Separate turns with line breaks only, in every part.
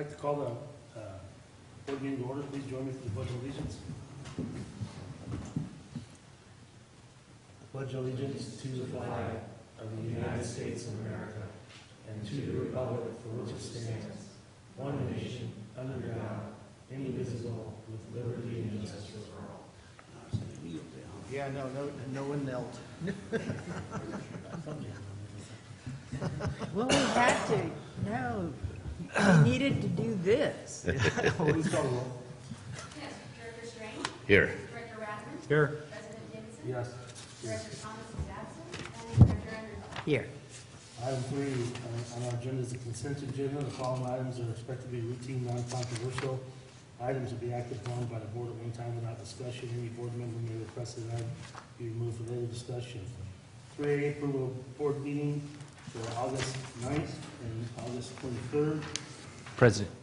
I'd like to call the board meeting to order. Please join me for the Pledge of Allegiance. I pledge allegiance to the flag of the United States of America and to the republic for which it stands, one nation, under God, indivisible, with liberty and justice for all.
Yeah, no one knelt.
Well, we had to. No, we needed to do this.
Please call the roll.
Yes, Director Strange?
Here.
Director Rathman?
Here.
President Dixon?
Yes.
Director Thomas is absent, and Director Underhill.
Here.
Item 3 on our agenda is the consent agenda. The following items are expected to be routine, non-controversial items to be acted upon by the board at one time without discussion. Any board member may request that item be removed for later discussion. 3A, approval of board meeting for August 9th and August 23rd.
President,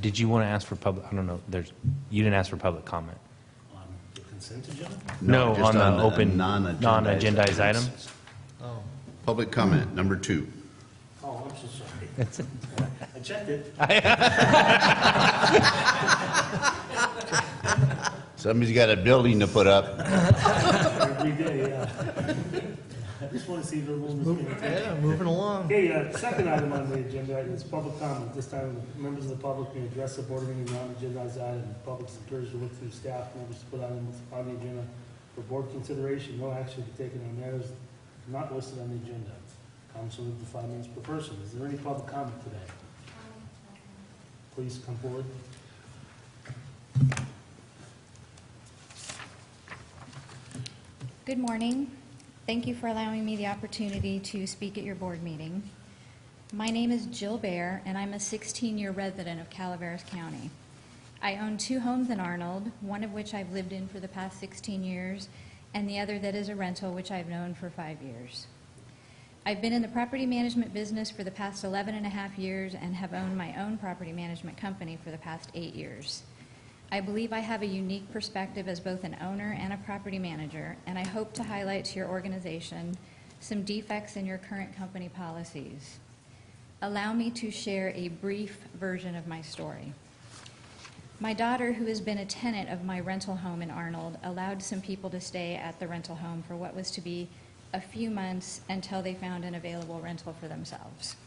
did you want to ask for public, I don't know, you didn't ask for public comment?
On the consent agenda?
No,
just
on the open,
non-agendized
items?
Oh,
Public comment, number 2.
Oh, I'm so sorry. I checked it.
Somebody's got a building to put up.
Every day, yeah. I just want to see if everyone's paying attention.
yeah, moving along.
Okay, second item on the agenda is public comment. This time, members of the public may address the board meeting non-agendized item. The public is encouraged to look through staff members to put items on the agenda for board consideration. No action will be taken on matters not listed on the agenda. Council will have 5 minutes per person. Is there any public comment today? Please come forward.
Good morning. Thank you for allowing me the opportunity to speak at your board meeting. My name is Jill Bear, and I'm a 16-year resident of Calaveras County. I own 2 homes in Arnold, one of which I've lived in for the past 16 years, and the other that is a rental, which I've known for 5 years. I've been in the property management business for the past 11 and a half years and have owned my own property management company for the past 8 years. I believe I have a unique perspective as both an owner and a property manager, and I hope to highlight to your organization some defects in your current company policies. Allow me to share a brief version of my story. My daughter, who has been a tenant of my rental home in Arnold, allowed some people to stay at the rental home for what was to be a few months until they found an available rental for themselves.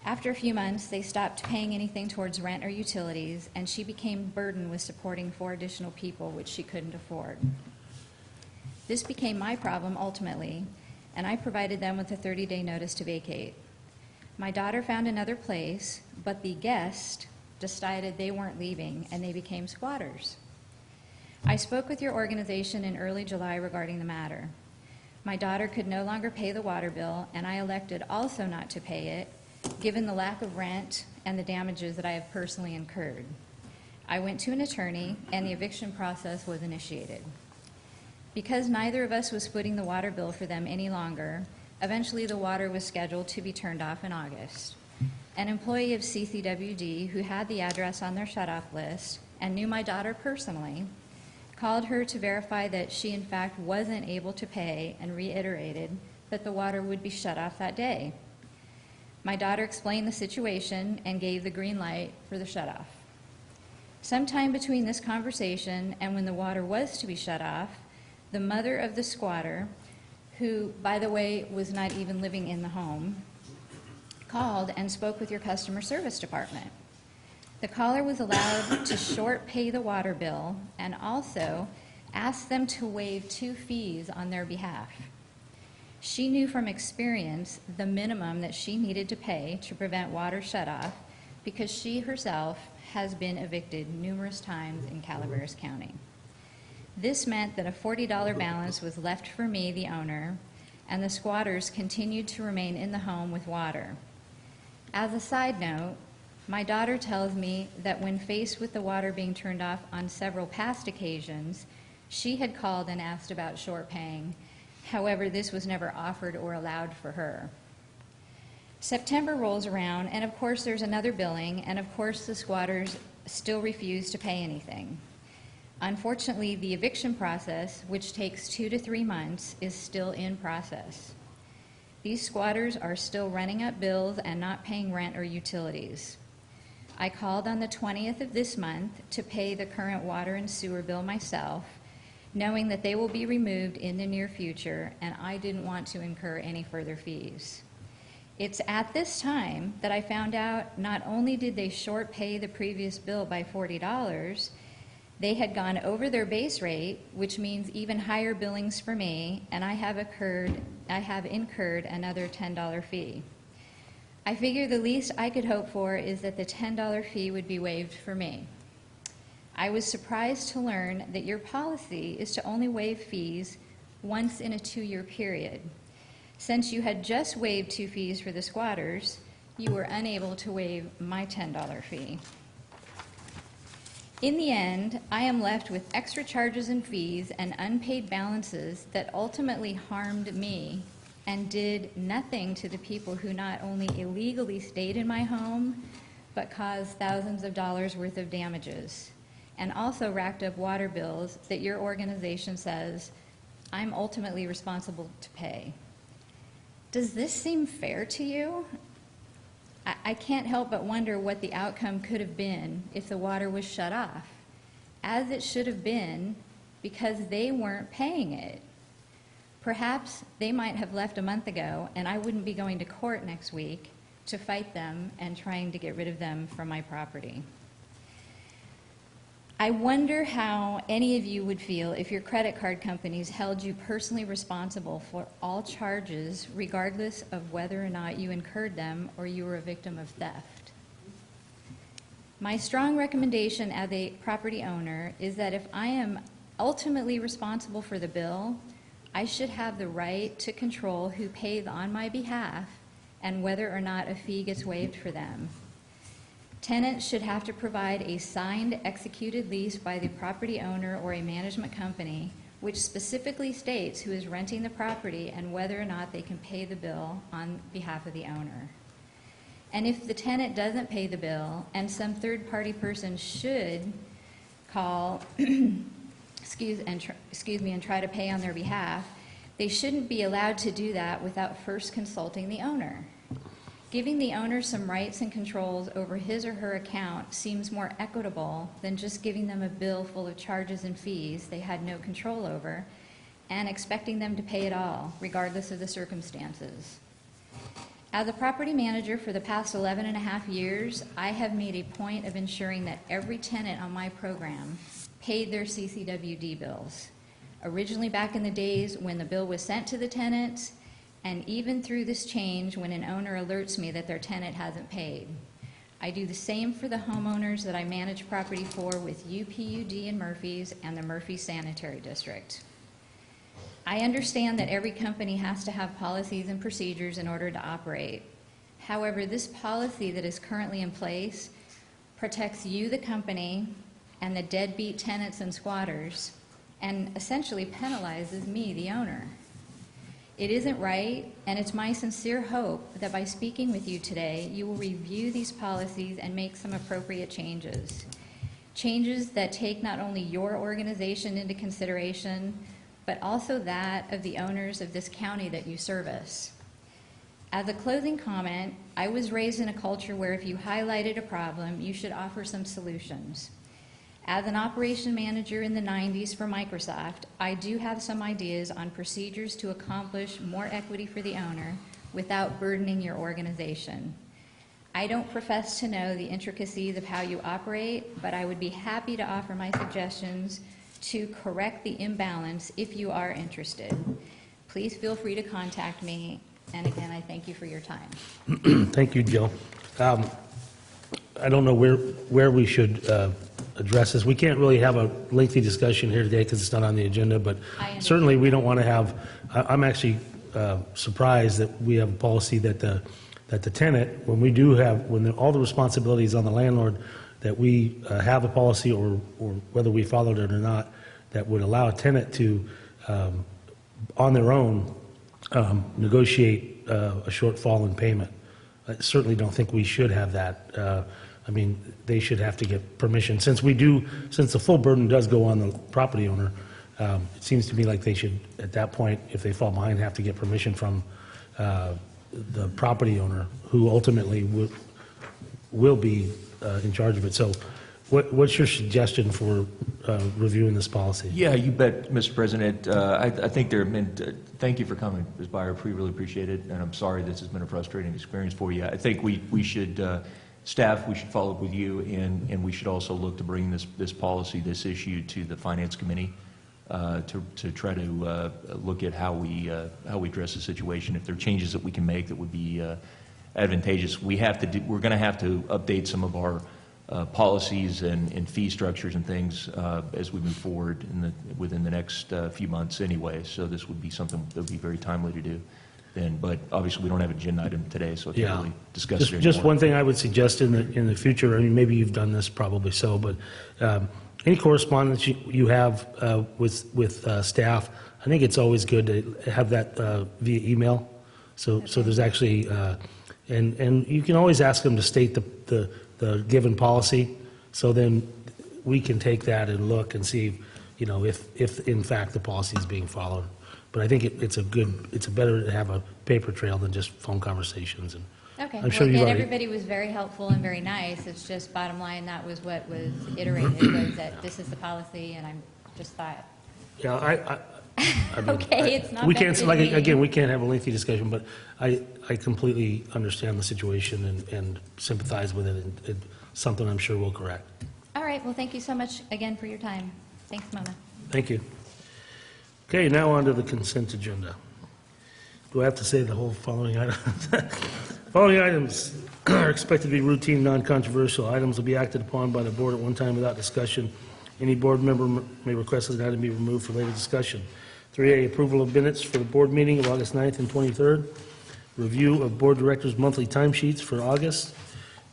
After a few months, they stopped paying anything towards rent or utilities, and she became burdened with supporting 4 additional people, which she couldn't afford. This became my problem ultimately, and I provided them with a 30-day notice to vacate. My daughter found another place, but the guest decided they weren't leaving, and they became squatters. I spoke with your organization in early July regarding the matter. My daughter could no longer pay the water bill, and I elected also not to pay it, given the lack of rent and the damages that I have personally incurred. I went to an attorney, and the eviction process was initiated. Because neither of us was footing the water bill for them any longer, eventually the water was scheduled to be turned off in August. An employee of CCWD, who had the address on their shut-off list and knew my daughter personally, called her to verify that she in fact wasn't able to pay and reiterated that the water would be shut off that day. My daughter explained the situation and gave the green light for the shutoff. Sometime between this conversation and when the water was to be shut off, the mother of the squatter, who, by the way, was not even living in the home, called and spoke with your customer service department. The caller was allowed to short pay the water bill and also asked them to waive 2 fees on their behalf. She knew from experience the minimum that she needed to pay to prevent water shutoff because she herself has been evicted numerous times in Calaveras County. This meant that a $40 balance was left for me, the owner, and the squatters continued to remain in the home with water. As a side note, my daughter tells me that when faced with the water being turned off on several past occasions, she had called and asked about short paying. However, this was never offered or allowed for her. September rolls around, and of course there's another billing, and of course the squatters still refuse to pay anything. Unfortunately, the eviction process, which takes 2 to 3 months, is still in process. These squatters are still running up bills and not paying rent or utilities. I called on the 20th of this month to pay the current water and sewer bill myself, knowing that they will be removed in the near future, and I didn't want to incur any further fees. It's at this time that I found out not only did they short pay the previous bill by $40, they had gone over their base rate, which means even higher billings for me, and I have incurred another $10 fee. I figure the least I could hope for is that the $10 fee would be waived for me. I was surprised to learn that your policy is to only waive fees once in a 2-year period. Since you had just waived 2 fees for the squatters, you were unable to waive my $10 fee. In the end, I am left with extra charges and fees and unpaid balances that ultimately harmed me and did nothing to the people who not only illegally stayed in my home, but caused thousands of dollars worth of damages, and also racked up water bills that your organization says I'm ultimately responsible to pay. Does this seem fair to you? I can't help but wonder what the outcome could have been if the water was shut off, as it should have been, because they weren't paying it. Perhaps they might have left a month ago, and I wouldn't be going to court next week to fight them and trying to get rid of them from my property. I wonder how any of you would feel if your credit card companies held you personally responsible for all charges, regardless of whether or not you incurred them or you were a victim of theft. My strong recommendation as a property owner is that if I am ultimately responsible for the bill, I should have the right to control who pays on my behalf and whether or not a fee gets waived for them. Tenants should have to provide a signed, executed lease by the property owner or a management company, which specifically states who is renting the property and whether or not they can pay the bill on behalf of the owner. And if the tenant doesn't pay the bill and some third-party person should call excuse me, and try to pay on their behalf, they shouldn't be allowed to do that without first consulting the owner. Giving the owner some rights and controls over his or her account seems more equitable than just giving them a bill full of charges and fees they had no control over and expecting them to pay it all, regardless of the circumstances. As a property manager for the past 11 and a half years, I have made a point of ensuring that every tenant on my program paid their CCWD bills. Originally back in the days when the bill was sent to the tenants, and even through this change when an owner alerts me that their tenant hasn't paid. I do the same for the homeowners that I manage property for with UPUD and Murphy's and the Murphy Sanitary District. I understand that every company has to have policies and procedures in order to operate. However, this policy that is currently in place protects you, the company, and the deadbeat tenants and squatters, and essentially penalizes me, the owner. It isn't right, and it's my sincere hope that by speaking with you today, you will review these policies and make some appropriate changes. Changes that take not only your organization into consideration, but also that of the owners of this county that you service. As a closing comment, I was raised in a culture where if you highlighted a problem, you should offer some solutions. As an operation manager in the 90s for Microsoft, I do have some ideas on procedures to accomplish more equity for the owner without burdening your organization. I don't profess to know the intricacies of how you operate, but I would be happy to offer my suggestions to correct the imbalance if you are interested. Please feel free to contact me, and again, I thank you for your time.
Thank you, Jill. I don't know where we should address this. We can't really have a lengthy discussion here today because it's not on the agenda, but certainly we don't want to have, I'm actually surprised that we have a policy that the tenant, when we do have, when all the responsibility is on the landlord, that we have a policy, or whether we followed it or not, that would allow a tenant to, on their own, negotiate a shortfall in payment. I certainly don't think we should have that. I mean, they should have to get permission. Since the full burden does go on the property owner, it seems to me like they should, at that point, if they fall behind, have to get permission from the property owner, who ultimately will be in charge of it. So what's your suggestion for reviewing this policy?
Yeah, you bet, Mr. President. I think thank you for coming, Ms. Byer. We really appreciate it, and I'm sorry this has been a frustrating experience for you. I think we should, staff, we should follow up with you, and we should also look to bring this policy, this issue to the Finance Committee to try to look at how we address the situation. If there are changes that we can make that would be advantageous, we're going to have to update some of our policies and fee structures and things as we move forward within the next few months anyway. So this would be something that would be very timely to do then. But obviously, we don't have an agenda item today, so I can't really discuss it anymore.
Just one thing I would suggest in the future, I mean, maybe you've done this, probably so, but any correspondence you have with staff, I think it's always good to have that via email. So there's actually, and you can always ask them to state the given policy, so then we can take that and look and see, if in fact the policy is being followed. But I think it's better to have a paper trail than just phone conversations. And
Okay,
I'm sure
well,
you've
again,
already-
everybody was very helpful and very nice. It's just bottom line, that was what was iterated, was that this is the policy, and I just thought,
Yeah, I mean,
okay, it's not
we can't,
benefiting me.
again, we can't have a lengthy discussion, but I completely understand the situation and sympathize with it, and it's something I'm sure we'll correct.
All right, well, thank you so much again for your time. Thanks, Mona.
Thank you. Okay, now on to the consent agenda. Do I have to say the whole following items? Following items are expected to be routine, non-controversial. Items will be acted upon by the board at one time without discussion. Any board member may request that an item be removed for later discussion. 3A, approval of minutes for the board meeting of August 9th and 23rd. Review of board directors' monthly timesheets for August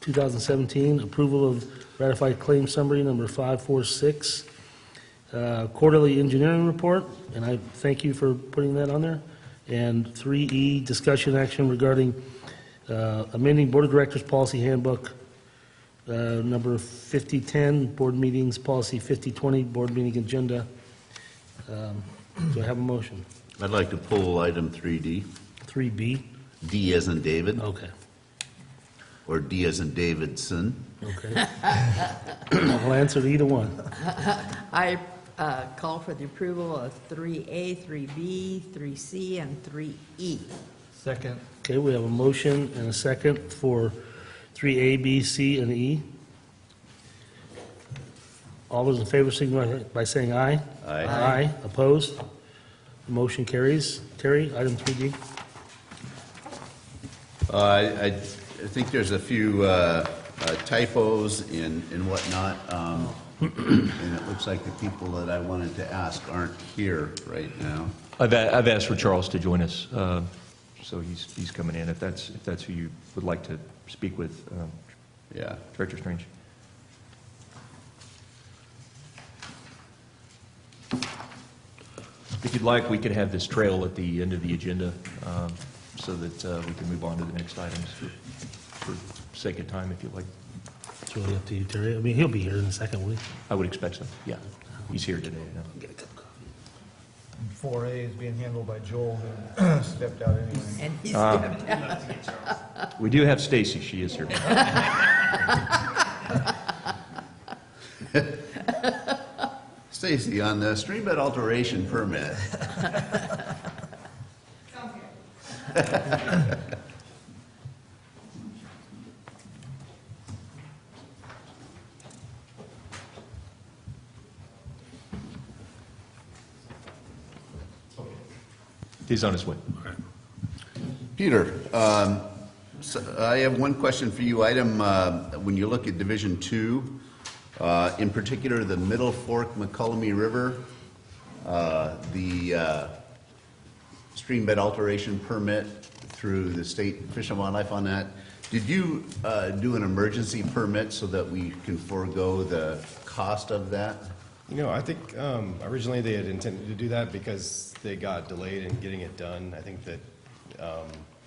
2017. Approval of ratified claim summary number 546. Quarterly engineering report, and I thank you for putting that on there. And 3E, discussion action regarding amending Board of Directors Policy Handbook, number 5010, Board Meetings Policy 5020, Board Meeting Agenda. Do I have a motion?
I'd like to pull item 3D,
3B?
D as in David,
Okay,
or D as in Davidson.
okay. I'll answer to either one.
I call for the approval of 3A, 3B, 3C, and 3E.
Second.
Okay, we have a motion and a second for 3A, B, C, and E. All those in favor signify by saying aye.
Aye.
Aye. Opposed? The motion carries. Terry, item 3D.
I think there's a few typos and whatnot, and it looks like the people that I wanted to ask aren't here right now.
I've asked for Charles to join us, so he's coming in. If that's who you would like to speak with,
Yeah.
Director Strange. If you'd like, we could have this trail at the end of the agenda, so that we can move on to the next items for sake of time, if you'd like.
It's really up to you, Terry. I mean, he'll be here in a second, will he?
I would expect so, yeah. He's here today, yeah.
Get a cup of coffee.
4A is being handled by Joel, who stepped out anyway.
And he's stepped out.
We do have Stacy, she is here.
Stacy, on the stream bed alteration permit.
He's on his way.
Peter, so I have one question for you. When you look at Division 2, in particular the Middle Fork McCullumee River, the stream bed alteration permit through the State Fish and Wildlife on that, did you do an emergency permit so that we can forego the cost of that?
I think originally they had intended to do that because they got delayed in getting it done. I think that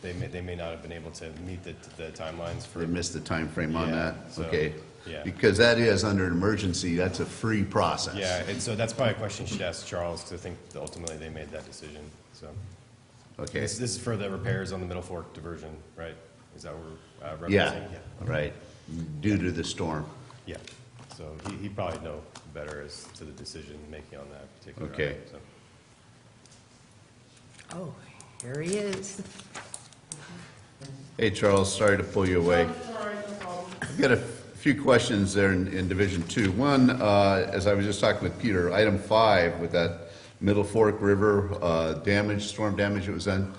they may not have been able to meet the timelines for.
They missed the time frame on
Yeah,
that?
so,
Okay.
yeah.
Because that is under an emergency, that's a free process.
Yeah, and so that's probably a question you should ask Charles, because I think that ultimately they made that decision. So
Okay.
this is for the repairs on the Middle Fork diversion, right? Is that what we're referencing?
Yeah, right. due to the storm.
Yeah, so he'd probably know better as to the decision-making on that particular
Okay.
item, so.
Oh, here he is.
Hey, Charles, sorry to pull you away. I've got a few questions there in Division 2. One, as I was just talking with Peter, item 5 with that Middle Fork River damage, storm damage that was done,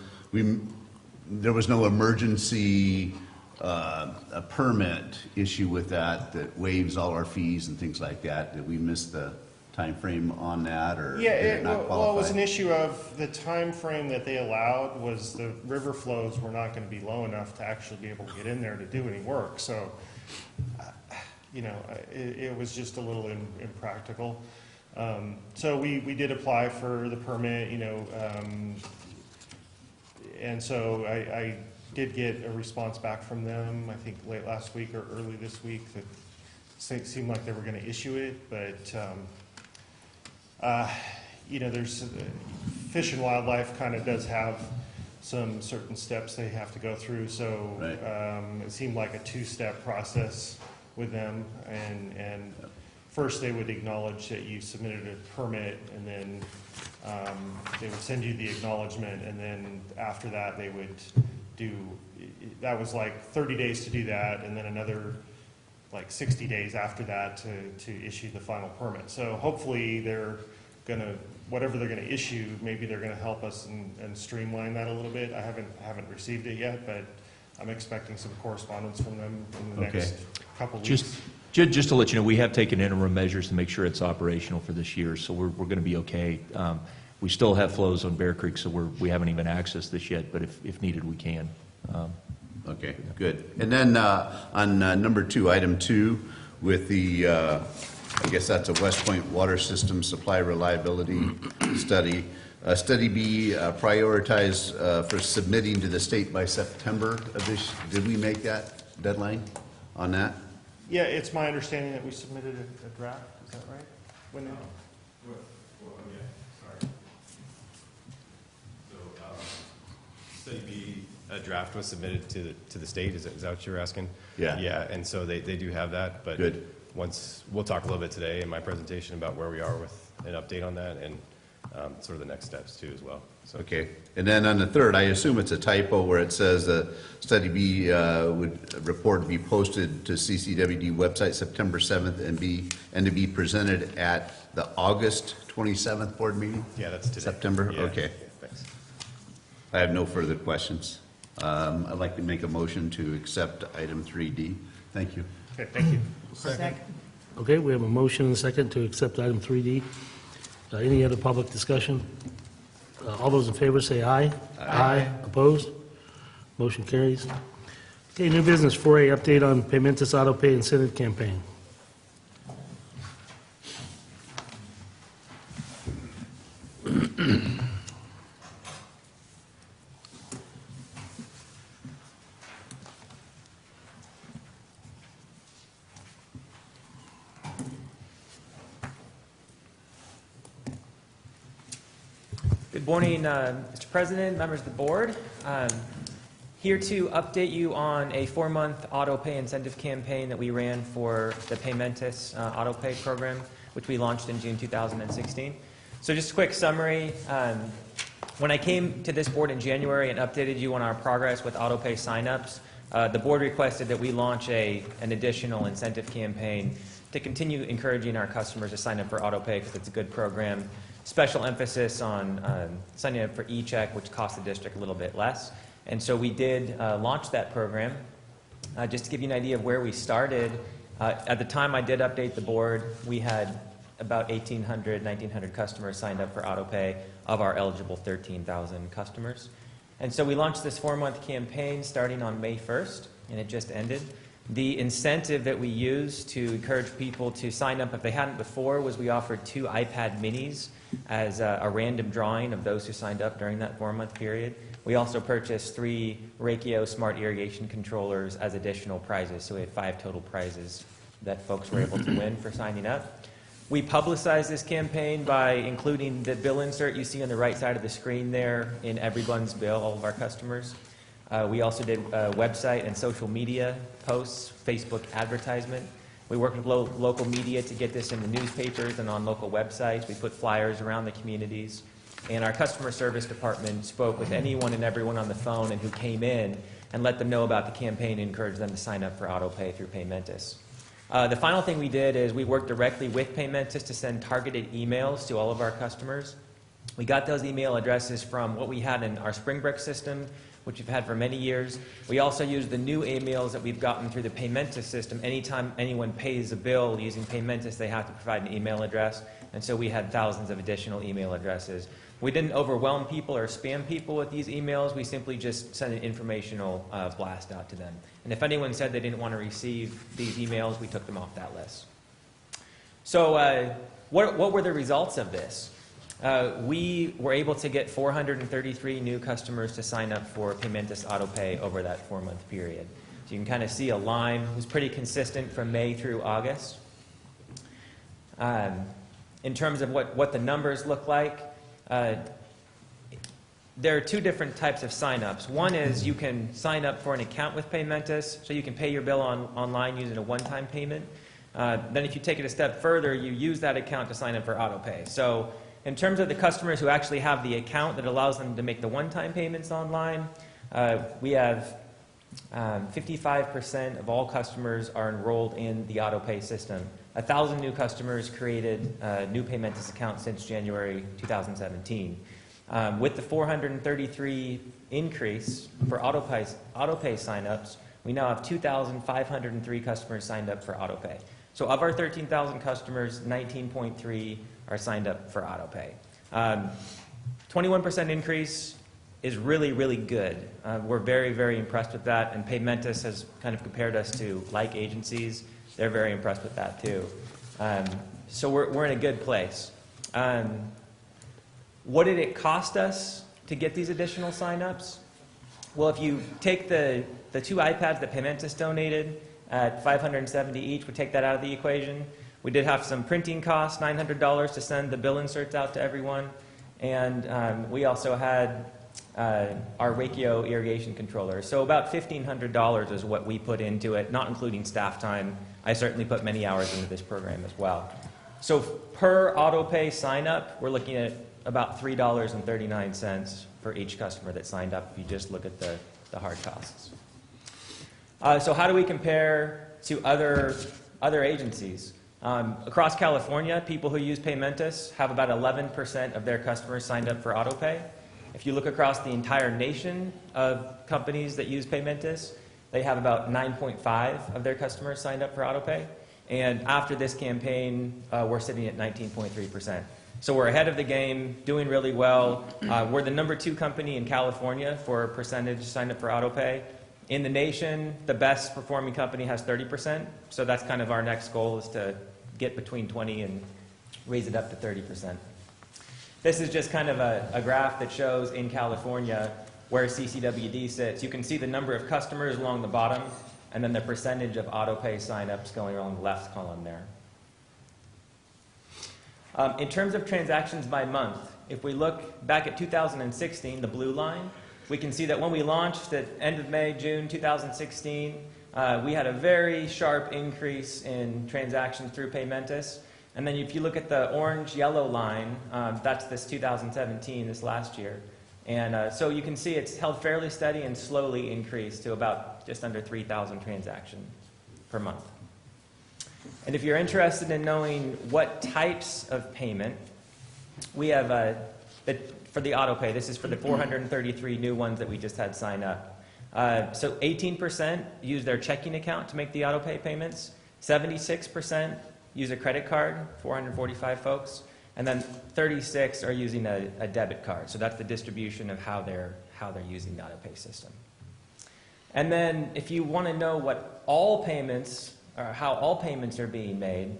there was no emergency a permit issue with that waives all our fees and things like that. Did we miss the time frame on that, or
Yeah,
did it not qualify?
well, it was an issue of the time frame that they allowed was the river flows were not going to be low enough to actually be able to get in there to do any work. So, you know, it was just a little impractical. So we did apply for the permit, you know, and so I did get a response back from them, I think late last week or early this week, that seemed like they were going to issue it, but you know, there's Fish and Wildlife kind of does have some certain steps they have to go through, so
Right.
it seemed like a two-step process with them, and first they would acknowledge that you submitted a permit, and then they would send you the acknowledgement, and then after that they would do, that was like 30 days to do that, and then another like 60 days after that to issue the final permit. So hopefully they're gonna, whatever they're gonna issue, maybe they're gonna help us and streamline that a little bit. I haven't received it yet, but I'm expecting some correspondence from them in the
Okay.
next couple weeks.
Just to let you know, we have taken interim measures to make sure it's operational for this year, so we're going to be okay. We still have flows on Bear Creek, so we haven't even accessed this yet, but if needed, we can.
Okay, good. And then on number 2, item 2, with the, I guess that's a West Point Water System Supply Reliability Study. Study B prioritized for submitting to the state by September of this. Did we make that deadline on that?
Yeah, it's my understanding that we submitted a draft, is that right? When it-
Study B, a draft was submitted to the state, is that what you were asking?
Yeah.
Yeah, and so they do have that, but
Good.
once, we'll talk a little bit today in my presentation about where we are with an update on that, and sort of the next steps too as well. So
Okay. And then on the 3rd, I assume it's a typo where it says Study B would report to be posted to CCWD website September 7th and to be presented at the August 27th board meeting?
Yeah, that's today.
September?
Yeah,
Okay.
yeah, thanks.
I have no further questions. I'd like to make a motion to accept item 3D. Thank you.
Okay, thank you.
Second.
Okay, we have a motion and a second to accept item 3D. Any other public discussion? All those in favor say aye. Aye. Opposed? Motion carries. Okay, new business, 4A, update on Paymentus Auto Pay Incentive Campaign.
Good morning, Mr. President, members of the board. Here to update you on a 4-month auto pay incentive campaign that we ran for the Paymentus auto pay program, which we launched in June 2016. So just a quick summary. When I came to this board in January and updated you on our progress with auto pay signups, the board requested that we launch an additional incentive campaign to continue encouraging our customers to sign up for auto pay because it's a good program. Special emphasis on signing up for e-check, which costs the district a little bit less. And so we did launch that program. Just to give you an idea of where we started, at the time I did update the board, we had about 1,800, 1,900 customers signed up for auto pay of our eligible 13,000 customers. And so we launched this 4-month campaign starting on May 1st, and it just ended. The incentive that we used to encourage people to sign up if they hadn't before was we offered 2 iPad minis as a random drawing of those who signed up during that 4-month period. We also purchased 3 Rakio smart irrigation controllers as additional prizes, so we had 5 total prizes that folks were able to win for signing up. We publicized this campaign by including the bill insert you see on the right side of the screen there in everyone's bill, all of our customers. We also did website and social media posts, Facebook advertisement. We worked with local media to get this in the newspapers and on local websites. We put flyers around the communities. And our customer service department spoke with anyone and everyone on the phone and who came in and let them know about the campaign and encouraged them to sign up for AutoPay through Paymentus. The final thing we did is we worked directly with Paymentus to send targeted emails to all of our customers. We got those email addresses from what we had in our Springbrook system, which we've had for many years. We also use the new emails that we've gotten through the Paymentus system. Anytime anyone pays a bill using Paymentus, they have to provide an email address. And so we had thousands of additional email addresses. We didn't overwhelm people or spam people with these emails. We simply just sent an informational blast out to them. And if anyone said they didn't want to receive these emails, we took them off that list. So what were the results of this? We were able to get 433 new customers to sign up for Paymentus AutoPay over that 4-month period. So you can kind of see a line. It was pretty consistent from May through August. In terms of what the numbers look like, there are two different types of sign-ups. One is you can sign up for an account with Paymentus, so you can pay your bill online using a one-time payment. Then if you take it a step further, you use that account to sign up for AutoPay. So in terms of the customers who actually have the account that allows them to make the one-time payments online, we have 55% of all customers are enrolled in the AutoPay system. 1,000 new customers created a new Paymentus account since January 2017. With the 433 increase for AutoPay signups, we now have 2,503 customers signed up for AutoPay. So of our 13,000 customers, 19.3 are signed up for AutoPay. 21% increase is really, really good. We're very, very impressed with that, and Paymentus has kind of compared us to like agencies. They're very impressed with that too. So we're in a good place. What did it cost us to get these additional signups? Well, if you take the 2 iPads that Paymentus donated at $570 each, we take that out of the equation. We did have some printing costs, $900 to send the bill inserts out to everyone. And we also had our Wakio irrigation controller. So about $1,500 is what we put into it, not including staff time. I certainly put many hours into this program as well. So per AutoPay sign up, we're looking at about $3.39 for each customer that signed up if you just look at the hard costs. So how do we compare to other agencies? Across California, people who use Paymentus have about 11% of their customers signed up for AutoPay. If you look across the entire nation of companies that use Paymentus, they have about 9.5 of their customers signed up for AutoPay. And after this campaign, we're sitting at 19.3%. So we're ahead of the game, doing really well. We're the #2 company in California for percentage signed up for AutoPay. In the nation, the best performing company has 30%. So that's kind of our next goal, is to get between 20 and raise it up to 30%. This is just kind of a graph that shows in California where CCWD sits. You can see the number of customers along the bottom, and then the percentage of AutoPay signups going along the left column there. In terms of transactions by month, if we look back at 2016, the blue line, we can see that when we launched at end of May, June 2016, we had a very sharp increase in transactions through Paymentus. And then if you look at the orange-yellow line, that's this 2017, this last year. And so you can see it's held fairly steady and slowly increased to about just under 3,000 transactions per month. And if you're interested in knowing what types of payment, we have for the AutoPay, this is for the 433 new ones that we just had sign up. So 18% use their checking account to make the AutoPay payments. 76% use a credit card, 445 folks. And then 36 are using a debit card. So that's the distribution of how they're using the AutoPay system. And then if you want to know what all payments, or how all payments are being made,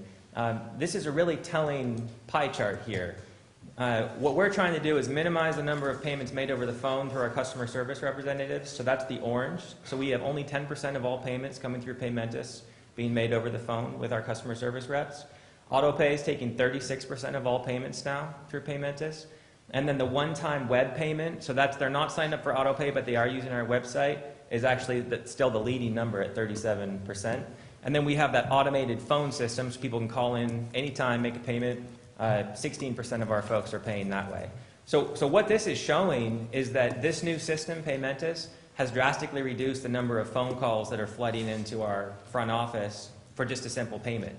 this is a really telling pie chart here. What we're trying to do is minimize the number of payments made over the phone through our customer service representatives. So that's the orange. So we have only 10% of all payments coming through Paymentus being made over the phone with our customer service reps. AutoPay is taking 36% of all payments now through Paymentus. And then the one-time web payment, so they're not signed up for auto pay, but they are using our website, is actually still the leading number at 37%. And then we have that automated phone system, so people can call in anytime, make a payment. 16% of our folks are paying that way. So what this is showing is that this new system, Paymentus, has drastically reduced the number of phone calls that are flooding into our front office for just a simple payment.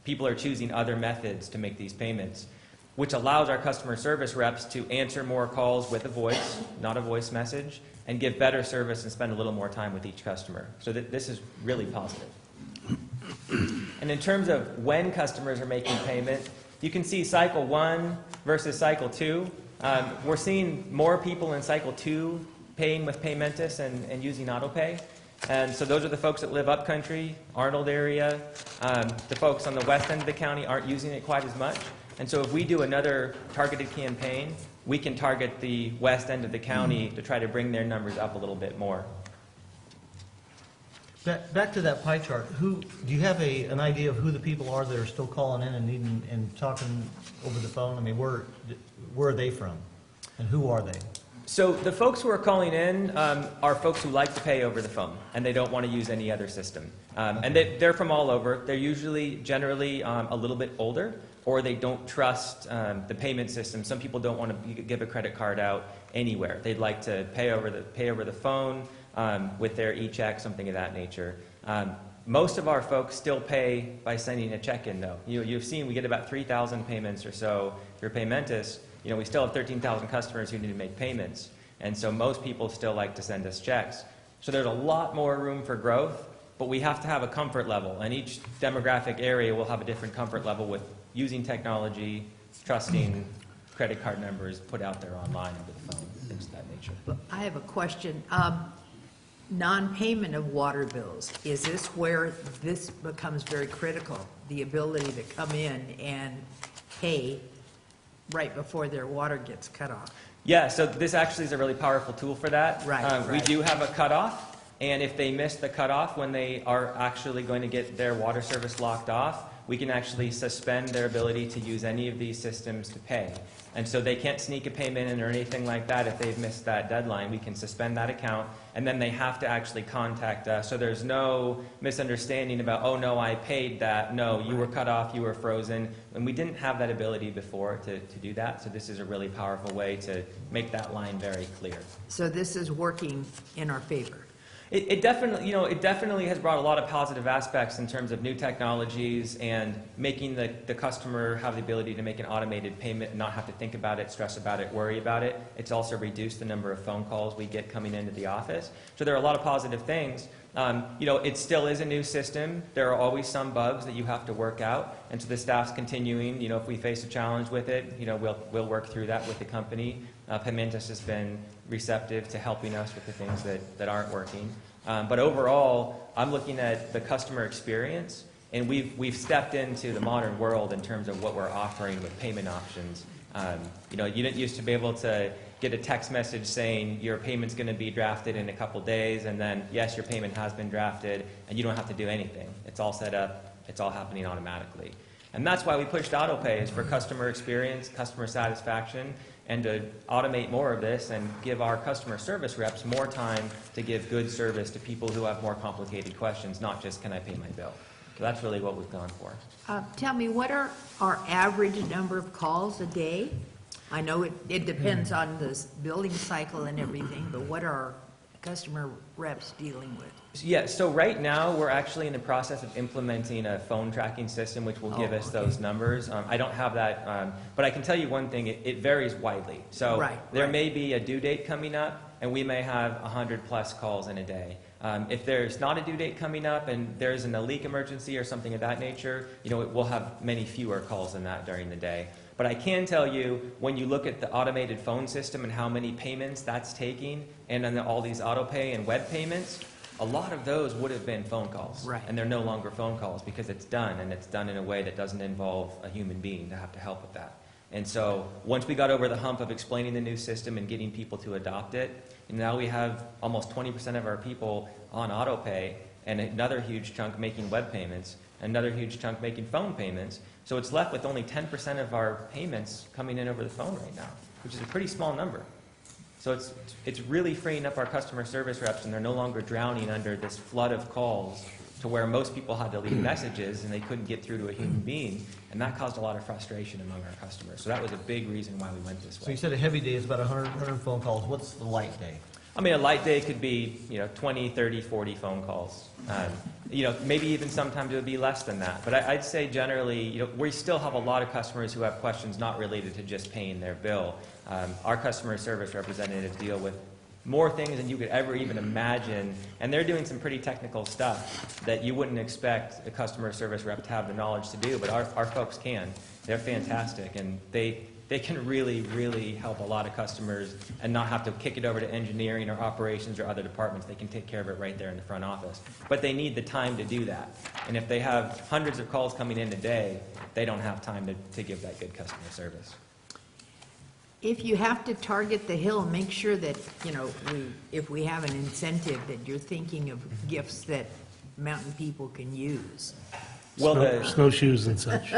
People are choosing other methods to make these payments, which allows our customer service reps to answer more calls with a voice, not a voice message, and give better service and spend a little more time with each customer. So this is really positive. And in terms of when customers are making payment, you can see cycle 1 versus cycle 2. We're seeing more people in cycle 2 paying with Paymentus and using AutoPay. And so those are the folks that live upcountry, Arnold area. The folks on the west end of the county aren't using it quite as much. And so if we do another targeted campaign, we can target the west end of the county to try to bring their numbers up a little bit more.
Back to that pie chart, do you have an idea of who the people are that are still calling in and needing and talking over the phone? I mean, where are they from, and who are they?
So the folks who are calling in are folks who like to pay over the phone, and they don't want to use any other system. And they're from all over. They're generally a little bit older, or they don't trust the payment system. Some people don't want to give a credit card out anywhere. They'd like to pay over the phone with their e-check, something of that nature. Most of our folks still pay by sending a check in, though. You've seen we get about 3,000 payments or so through Paymentus. We still have 13,000 customers who need to make payments, and so most people still like to send us checks. So there's a lot more room for growth, but we have to have a comfort level, and each demographic area will have a different comfort level with using technology, trusting credit card numbers put out there online over the phone, things of that nature.
I have a question. Non-payment of water bills, is this where this becomes very critical? The ability to come in and pay right before their water gets cut off?
Yeah, so this actually is a really powerful tool for that.
Right.
We do have a cutoff, and if they miss the cutoff when they are actually going to get their water service locked off, we can actually suspend their ability to use any of these systems to pay. And so they can't sneak a payment in or anything like that if they've missed that deadline. We can suspend that account, and then they have to actually contact us. So there's no misunderstanding about, oh, no, I paid that. No, you were cut off, you were frozen. And we didn't have that ability before to do that. So this is a really powerful way to make that line very clear.
So this is working in our favor?
It definitely has brought a lot of positive aspects in terms of new technologies and making the customer have the ability to make an automated payment and not have to think about it, stress about it, worry about it. It's also reduced the number of phone calls we get coming into the office. So there are a lot of positive things. It still is a new system. There are always some bugs that you have to work out, and so the staff's continuing. If we face a challenge with it, we'll work through that with the company. Paymentus has been receptive to helping us with the things that aren't working. But overall, I'm looking at the customer experience, and we've stepped into the modern world in terms of what we're offering with payment options. You didn't used to be able to get a text message saying your payment's going to be drafted in a couple days, and then, yes, your payment has been drafted, and you don't have to do anything. It's all set up. It's all happening automatically. And that's why we pushed AutoPay, is for customer experience, customer satisfaction, and to automate more of this and give our customer service reps more time to give good service to people who have more complicated questions, not just, can I pay my bill? So that's really what we've gone for.
Tell me, what are our average number of calls a day? I know it depends on the billing cycle and everything, but what are our customer reps dealing with?
Yeah, so right now, we're actually in the process of implementing a phone tracking system, which will give us those numbers. I don't have that, but I can tell you one thing, it varies widely. So there may be a due date coming up, and we may have 100+ calls in a day. If there's not a due date coming up and there's a leak emergency or something of that nature, we'll have many fewer calls than that during the day. But I can tell you, when you look at the automated phone system and how many payments that's taking, and then all these auto pay and web payments, a lot of those would have been phone calls.
Right.
And they're no longer phone calls because it's done, and it's done in a way that doesn't involve a human being to have to help with that. And so once we got over the hump of explaining the new system and getting people to adopt it, and now we have almost 20% of our people on auto pay, and another huge chunk making web payments, another huge chunk making phone payments. So it's left with only 10% of our payments coming in over the phone right now. which is a pretty small number. So it's really freeing up our customer service reps, and they're no longer drowning under this flood of calls to where most people had to leave messages and they couldn't get through to a human being, and that caused a lot of frustration among our customers. So that was a big reason why we went this
So
way.
you said a heavy day is about 100 phone calls. What's the light day?
I mean, a light day could be, 20, 30, 40 phone calls. Maybe even sometimes it would be less than that. But I'd say generally, we still have a lot of customers who have questions not related to just paying their bill. Our customer service representatives deal with more things than you could ever even imagine, and they're doing some pretty technical stuff that you wouldn't expect a customer service rep to have the knowledge to do, but our folks can. They're fantastic, and they can really, really help a lot of customers and not have to kick it over to engineering or operations or other departments. They can take care of it right there in the front office. But they need the time to do that. And if they have hundreds of calls coming in a day, they don't have time to give that good customer service.
If you have to target the hill, make sure that, if we have an incentive, that you're thinking of gifts that mountain people can use.
Well,
Snowshoes and such.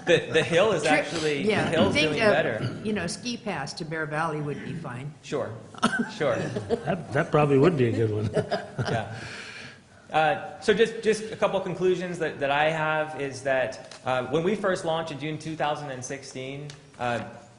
the hill is actually, the hill's doing better.
Ski pass to Bear Valley would be fine.
Sure.
That probably would be a good one.
Yeah. So just a couple conclusions that I have is that when we first launched in June 2016,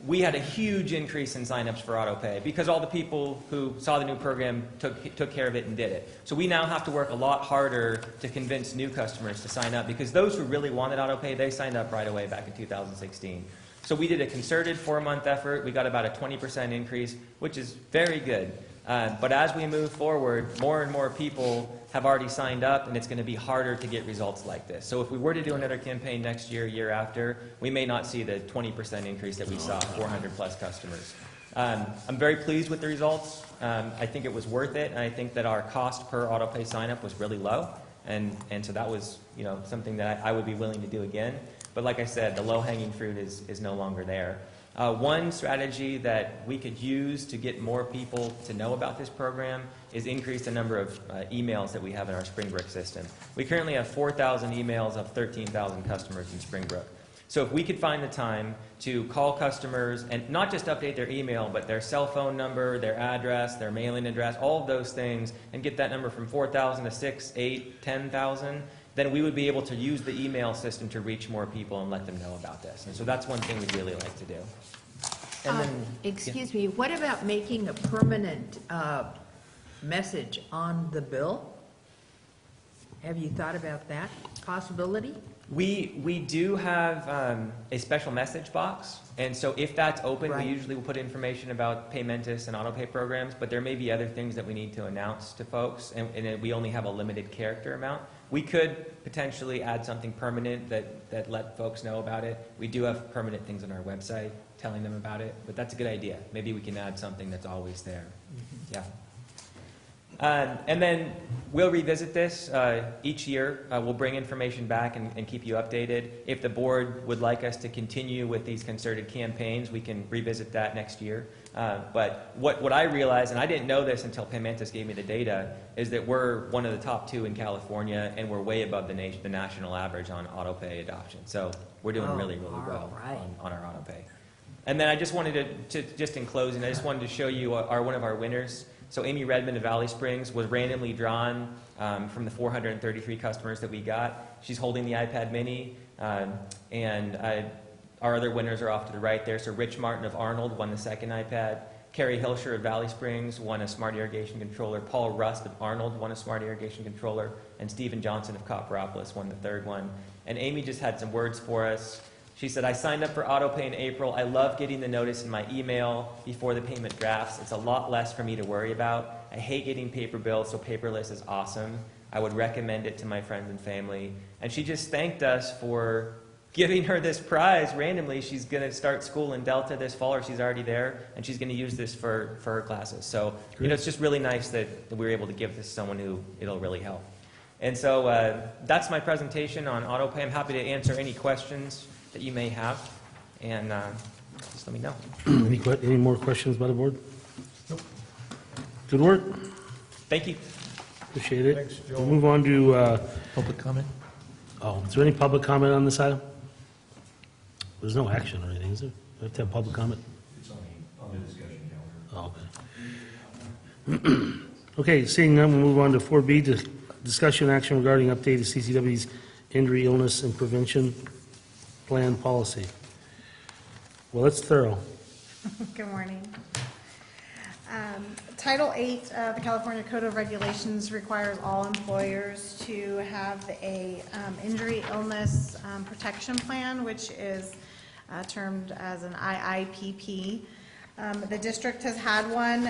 we had a huge increase in signups for AutoPay because all the people who saw the new program took care of it and did it. So we now have to work a lot harder to convince new customers to sign up, because those who really wanted AutoPay, they signed up right away back in 2016. So we did a concerted 4-month effort. We got about a 20% increase, which is very good. But as we move forward, more and more people have already signed up, and it's going to be harder to get results like this. So if we were to do another campaign next year, year after, we may not see the 20% increase that we saw, 400 plus customers. I'm very pleased with the results. I think it was worth it, and I think that our cost per AutoPay sign-up was really low, and so that was something that I would be willing to do again. But like I said, the low-hanging fruit is no longer there. One strategy that we could use to get more people to know about this program is increase the number of emails that we have in our Springbrook system. We currently have 4,000 emails of 13,000 customers in Springbrook. So if we could find the time to call customers and not just update their email, but their cell phone number, their address, their mailing address, all of those things, and get that number from 4,000 to 6,000, 8,000, 10,000, then we would be able to use the email system to reach more people and let them know about this. And so that's one thing we'd really like to do. And then,
Excuse me, what about making a permanent message on the bill? Have you thought about that possibility?
We do have a special message box, and so if that's open,
Right.
we usually will put information about Paymentus and AutoPay programs, but there may be other things that we need to announce to folks, and we only have a limited character amount. We could potentially add something permanent that let folks know about it. We do have permanent things on our website telling them about it, but that's a good idea. Maybe we can add something that's always there. Yeah. And then we'll revisit this each year. We'll bring information back and keep you updated. If the board would like us to continue with these concerted campaigns, we can revisit that next year. But what I realized, and I didn't know this until Paymentus gave me the data, is that we're one of the top 2 in California, and we're way above the national average on AutoPay adoption. So we're doing really, really well on our AutoPay. And then I just wanted to just in closing, I just wanted to show you one of our winners. So Amy Redmond of Valley Springs was randomly drawn from the 433 customers that we got. She's holding the iPad mini, and our other winners are off to the right there. So Rich Martin of Arnold won the second iPad. Carrie Hilscher of Valley Springs won a smart irrigation controller. Paul Rust of Arnold won a smart irrigation controller. And Stephen Johnson of Copperopolis won the third one. And Amy just had some words for us. She said, I signed up for AutoPay in April. I love getting the notice in my email before the payment drafts. It's a lot less for me to worry about. I hate getting paper bills, so paperless is awesome. I would recommend it to my friends and family. And she just thanked us for giving her this prize randomly. She's going to start school in Delta this fall, or she's already there, and she's going to use this for her classes. So, it's just really nice that we were able to give this to someone who it'll really help. And so that's my presentation on AutoPay. I'm happy to answer any questions that you may have, and just let me know.
Any more questions by the board? Nope. Good work.
Thank you.
Appreciate it. Thanks, Joel. We'll move on to,
Public comment?
is there any public comment on this item? There's no action or anything, is there? We have to have public comment?
It's on the
the discussion calendar.
Okay. Okay, seeing none, we'll move on to 4B, discussion action regarding updated CCW's injury, illness, and prevention plan policy. Well, it's thorough.
Good morning. Title 8 of the California Code of Regulations requires all employers to have a injury, illness protection plan, which is termed as an IIPP. The district has had one.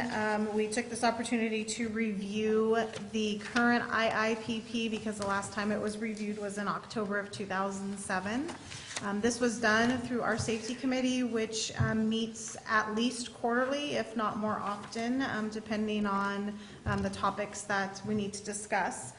We took this opportunity to review the current IIPP because the last time it was reviewed was in October of 2007. This was done through our safety committee, which meets at least quarterly, if not more often, depending on the topics that we need to discuss.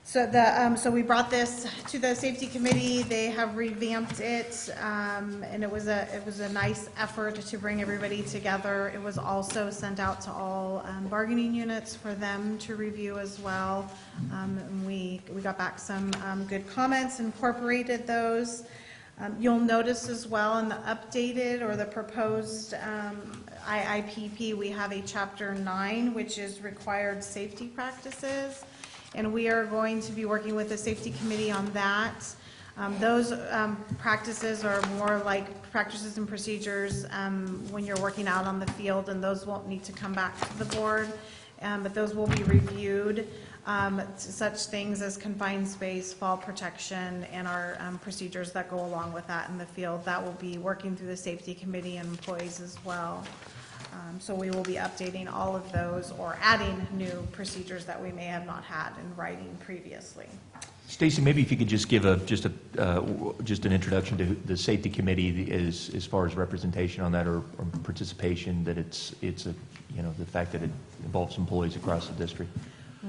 So we brought this to the safety committee. They have revamped it, and it was a nice effort to bring everybody together. It was also sent out to all bargaining units for them to review as well. And we got back some good comments, incorporated those. You'll notice as well in the updated or the proposed IIPP, we have a chapter 9, which is required safety practices. And we are going to be working with the safety committee on that. Those practices are more like practices and procedures when you're working out on the field, and those won't need to come back to the board, but those will be reviewed. Such things as confined space, fall protection, and our procedures that go along with that in the field. That will be working through the safety committee and employees as well. So we will be updating all of those or adding new procedures that we may have not had in writing previously.
Stacy, maybe if you could just give just an introduction to the safety committee as far as representation on that or participation, that it's a, the fact that it involves employees across the district.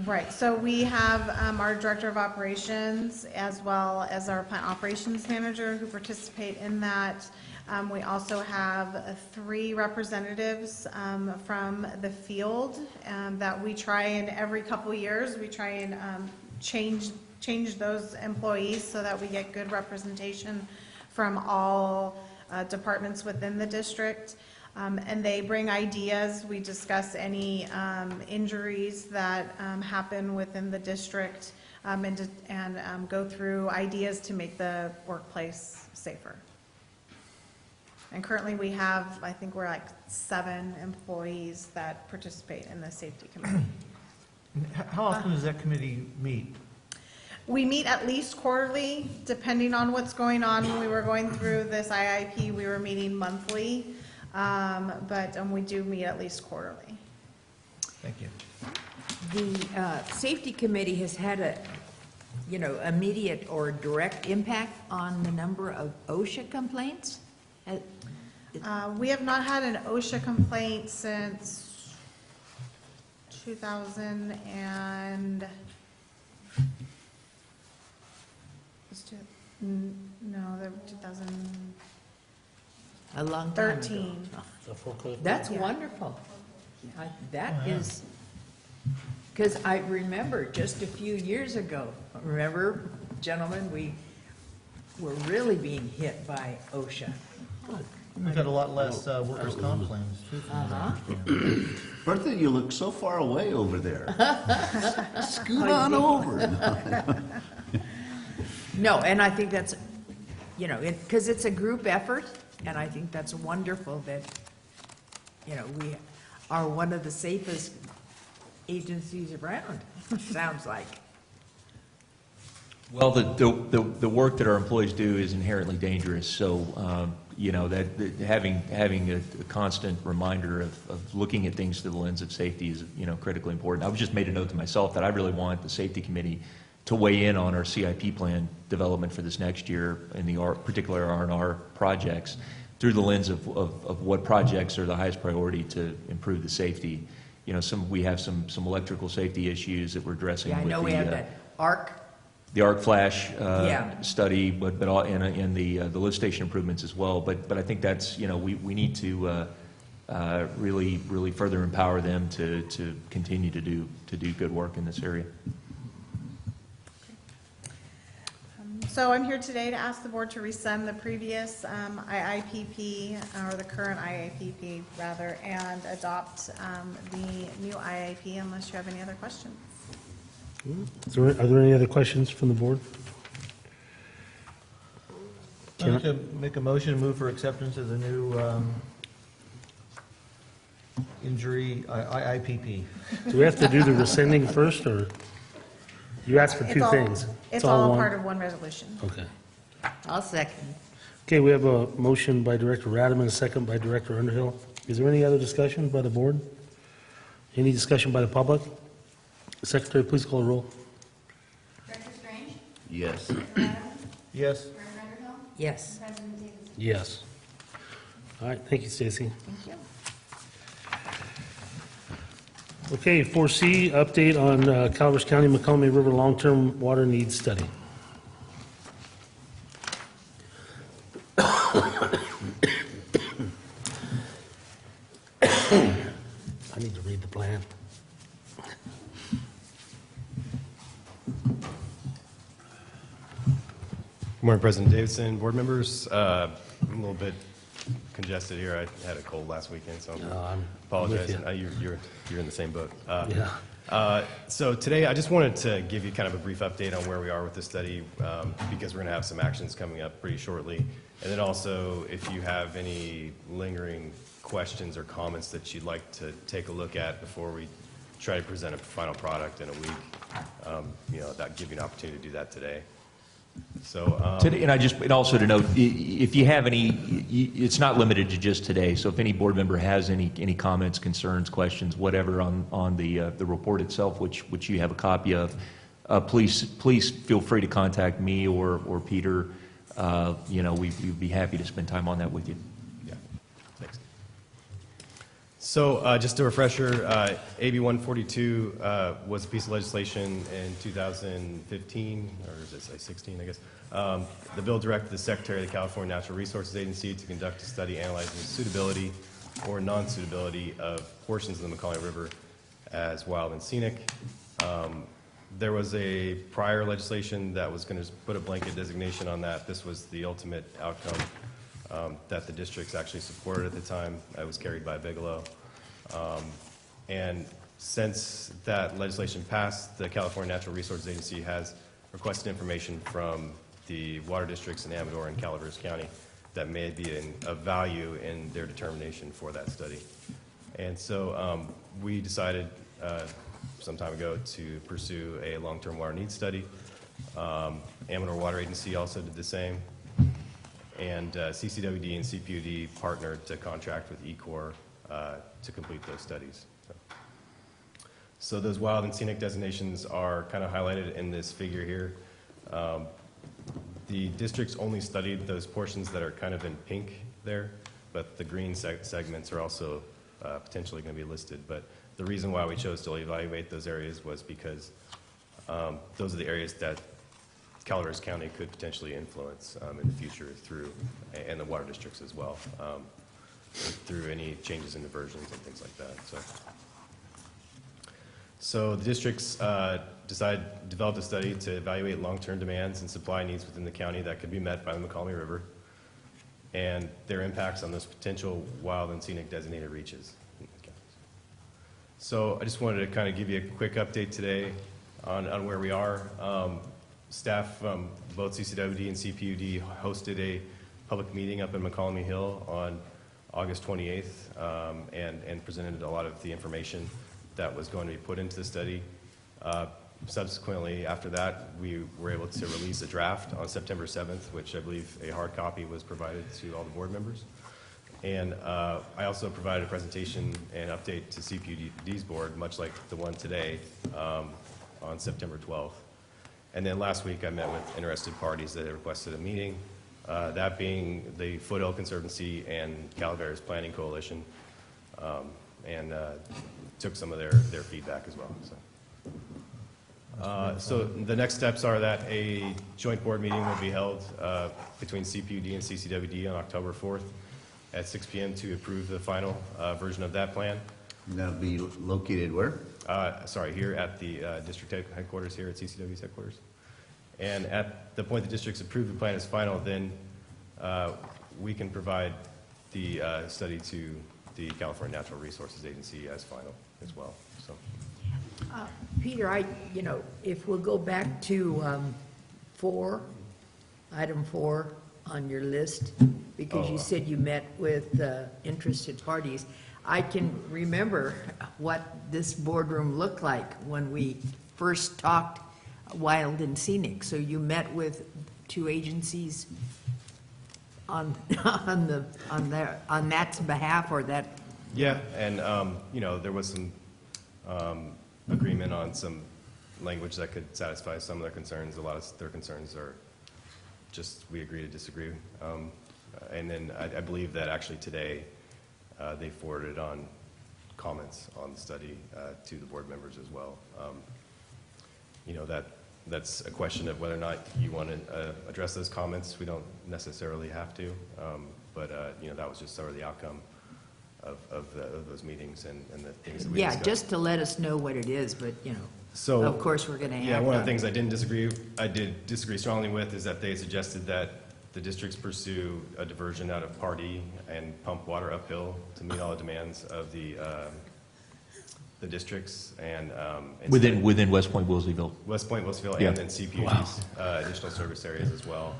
Right, so we have our director of operations as well as our plant operations manager who participate in that. We also have 3 representatives from the field that we try, and every couple years we try and change those employees so that we get good representation from all departments within the district. And they bring ideas. We discuss any injuries that happen within the district and go through ideas to make the workplace safer. And currently we have, I think we're like 7 employees that participate in the safety committee.
How often does that committee meet?
We meet at least quarterly, depending on what's going on. When we were going through this IIP, we were meeting monthly, but we do meet at least quarterly.
Thank you.
The safety committee has had a, immediate or direct impact on the number of OSHA complaints?
We have not had an OSHA complaint since 2000 and no, the 2013.
A long time ago.
The full code.
That's
Yeah.
wonderful. That is, because I remember just a few years ago, remember, gentlemen, we were really being hit by OSHA.
We've got a lot less workers' comp claims, too. from what I
Uh-huh.
understand.
Bertha, you look so far away over there. Scoot on over.
No, and I think that's, because it's a group effort, and I think that's wonderful that, we are one of the safest agencies around, sounds like.
Well, the work that our employees do is inherently dangerous, so, that having a constant reminder of looking at things through the lens of safety is, critically important. I've just made a note to myself that I really want the safety committee to weigh in on our CIP plan development for this next year, in the particular R&R projects, through the lens of what projects are the highest priority to improve the safety. We have some electrical safety issues that we're addressing
Yeah, I
with
know we have that ARC.
the arc flash
Yeah.
study, but and the lift station improvements as well. But I think that's, we need to really further empower them to continue to do good work in this area.
So I'm here today to ask the board to rescind the previous IIPP, or the current IIPP rather, and adopt the new IIP unless you have any other questions.
Are there any other questions from the board?
I'd like to make a motion to move for acceptance of the new injury IIPP.
Do we have to do the rescinding first, or you asked for two things?
It's all
one?
part of one resolution.
Okay.
I'll second.
Okay, we have a motion by Director Radam and a second by Director Underhill. Is there any other discussion by the board? Any discussion by the public? Secretary, please call the roll.
Director Strange?
Yes.
Yes.
Director Underhill?
Yes.
President Davidson?
Yes. All right, thank you, Stacy.
Thank you.
Okay, 4C, update on Calaveras County McCollum River long-term water needs study. I need to read the plan.
Good morning, President Davidson, board members. I'm a little bit congested here. I had a cold last weekend, so
I'm
I apologize.
with you.
You're in the same boat.
Yeah.
So today, I just wanted to give you kind of a brief update on where we are with the study, because we're going to have some actions coming up pretty shortly. And then also, if you have any lingering questions or comments that you'd like to take a look at before we try to present a final product in a week, that give you an opportunity to do that today. So,
Today, and also to note, if you have any, it's not limited to just today, so if any board member has any comments, concerns, questions, whatever on the report itself, which you have a copy of, please feel free to contact me or Peter. We'd be happy to spend time on that with you.
yeah, thanks. So, just a refresher, AB 142 was a piece of legislation in 2015, or is it say 16, I guess. The bill directed the Secretary of the California Natural Resources Agency to conduct a study analyzing the suitability or non-suitability of portions of the McCollum River as wild and scenic. There was a prior legislation that was going to put a blanket designation on that. This was the ultimate outcome that the districts actually supported at the time. It was carried by Bigelow. And since that legislation passed, the California Natural Resources Agency has requested information from the water districts in Amador and Calaveras County that may be of value in their determination for that study. And so we decided some time ago to pursue a long-term water needs study. Amador Water Agency also did the same. And CCWD and CPUD partnered to contract with ECOR to complete those studies. So those wild and scenic designations are kind of highlighted in this figure here. The districts only studied those portions that are kind of in pink there, but the green segments are also potentially going to be listed. But the reason why we chose to evaluate those areas was because those are the areas that Calaveras County could potentially influence in the future through, and the water districts as well, through any changes in diversions and things like that. So the districts developed a study to evaluate long-term demands and supply needs within the county that could be met by the McCollum River and their impacts on those potential wild and scenic designated reaches. So I just wanted to kind of give you a quick update today on where we are. Staff from both CCWD and CPUD hosted a public meeting up in McCollum Hill on August 28th and presented a lot of the information that was going to be put into the study. Subsequently, after that, we were able to release a draft on September 7th, which I believe a hard copy was provided to all the board members. And I also provided a presentation and update to CPUD's board, much like the one today, on September 12th. And then last week, I met with interested parties that had requested a meeting, that being the Foothill Conservancy and Calaveras Planning Coalition, and took some of their feedback as well. So the next steps are that a joint board meeting will be held between CPUD and CCWD on October 4th at 6 p.m. to approve the final version of that plan.
And that'll be located where?
Here at the district headquarters here at CCW's headquarters. And at the point the districts approve the plan as final, then we can provide the study to the California Natural Resources Agency as final as well, so.
Peter, if we'll go back to item 4 on your list, because you said you met with interested parties. I can remember what this boardroom looked like when we first talked wild and scenic. So you met with 2 agencies on that behalf, or that?
Yeah, and, there was some agreement on some language that could satisfy some of their concerns. A lot of their concerns are just, we agree to disagree. And then I believe that actually today, they forwarded on comments on the study to the board members as well. That's a question of whether or not you want to address those comments. We don't necessarily have to, but that was just sort of the outcome of those meetings and the things that we discussed.
Yeah, just to let us know what it is, but,
So,
of course, we're going to have.
Yeah, one of the things I did disagree strongly with is that they suggested that the districts pursue a diversion out of Pardee and pump water uphill to meet all the demands of the districts and
Within West Point, Wilseyville.
West Point, Wilsonville,
Yeah.
and then CPUD's additional service areas as well.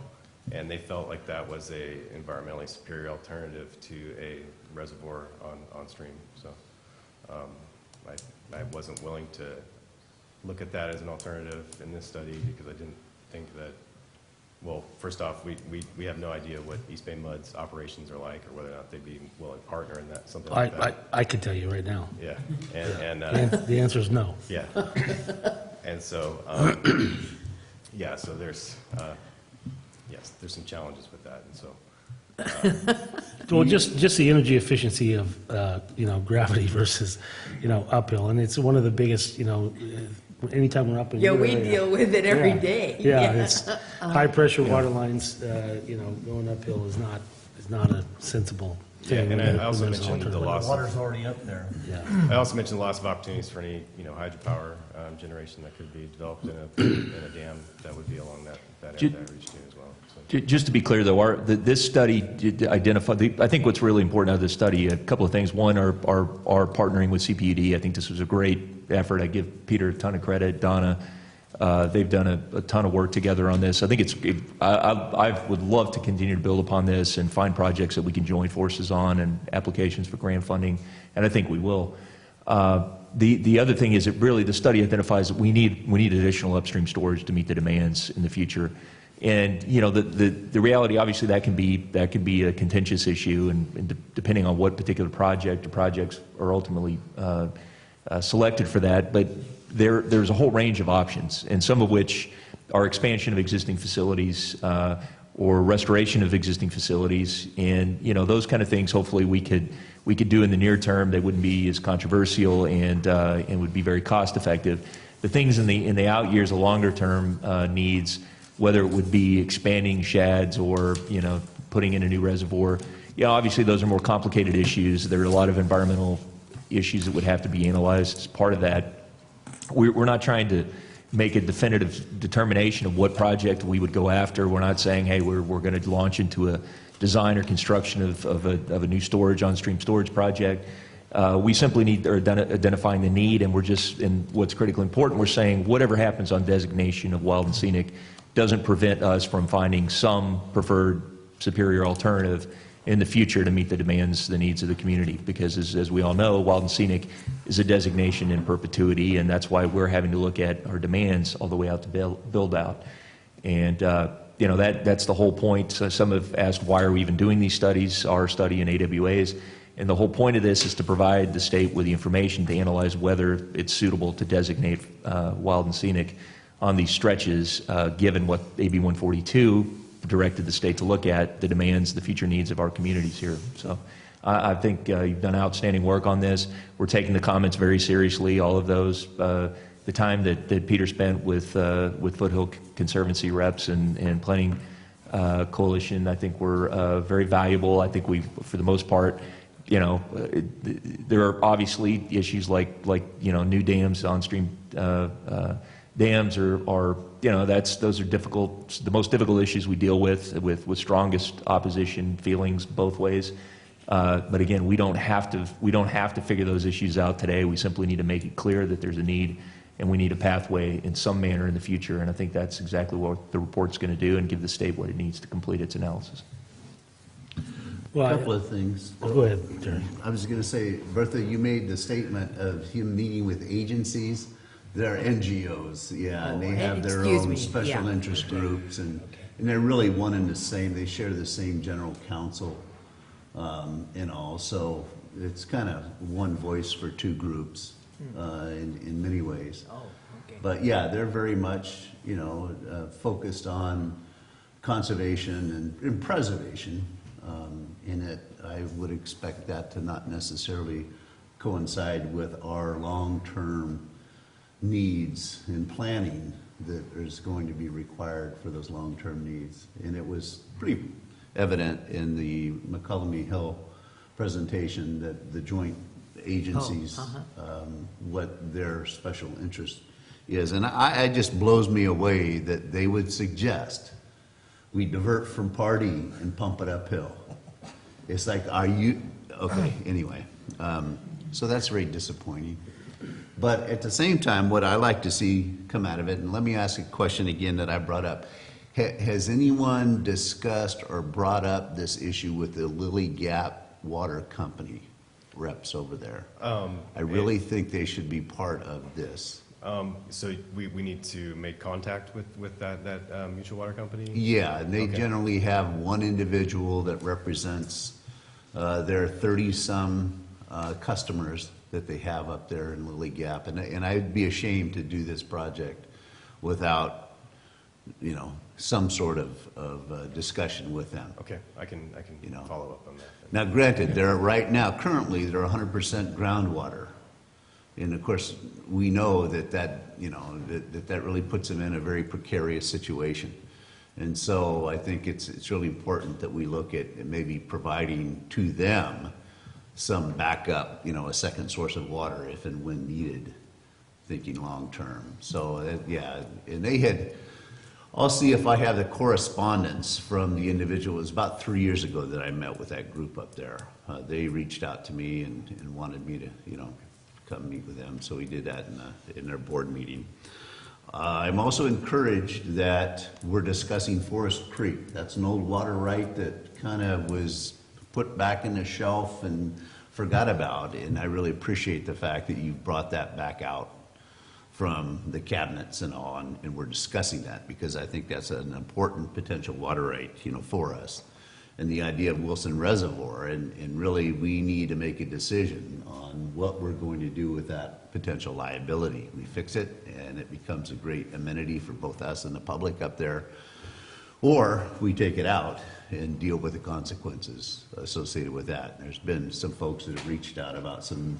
And they felt like that was a environmentally superior alternative to a reservoir on stream. So I wasn't willing to look at that as an alternative in this study because I didn't think that, well, first off, we have no idea what East Bay Mud's operations are like or whether or not they'd be willing to partner in that, something like that.
I can tell you right now.
Yeah, and
The answer is no.
yeah. And so, yeah, so there's, yes, there's some challenges with that, and so.
Well, just the energy efficiency of, gravity versus, uphill. And it's one of the biggest, anytime we're up in.
Yeah,
your
we
area.
deal with it every
Yeah.
day.
Yeah, it's high-pressure water lines, going uphill is not a sensible
Yeah,
thing.
and
when
I also
there's an
mentioned the
alternative.
loss
The water's already up there.
Yeah.
I also mentioned the loss of opportunities for any, hydropower generation that could be developed in a dam that would be along that area that I reached to as well. So.
Just to be clear, though, this study did identify, I think what's really important out of this study, a couple of things. One, our partnering with CPUD. I think this was a great effort. I give Peter a ton of credit, Donna. They've done a ton of work together on this. I think I would love to continue to build upon this and find projects that we can join forces on and applications for grant funding, and I think we will. The other thing is that really the study identifies that we need additional upstream storage to meet the demands in the future. And the reality, obviously, that can be a contentious issue, and depending on what particular project or projects are ultimately selected for that. But there's a whole range of options, and some of which are expansion of existing facilities or restoration of existing facilities, and those kind of things. Hopefully, we could do in the near term. They wouldn't be as controversial and would be very cost effective. The things in the out years, the longer term needs, whether it would be expanding shads or, putting in a new reservoir. Obviously those are more complicated issues. There are a lot of environmental issues that would have to be analyzed as part of that. We're not trying to make a definitive determination of what project we would go after. We're not saying, hey, we're going to launch into a design or construction of a new on-stream storage project. We simply are identifying the need, and what's critically important, we're saying whatever happens on designation of wild and scenic doesn't prevent us from finding some preferred superior alternative in the future to meet the demands, the needs of the community. Because as we all know, wild and scenic is a designation in perpetuity, and that's why we're having to look at our demands all the way out to build out. And that's the whole point. So some have asked, why are we even doing these studies, our study in AWAs? And the whole point of this is to provide the state with the information to analyze whether it's suitable to designate wild and scenic on these stretches, given what AB 142 directed the state to look at, the demands, the future needs of our communities here. So I think you've done outstanding work on this. We're taking the comments very seriously, all of those. The time that Peter spent with Foothill Conservancy reps and Planning Coalition, I think were very valuable. I think for the most part, there are obviously issues like new dams, on-stream Dams are, those are difficult, the most difficult issues we deal with strongest opposition feelings both ways. But again, we don't have to figure those issues out today. We simply need to make it clear that there's a need, and we need a pathway in some manner in the future. And I think that's exactly what the report's going to do, and give the state what it needs to complete its analysis.
A couple of things.
Go ahead, Terry.
I was going to say, Bertha, you made the statement of him meeting with agencies. They're NGOs, yeah, and they have their
Excuse
own
me,
special
yeah.
interest groups, and they're really one and the same. They share the same general counsel and all, so it's kind of one voice for two groups in many ways.
Oh, okay.
But yeah, they're very much, focused on conservation and preservation. In it, I would expect that to not necessarily coincide with our long-term needs and planning that is going to be required for those long-term needs. And it was pretty evident in the McCollum Hill presentation that the joint agencies, what their special interest is. And it just blows me away that they would suggest we divert from Pardee and pump it uphill. It's like, okay, anyway. So that's very disappointing. But at the same time, what I like to see come out of it, and let me ask a question again that I brought up. Has anyone discussed or brought up this issue with the Lily Gap Water Company reps over there? I really think they should be part of this.
So we need to make contact with that mutual water company?
Yeah, and they
Okay.
generally have one individual that represents their 30-some customers that they have up there in Lily Gap. And I'd be ashamed to do this project without, some sort of discussion with them.
Okay, I can follow up on that.
Now, granted, currently, they're 100% groundwater. And of course, we know that really puts them in a very precarious situation. And so I think it's really important that we look at maybe providing to them some backup, a second source of water if and when needed, thinking long-term. So, and I'll see if I have the correspondence from the individual. It was about 3 years ago that I met with that group up there. They reached out to me and wanted me to, come meet with them. So we did that in their board meeting. I'm also encouraged that we're discussing Forest Creek. That's an old water right that kind of was put back in the shelf and forgot about. And I really appreciate the fact that you brought that back out from the cabinets and all, and we're discussing that because I think that's an important potential water right, for us. And the idea of Wilson Reservoir, and really we need to make a decision on what we're going to do with that potential liability. We fix it and it becomes a great amenity for both us and the public up there, or we take it out and deal with the consequences associated with that. And there's been some folks that have reached out about some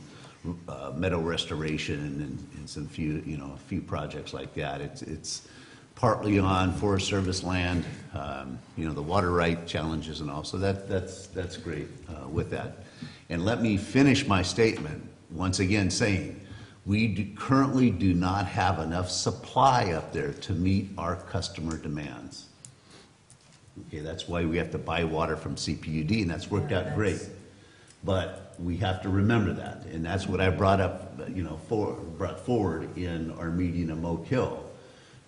meadow restoration and some a few projects like that. It's partly on Forest Service land, the water right challenges and all. So that's great with that. And let me finish my statement once again saying we currently do not have enough supply up there to meet our customer demands. Okay, that's why we have to buy water from CCWD, and that's worked out great. But we have to remember that, and that's what I brought up, brought forward in our meeting in Oak Hill.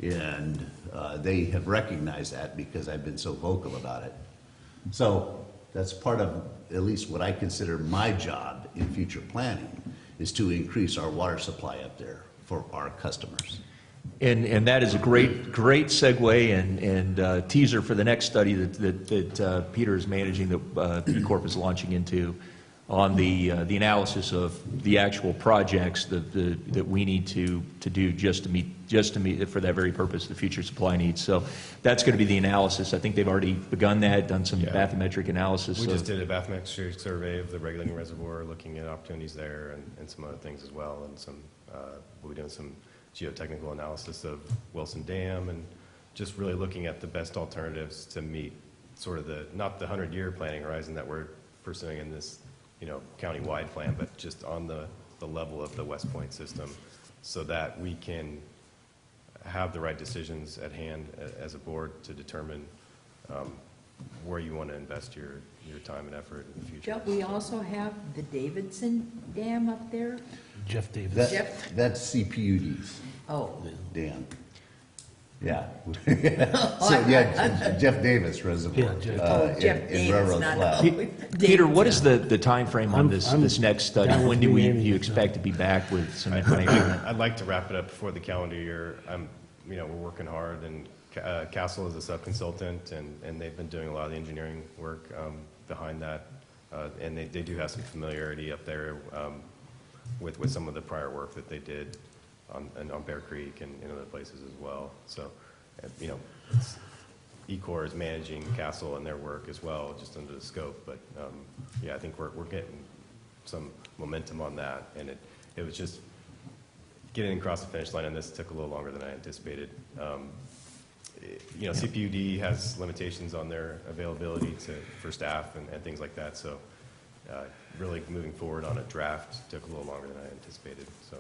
And they have recognized that because I've been so vocal about it. So that's part of at least what I consider my job in future planning, is to increase our water supply up there for our customers.
And that is a great segue and teaser for the next study that Peter is managing, that P Corp is launching into, on the analysis of the actual projects that we need to do just to meet for that very purpose, the future supply needs. So that's going to be the analysis. I think they've already begun that, done some bathymetric analysis.
We just did a bathymetric survey of the regulating reservoir, looking at opportunities there and some other things as well, and we've done some geotechnical analysis of Wilson Dam, and just really looking at the best alternatives to meet sort of not the 100-year planning horizon that we're pursuing in this county-wide plan, but just on the level of the West Point system, so that we can have the right decisions at hand as a board to determine where you want to invest your time and effort in the future.
Don't we also have the Davidson Dam up there?
Jeff Davis.
Jeff?
That's CPUD's
Oh.
dam. Yeah. So, yeah, Jeff Davis Reservoir.
Yeah, Jeff.
Jeff
in
Davis,
Railroad
not.
Flat.
Peter, what is the timeframe on this,
I'm
this next study?
down with
When do
renaming
you
it,
expect to be back with some information?
I'd like to wrap it up before the calendar year. We're working hard, and Castle is a sub-consultant, and they've been doing a lot of the engineering work behind that. And they do have some familiarity up there with some of the prior work that they did on Bear Creek and in other places as well. So, ECOR is managing Castle and their work as well, just under the scope. But I think we're getting some momentum on that, and it was just getting across the finish line, and this took a little longer than I anticipated. CPUD has limitations on their availability for staff and things like that. So, really moving forward on a draft took a little longer than I anticipated. So.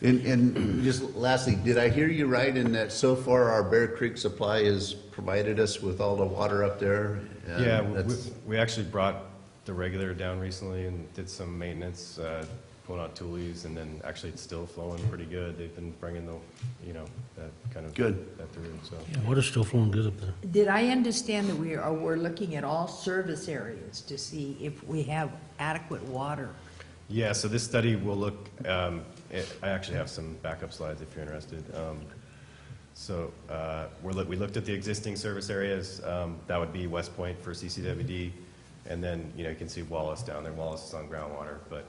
And just lastly, did I hear you right in that so far our Bear Creek supply has provided us with all the water up there?
Yeah,
That's-
we actually brought the regulator down recently and did some maintenance, pulling out tulies, and then actually it's still flowing pretty good. They've been bringing that kind of.
Good.
That through, so.
Yeah, water's still flowing good up there.
Did I understand that we're looking at all service areas to see if we have adequate water?
Yeah, so this study will look, I actually have some backup slides if you're interested. We looked at the existing service areas. That would be West Point for CCWD. And then, you can see Wallace down there. Wallace is on groundwater, but.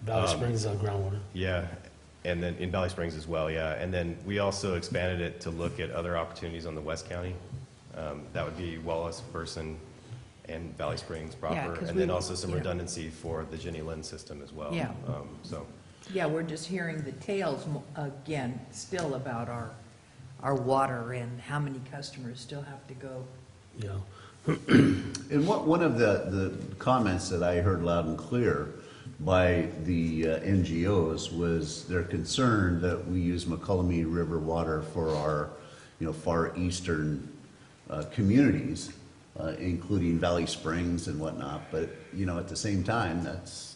Valley Springs is on groundwater.
Yeah, and then in Valley Springs as well, yeah. And then we also expanded it to look at other opportunities on the West County. That would be Wallace, Burson, and Valley Springs proper.
'cause
And then
we-
also some
yeah.
redundancy for the Jenny Lind system as well.
Yeah.
So,
Yeah, we're just hearing the tales again, still about our water and how many customers still have to go.
Yeah.
And one of the comments that I heard loud and clear by the NGOs was their concern that we use McCullough River water for our, far eastern communities, including Valley Springs and whatnot. But, at the same time, that's,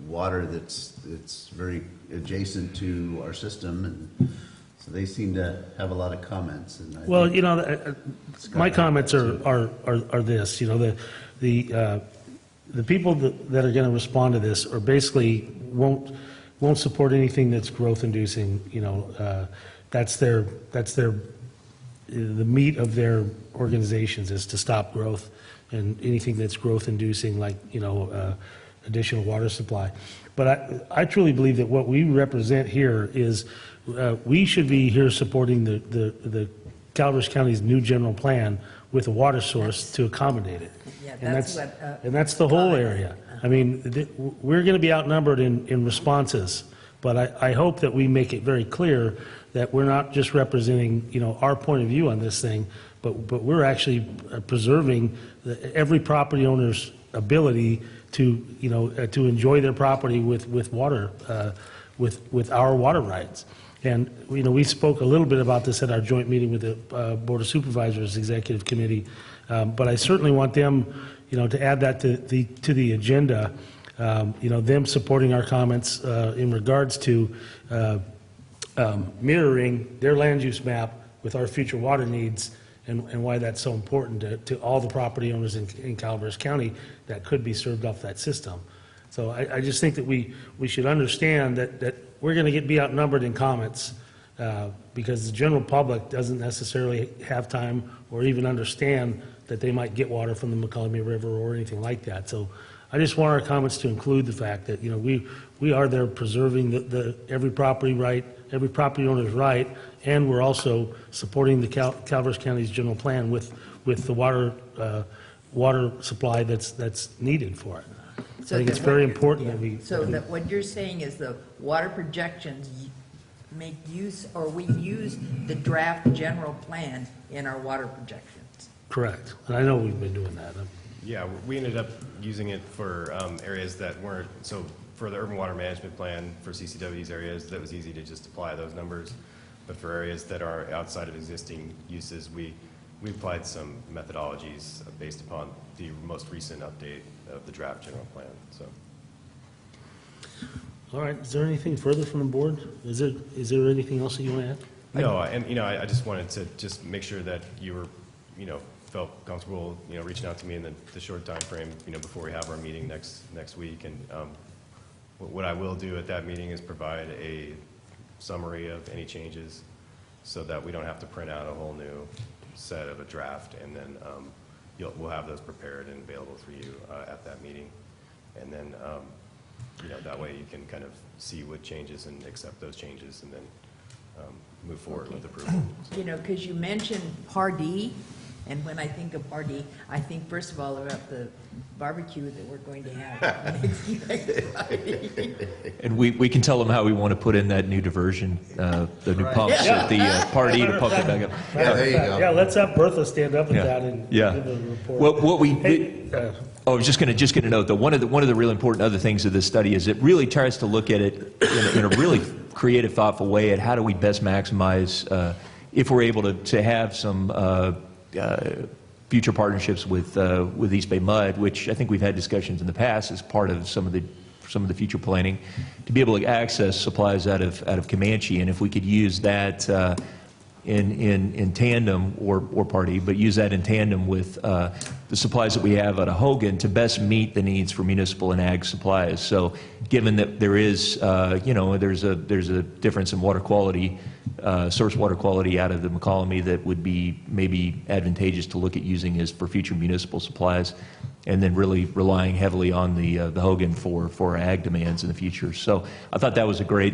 water that's very adjacent to our system. And so they seem to have a lot of comments. And I
Well,
think
my comments are this, the people that are going to respond to this are basically won't support anything that's growth inducing, that's the meat of their organizations is to stop growth and anything that's growth inducing like, additional water supply. But I truly believe that what we represent here is we should be here supporting the Calaveras County's new general plan with a water source to accommodate it.
Yeah,
And
that's what.
and that's the whole area. I mean, we're going to be outnumbered in responses, but I hope that we make it very clear that we're not just representing, our point of view on this thing, but we're actually preserving every property owner's ability to, to enjoy their property with water, with our water rights. And, we spoke a little bit about this at our joint meeting with the Board of Supervisors Executive Committee, but I certainly want them, to add that to the agenda, them supporting our comments in regards to mirroring their land use map with our future water needs and why that's so important to all the property owners in Calaveras County that could be served off that system. So I just think that we should understand that we're going to be outnumbered in comments because the general public doesn't necessarily have time or even understand that they might get water from the McCullough River or anything like that. So I just want our comments to include the fact that, we are there preserving every property right, every property owner's right, and we're also supporting the Calaveras County's general plan with the water supply that's needed for it.
So
I think it's
that
very
what-
important
yeah.
that we.
So that what you're saying is the water projections make use, or we use the draft general plan in our water projections.
Correct. And I know we've been doing that.
yeah, we ended up using it for areas that weren't, so for the urban water management plan for CCWD's areas, that was easy to just apply those numbers. But for areas that are outside of existing uses, we applied some methodologies based upon the most recent update of the draft general plan, so.
All right, is there anything further from the board? Is there anything else that you want to add?
No, and, I just wanted to just make sure that you were, felt comfortable, reaching out to me in the short time frame, before we have our meeting next week. And what I will do at that meeting is provide a summary of any changes so that we don't have to print out a whole new set of a draft, and then we'll have those prepared and available for you at that meeting. And then, that way you can kind of see what changes and accept those changes, and then move forward with approval.
Because you mentioned Pardee, and when I think of Pardee, I think first of all about the barbecue that we're going to have next Friday.
And we can tell them how we want to put in that new diversion, the new
Right.
pumps
Yeah.
at the Pardee to pump it back up.
Yeah, there you go.
Yeah, let's have Bertha stand up with
Yeah.
that and
Yeah.
give a report.
Well, what we
Hey,
did, I was just going to note that one of the really important other things of this study is it really tries to look at it in a really creative, thoughtful way at how do we best maximize, if we're able to have some future partnerships with East Bay Mud, which I think we've had discussions in the past as part of some of the future planning, to be able to access supplies out of Comanche, and if we could use that in tandem or Pardee, but use that in tandem with the supplies that we have out of Hogan to best meet the needs for municipal and ag supplies. So, given that there is, there's a difference in water quality, source water quality out of the McCollum that would be maybe advantageous to look at using as for future municipal supplies, and then really relying heavily on the Hogan for ag demands in the future. So I thought that was a great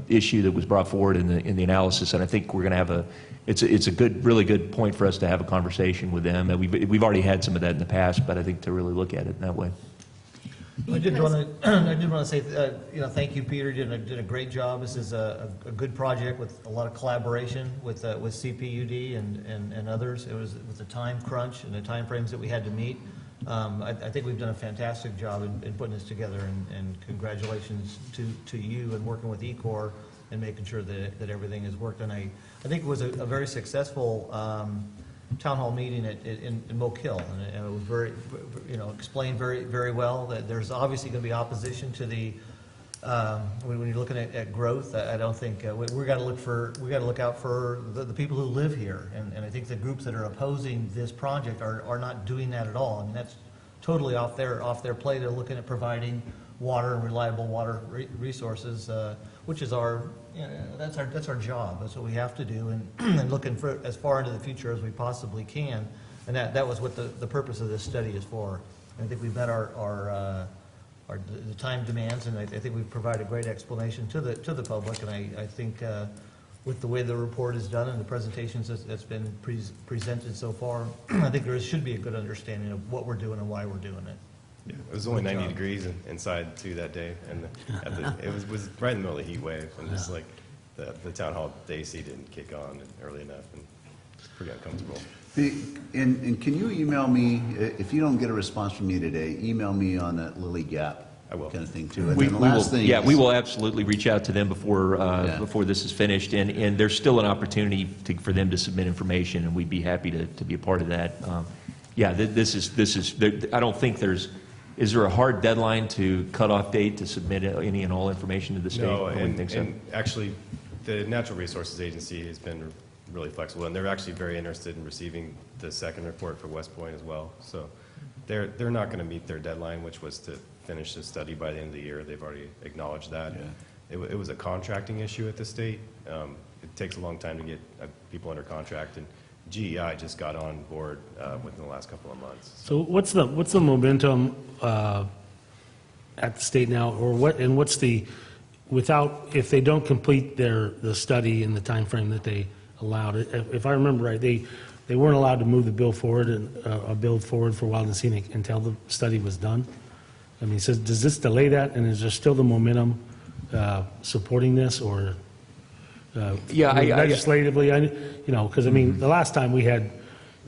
issue that was brought forward in the analysis, and I think we're going to have it's a really good point for us to have a conversation with them. And we've already had some of that in the past, but I think to really look at it in that way.
I did want to say, thank you, Peter. Did a great job. This is a good project with a lot of collaboration with CPUD and others. It was with the time crunch and the time frames that we had to meet. I think we've done a fantastic job in putting this together, and congratulations to you and working with ECOR and making sure that everything has worked. And I think it was a very successful town hall meeting in Moke Hill, and it was very, explained very well that there's obviously going to be opposition to the when you're looking at growth. I don't think we got to look out for the people who live here, and I think the groups that are opposing this project are not doing that at all. I mean, that's totally off their plate. They're looking at providing water and reliable water resources, which is that's our job. That's what we have to do, and looking for as far into the future as we possibly can. And that was what the purpose of this study is for. And I think we've met the time demands, and I think we've provided a great explanation to the public. And I think with the way the report is done and the presentations that's been presented so far, I think there should be a good understanding of what we're doing and why we're doing it.
Yeah, it was only 90 degrees inside too that day, and it was right in the middle of the heat wave, and just like the town hall, the AC didn't kick on early enough, and it's pretty uncomfortable.
And can you email me, if you don't get a response from me today, email me on that Lily Gap
I will.
kind of thing too. And then the last thing is-
We will absolutely reach out to them before this is finished, and there's still an opportunity for them to submit information, and we'd be happy to be a part of that. This is. I don't think is there a hard deadline to cutoff date to submit any and all information to the state?
No,
I wouldn't think so.
and actually, the Natural Resources Agency has been really flexible, and they're actually very interested in receiving the second report for West Point as well. So they're not going to meet their deadline, which was to finish the study by the end of the year. They've already acknowledged that.
Yeah.
It was a contracting issue at the state. It takes a long time to get people under contract, and GEI just got on board within the last couple of months.
So what's the momentum at the state now, or what's the, if they don't complete the study in the time frame that they allowed, if I remember right, they weren't allowed to move the bill forward and build forward for Wild and Scenic until the study was done? I mean, so does this delay that, and is there still the momentum supporting this, or legislatively? Because I mean, the last time we had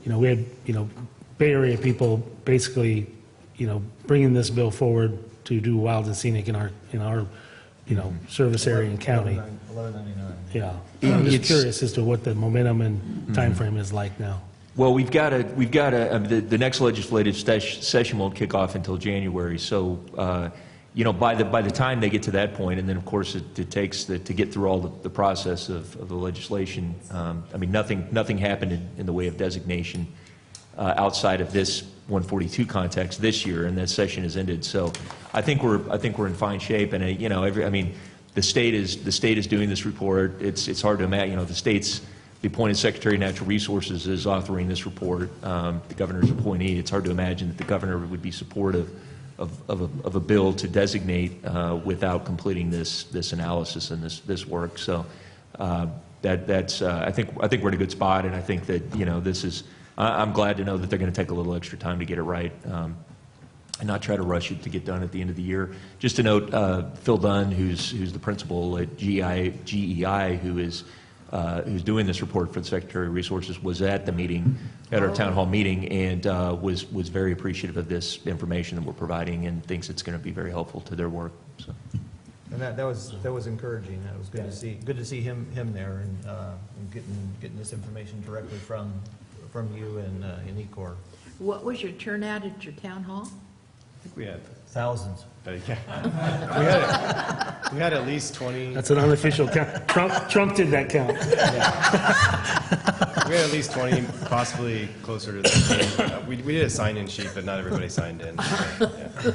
Bay Area people basically, bringing this bill forward to do Wild and Scenic in our service area and county.
$11.99.
Yeah. I'm just
It's-
curious as to what the momentum and timeframe is like now.
Well, we've got I mean, the next legislative session won't kick off until January, so, by the time they get to that point, and then, of course, it takes to get through all the process of the legislation, I mean, nothing happened in the way of designation outside of this 142 context this year, and that session has ended. So I think we're in fine shape, and I mean, the state is doing this report. It's hard to imagine, the appointed Secretary of Natural Resources is authoring this report, the governor's appointee. It's hard to imagine that the governor would be supportive of a bill to designate without completing this analysis and this work. So that's I think we're in a good spot, and I think that this is. I'm glad to know that they're going to take a little extra time to get it right, and not try to rush it to get done at the end of the year. Just to note, Phil Dunn, who's the principal at GEI, who's doing this report for the Secretary of Resources, was at the meeting, at our town hall meeting, and was very appreciative of this information that we're providing, and thinks it's going to be very helpful to their work. So.
And that was encouraging. That was good to see him there and getting this information directly from you and ECOR.
What was your turnout at your town hall?
I think we had,
Thousands.
we had at least 20.
That's an unofficial count. Trump did that count.
We had at least 20, possibly closer to that. We did a sign-in sheet, but not everybody signed in. So, yeah.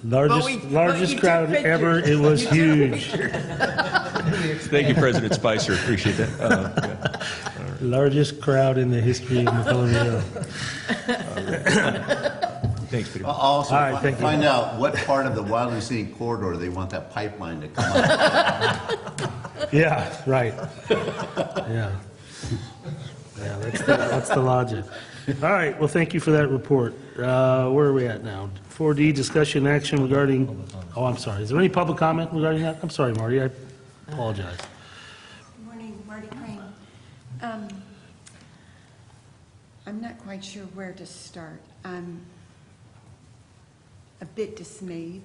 Largest
you
crowd
took pictures.
ever. It was huge.
Thank you, President Spicer. Appreciate that.
Largest crowd in the history of McClellan Hill.
Thanks, Peter.
Also,
All right, thank you.
find out what part of the wildly scenic corridor they want that pipeline to come up.
Yeah, right. Yeah. Yeah, that's the logic. All right, well, thank you for that report. Where are we at now? 4D, discussion action regarding, I'm sorry. Is there any public comment regarding that? I'm sorry, Marty, I apologize.
Good morning, Marty Crane. I'm not quite sure where to start. I'm a bit dismayed,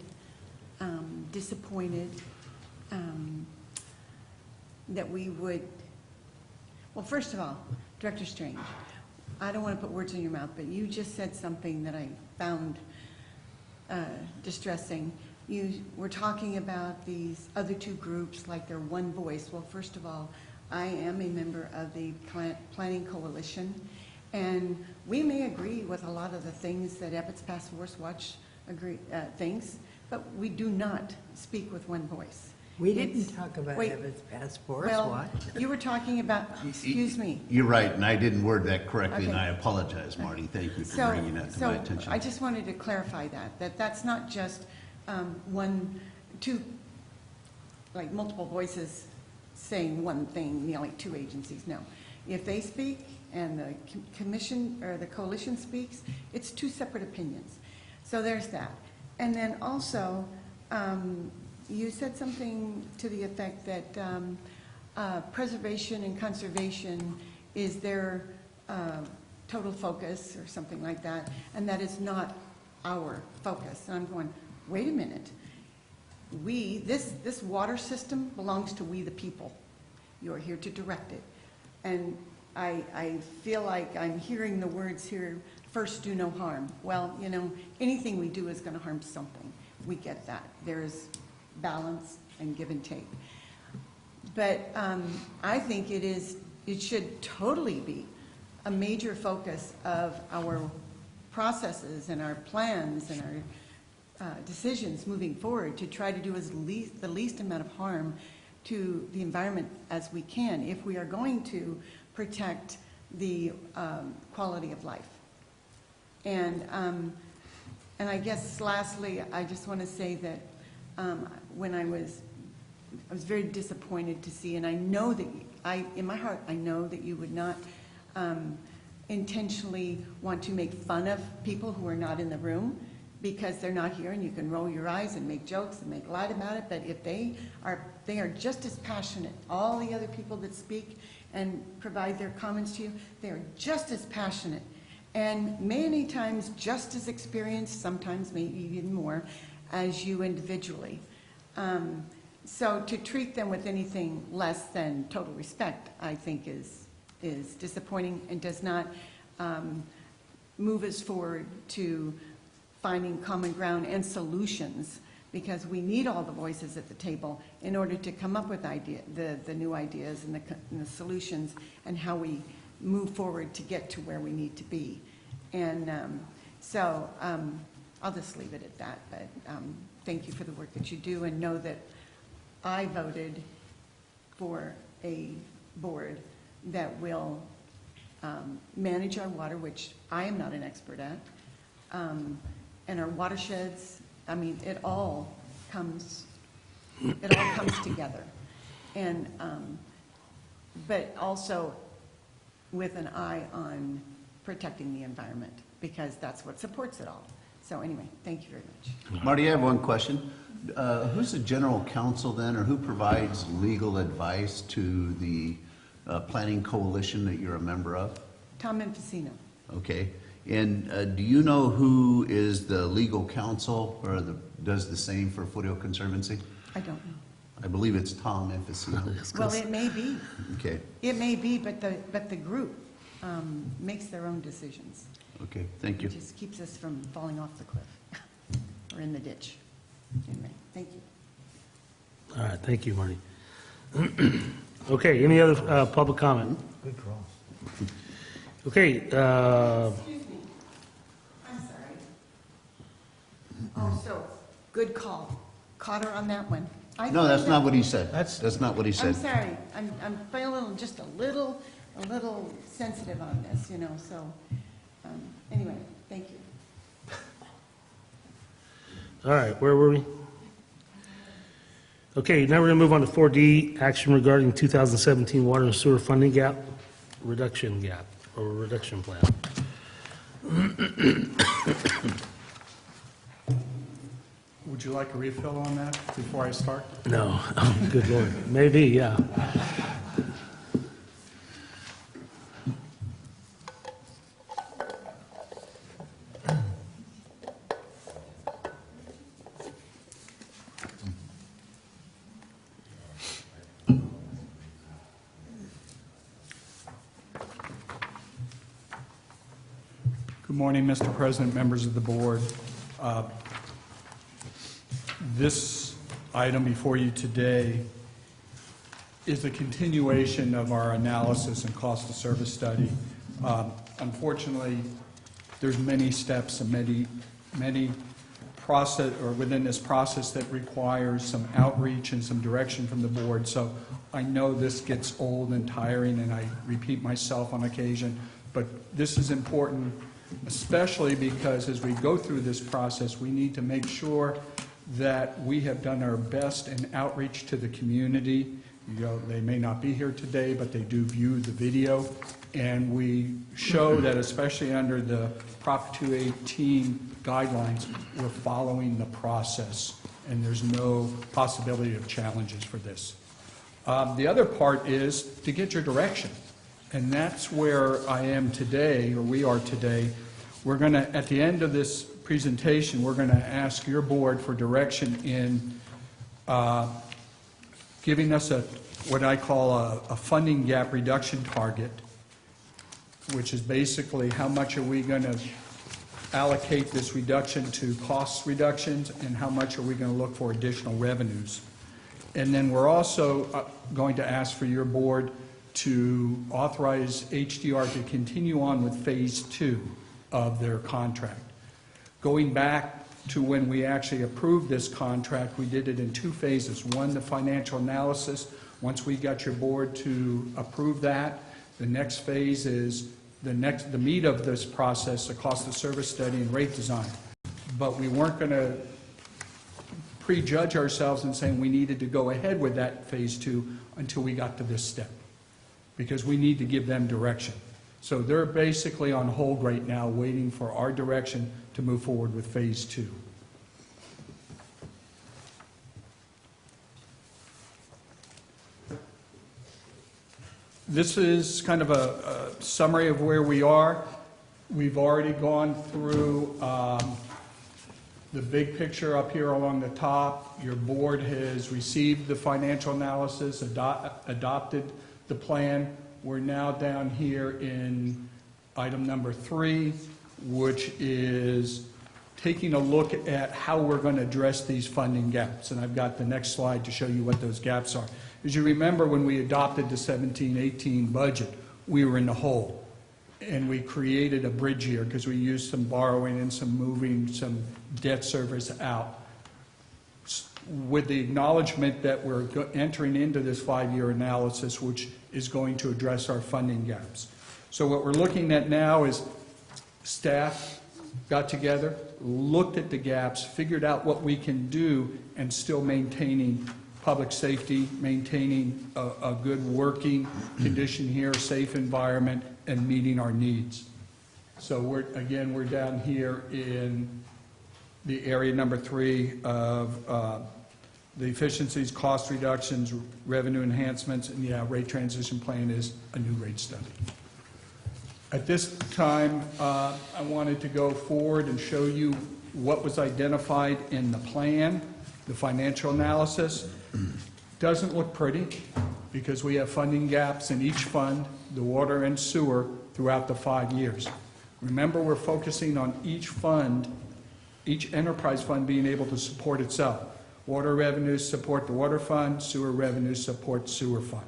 disappointed that we would, well, first of all, Director Strange, I don't want to put words in your mouth, but you just said something that I found distressing. You were talking about these other two groups like they're one voice. Well, first of all, I am a member of the Planning Coalition, and we may agree with a lot of the things that Ebbets Pass Forest Watch thinks, but we do not speak with one voice.
We didn't talk about Evans Pass Forest Watch.
You were talking about, excuse me.
You're right, and I didn't word that correctly, and
Okay.
I apologize, Marty. Thank you for bringing that to my attention.
I just wanted to clarify that's not just two, like multiple voices saying one thing, like two agencies, no. If they speak and the commission or the coalition speaks, it's two separate opinions. So there's that. And then also, you said something to the effect that preservation and conservation is their total focus or something like that, and that is not our focus. And I'm going, wait a minute. This water system belongs to we the people. You are here to direct it. And I feel like I'm hearing the words here, first do no harm. Well, anything we do is going to harm something. We get that. There's balance and give and take. But I think it should totally be a major focus of our processes and our plans and our decisions moving forward to try to do the least amount of harm to the environment as we can if we are going to protect the quality of life. And I guess lastly, I just want to say that when I was very disappointed to see, and I know that in my heart, I know that you would not intentionally want to make fun of people who are not in the room because they're not here, and you can roll your eyes and make jokes and make light about it, but if they are just as passionate, all the other people that speak and provide their comments to you, they are just as passionate and many times just as experienced, sometimes maybe even more, as you individually. So to treat them with anything less than total respect, I think is disappointing and does not move us forward to finding common ground and solutions, because we need all the voices at the table in order to come up with the new ideas and the solutions and how we move forward to get to where we need to be. And so I'll just leave it at that, but thank you for the work that you do, and know that I voted for a board that will manage our water, which I am not an expert at, and our watersheds. I mean, it all comes together, and but also with an eye on protecting the environment, because that's what supports it all. So anyway, thank you very much.
Marty, I have one question. Who's the general counsel then, or who provides legal advice to the planning coalition that you're a member of?
Tom Infacino.
Okay. And do you know who is the legal counsel or does the same for Foothill Conservancy?
I don't know.
I believe it's Tom Infacino.
Well, it may be.
Okay.
It may be, but the group makes their own decisions.
Okay, thank you.
It just keeps us from falling off the cliff or in the ditch. Anyway, thank you.
All right, thank you, Marty. Okay, any other public comment?
Good cross.
Okay,
Excuse me. I'm sorry. Oh, so, good call. Caught her on that one.
No, that's not what he said.
That's-
That's not what he
I'm
said.
sorry. I'm feeling just a little sensitive on this, you know, so, anyway, thank you.
all right, where were we? Okay, now we're going to move on to 4D, action regarding 2017 water and sewer funding reduction plan.
Would you like a refill on that before I start?
No, oh, good Lord, maybe, yeah.
Good morning, Mr. President, members of the board. This item before you today is a continuation of our analysis and cost of service study. Unfortunately, there's many steps and many process, or within this process, that requires some outreach and some direction from the board. So I know this gets old and tiring, and I repeat myself on occasion, but this is important, especially because as we go through this process, we need to make sure that we have done our best in outreach to the community. You know, they may not be here today, but they do view the video. And we show that, especially under the Prop 218 guidelines, we're following the process, and there's no possibility of challenges for this. The other part is to get your direction. And that's where I am today, or we are today. We're going to, at the end of this presentation, we're going to ask your board for direction in giving us what I call a funding gap reduction target, which is basically how much are we going to allocate this reduction to cost reductions, and how much are we going to look for additional revenues. And then we're also going to ask for your board to authorize HDR to continue on with phase 2 of their contract. Going back to when we actually approved this contract, we did it in 2 phases. One, the financial analysis. Once we got your board to approve that, the next phase is the meat of this process, the cost of service study and rate design. But we weren't going to prejudge ourselves in saying we needed to go ahead with that phase 2 until we got to this step, because we need to give them direction. So they're basically on hold right now, waiting for our direction to move forward with phase 2. This is kind of a summary of where we are. We've already gone through the big picture up here along the top, your board has received the financial analysis, adopted the plan. We're now down here in item number 3, which is taking a look at how we're going to address these funding gaps. And I've got the next slide to show you what those gaps are. As you remember, when we adopted the 17-18 budget, we were in the hole. And we created a bridge year because we used some borrowing and some moving some debt service out. With the acknowledgement that we're entering into this 5-year analysis, which is going to address our funding gaps. So what we're looking at now is staff got together, looked at the gaps, figured out what we can do, and still maintaining public safety, maintaining a good working condition here, safe environment, and meeting our needs. So we're down here in the area number 3 of the efficiencies, cost reductions, revenue enhancements, and yeah, rate transition plan is a new rate study. At this time, I wanted to go forward and show you what was identified in the plan, the financial analysis. Doesn't look pretty because we have funding gaps in each fund, the water and sewer, throughout the 5 years. Remember, we're focusing on each fund, each enterprise fund being able to support itself. Water revenues support the water fund, sewer revenues support sewer fund.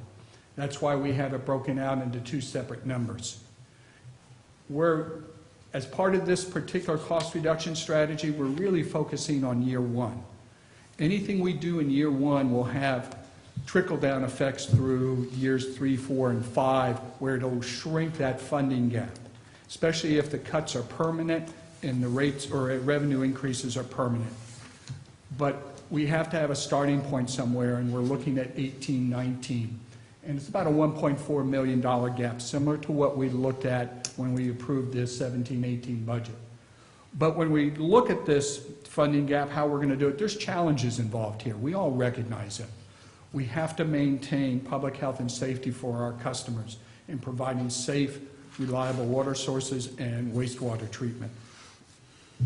That's why we have it broken out into 2 separate numbers. As part of this particular cost reduction strategy, we're really focusing on year 1. Anything we do in year 1 will have trickle-down effects through years 3, 4, and 5, where it'll shrink that funding gap, especially if the cuts are permanent and the rates or revenue increases are permanent. But we have to have a starting point somewhere, and we're looking at 18, 19. And it's about a $1.4 million gap, similar to what we looked at when we approved this 17-18 budget. But when we look at this funding gap, how we're going to do it, there's challenges involved here. We all recognize it. We have to maintain public health and safety for our customers in providing safe, reliable water sources and wastewater treatment.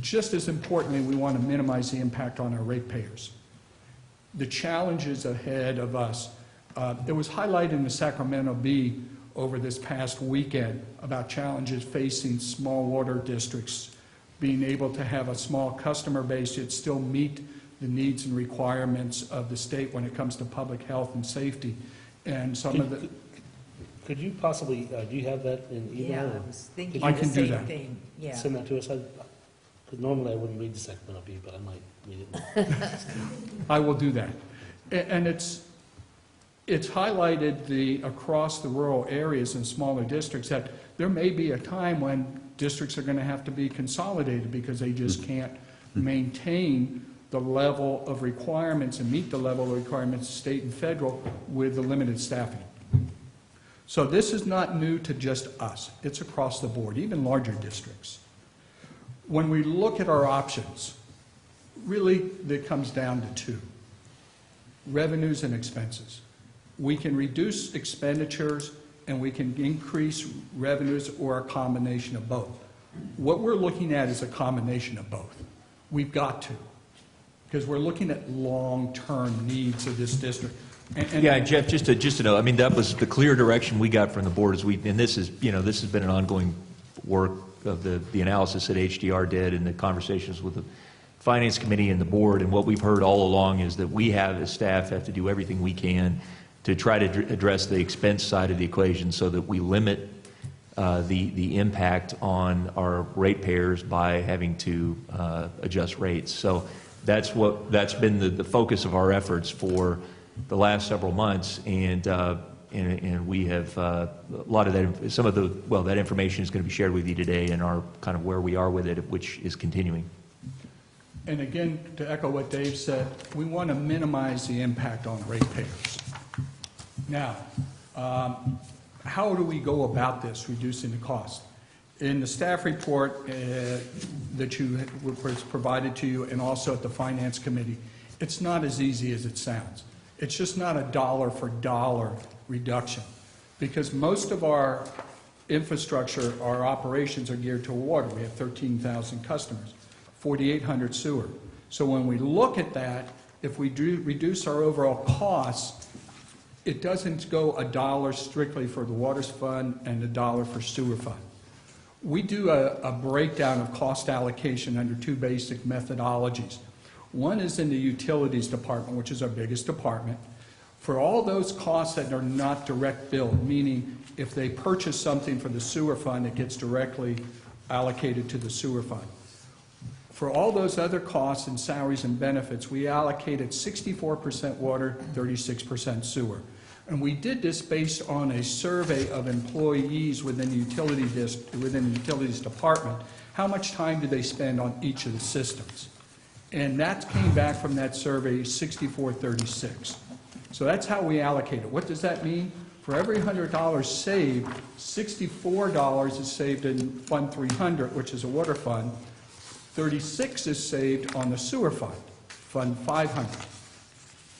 Just as importantly, we want to minimize the impact on our ratepayers. The challenges ahead of us, it was highlighted in the Sacramento Bee over this past weekend about challenges facing small water districts, being able to have a small customer base yet still meet the needs and requirements of the state when it comes to public health and safety. And some of the...
Could you possibly, do you have that in email?
Yeah, I was thinking
I
the
can do
same
that.
thing, yeah.
Send that to us. Because normally I wouldn't read the Sacramento Bee, but I might read it.
I will do that. And it's highlighted across the rural areas and smaller districts that there may be a time when districts are going to have to be consolidated because they just can't maintain the level of requirements and meet the level of requirements, state and federal, with the limited staffing. So this is not new to just us. It's across the board, even larger districts. When we look at our options, really it comes down to 2: revenues and expenses. We can reduce expenditures and we can increase revenues, or a combination of both. What we're looking at is a combination of both. We've got to, because we're looking at long-term needs of this district.
Yeah, Jeff, just to know, I mean, that was the clear direction we got from the board, and this is, this has been an ongoing work of the analysis that HDR did and the conversations with the Finance Committee and the board, and what we've heard all along is that we as staff have to do everything we can to try to address the expense side of the equation so that we limit the impact on our ratepayers by having to adjust rates. So that's been the focus of our efforts for the last several months, and we have a lot of that. That information is going to be shared with you today, and our kind of where we are with it, which is continuing.
And again, to echo what Dave said, we want to minimize the impact on ratepayers. Now, how do we go about this, reducing the cost? In the staff report that was provided to you, and also at the Finance Committee, it's not as easy as it sounds. It's just not a dollar for dollar reduction, because most of our infrastructure, our operations are geared to water. We have 13,000 customers, 4,800 sewer. So when we look at that, if we do reduce our overall costs, it doesn't go $1 strictly for the water fund and $1 for sewer fund. We do a breakdown of cost allocation under two basic methodologies. One is in the utilities department, which is our biggest department. For all those costs that are not direct billed, meaning if they purchase something for the sewer fund, it gets directly allocated to the sewer fund. For all those other costs and salaries and benefits, we allocated 64% water, 36% sewer. And we did this based on a survey of employees within the utilities department. How much time do they spend on each of the systems? And that came back from that survey, 64-36. So that's how we allocate it. What does that mean? For every $100 saved, $64 is saved in Fund 300, which is a water fund. 36 is saved on the sewer fund, Fund 500.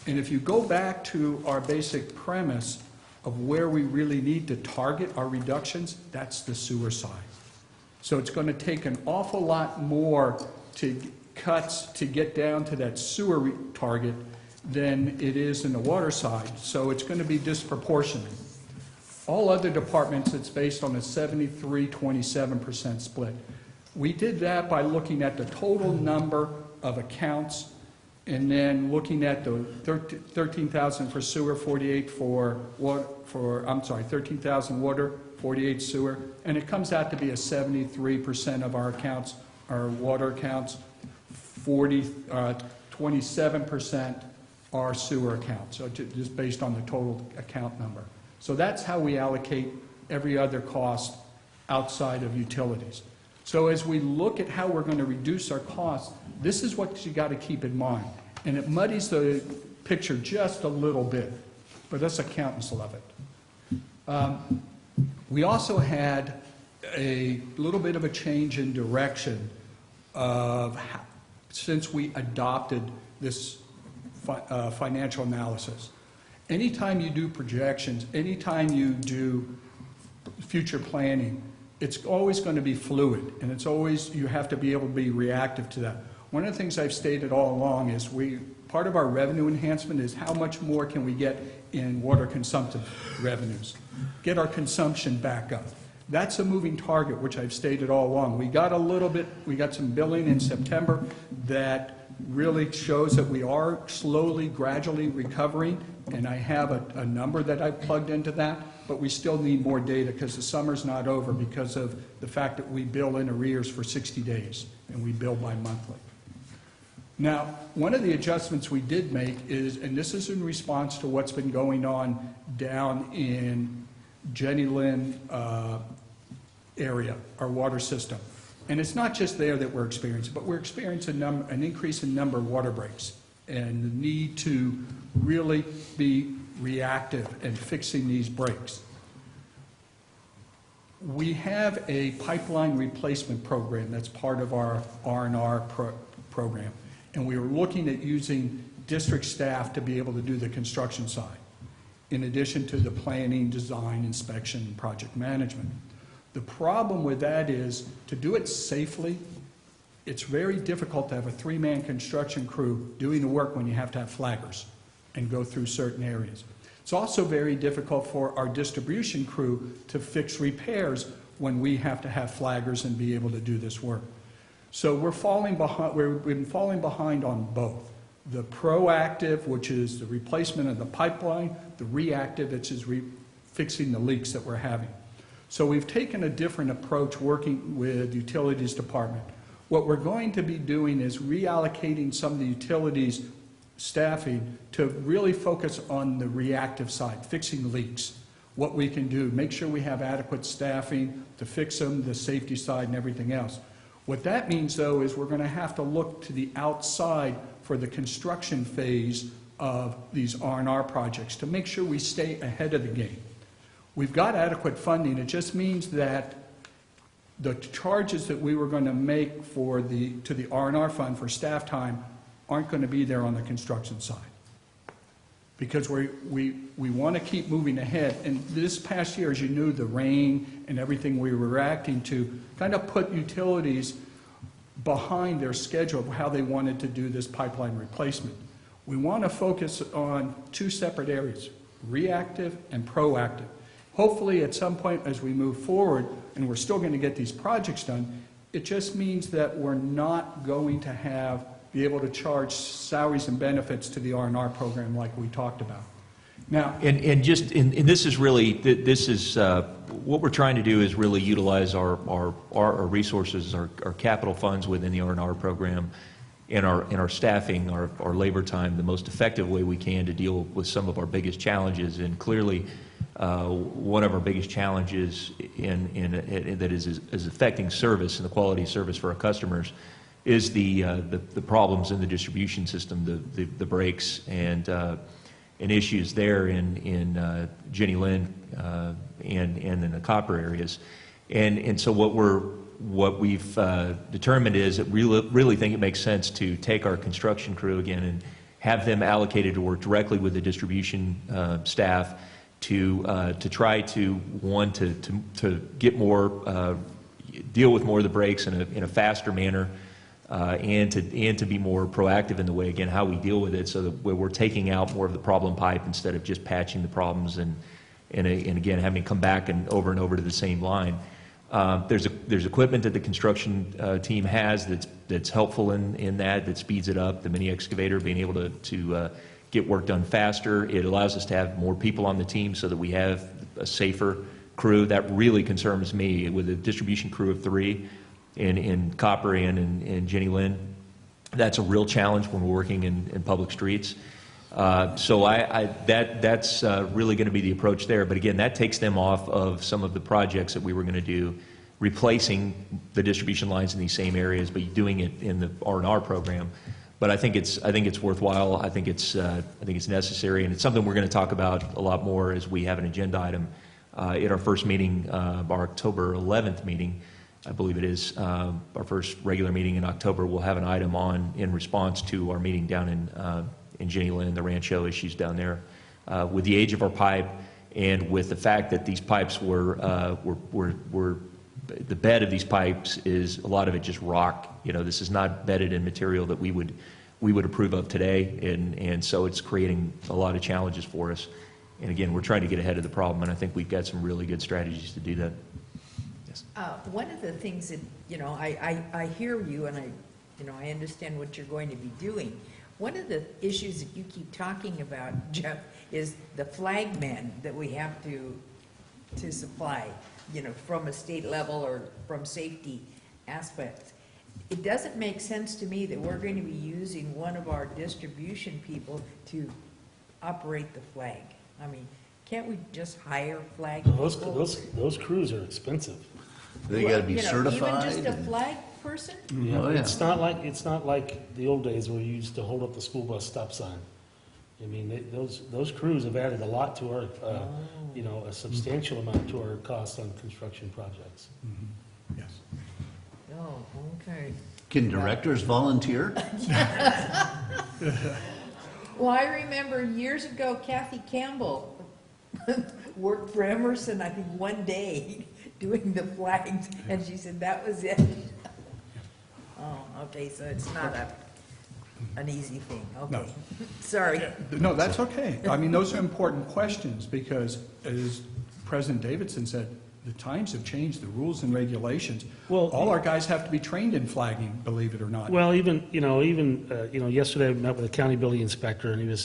And if you go back to our basic premise of where we really need to target our reductions, that's the sewer side. So it's going to take an awful lot more cuts to get down to that sewer target than it is in the water side. So it's going to be disproportionate. All other departments, it's based on a 73-27% split. We did that by looking at the total number of accounts and then looking at the 13,000 for sewer, 48 13,000 water, 48 sewer, and it comes out to be a 73% of our accounts, our water accounts, 27% are sewer accounts, so just based on the total account number. So that's how we allocate every other cost outside of utilities. So as we look at how we're going to reduce our costs, this is what you got to keep in mind. And it muddies the picture just a little bit, but us accountants love it. We also had a little bit of a change in direction since we adopted this financial analysis. Anytime you do projections, anytime you do future planning, it's always going to be fluid, and it's always, you have to be able to be reactive to that. One of the things I've stated all along is part of our revenue enhancement is how much more can we get in water consumptive revenues, get our consumption back up. That's a moving target, which I've stated all along. We got some billing in September that really shows that we are slowly, gradually recovering, and I have a number that I've plugged into that, but we still need more data because the summer's not over because of the fact that we bill in arrears for 60 days, and we bill bi-monthly. Now, one of the adjustments we did make is, and this is in response to what's been going on down in Jenny Lynn area, our water system. And it's not just there that we're experiencing, but we're experiencing an increase in number of water breaks and the need to really be reactive in fixing these breaks. We have a pipeline replacement program that's part of our R&R program, and we were looking at using district staff to be able to do the construction side, in addition to the planning, design, inspection, and project management. The problem with that is, to do it safely, it's very difficult to have a three-man construction crew doing the work when you have to have flaggers and go through certain areas. It's also very difficult for our distribution crew to fix repairs when we have to have flaggers and be able to do this work. So we're falling behind, we've been falling behind on both. The proactive, which is the replacement of the pipeline, the reactive, which is fixing the leaks that we're having. So we've taken a different approach working with utilities department. What we're going to be doing is reallocating some of the utilities staffing to really focus on the reactive side, fixing leaks, what we can do, make sure we have adequate staffing to fix them, the safety side and everything else. What that means, though, is we're going to have to look to the outside for the construction phase of these R&R projects to make sure we stay ahead of the game. We've got adequate funding. It just means that the charges that we were going to make to the R&R fund for staff time aren't going to be there on the construction side, because we want to keep moving ahead. And this past year, as you knew, the rain and everything we were reacting to kind of put utilities behind their schedule of how they wanted to do this pipeline replacement. We want to focus on two separate areas, reactive and proactive. Hopefully, at some point as we move forward, and we're still going to get these projects done, it just means that we're not going to be able to charge salaries and benefits to the R&R program like we talked about. Now,
And this is really, what we're trying to do is really utilize our resources, our capital funds within the R&R program, and our staffing, our labor time, the most effective way we can to deal with some of our biggest challenges. And clearly, one of our biggest challenges that is affecting service and the quality of service for our customers is the problems in the distribution system, the breaks and issues there in Jenny Lynn and in the copper areas. And so what we've determined is that we really think it makes sense to take our construction crew again and have them allocated to work directly with the distribution staff to try to get more, deal with more of the breaks in a faster manner, and to be more proactive in the way, again, how we deal with it, so that we're taking out more of the problem pipe instead of just patching the problems and again having to come back and over to the same line. There's equipment that the construction team has that's helpful in that speeds it up. The mini excavator being able to get work done faster. It allows us to have more people on the team so that we have a safer crew. That really concerns me with a distribution crew of 3 in Copper and in Jenny Lynn. That's a real challenge when we're working in public streets. So that's really going to be the approach there. But again, that takes them off of some of the projects that we were going to do, replacing the distribution lines in these same areas, but doing it in the R&R program. But I think it's worthwhile. I think it's necessary, and it's something we're going to talk about a lot more as we have an agenda item at our first meeting, our October 11th meeting, I believe it is, our first regular meeting in October. We'll have an item on in response to our meeting down in Jenny Lynn, the Rancho issues down there, with the age of our pipe and with the fact that these pipes were the bed of these pipes is a lot of it just rock. You know, this is not bedded in material that we would approve of today, and so it's creating a lot of challenges for us. And again, we're trying to get ahead of the problem, and I think we've got some really good strategies to do that. Yes.
One of the things that, I hear you and I understand what you're going to be doing. One of the issues that you keep talking about, Jeff, is the flag men that we have to supply, from a state level or from safety aspects. It doesn't make sense to me that we're going to be using one of our distribution people to operate the flag. I mean, can't we just hire flag people?
Those crews are expensive.
They got to be certified.
Even just a flag person?
Yeah,
Oh, yeah.
It's not like the old days where you used to hold up the school bus stop sign. I mean, those crews have added a lot to our, a substantial amount to our costs on construction projects.
yes.
Oh, okay.
Can directors volunteer?
Well, I remember years ago, Kathy Campbell worked for Emerson, I think, one day doing the flags, and she said that was it. Oh, okay, so it's not an easy thing, okay.
No.
Sorry.
No, that's okay. I mean, those are important questions because, as President Davidson said, the times have changed, the rules and regulations.
Well,
all our guys have to be trained in flagging, believe it or not.
Well, yesterday I met with a county building inspector, and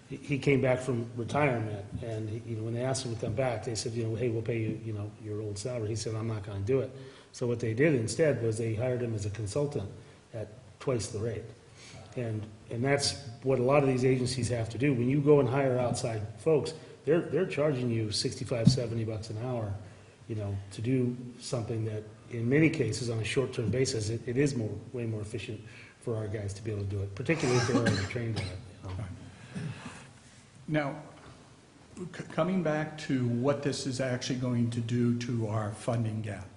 he came back from retirement, and when they asked him to come back, they said, hey, we'll pay you, your old salary. He said, I'm not going to do it. So what they did instead was they hired him as a consultant at twice the rate. And that's what a lot of these agencies have to do. When you go and hire outside folks, they're charging you $65, $70 an hour, to do something that in many cases on a short-term basis, it is way more efficient for our guys to be able to do it, particularly if they're already trained on it.
Now, coming back to what this is actually going to do to our funding gap.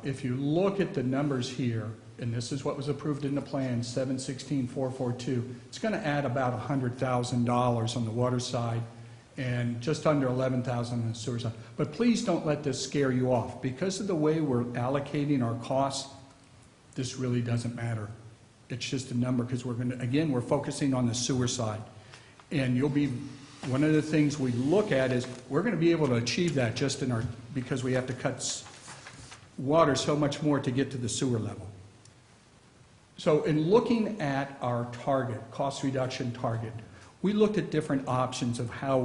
If you look at the numbers here, and this is what was approved in the plan, 716,442, it's going to add about $100,000 on the water side and just under 11,000 on the sewer side. But please don't let this scare you off. Because of the way we're allocating our costs, this really doesn't matter. It's just a number, because we're going to, again, we're focusing on the sewer side. And one of the things we look at is, we're going to be able to achieve that just because we have to cut water so much more to get to the sewer level. So in looking at our target, cost reduction target, we looked at different options of how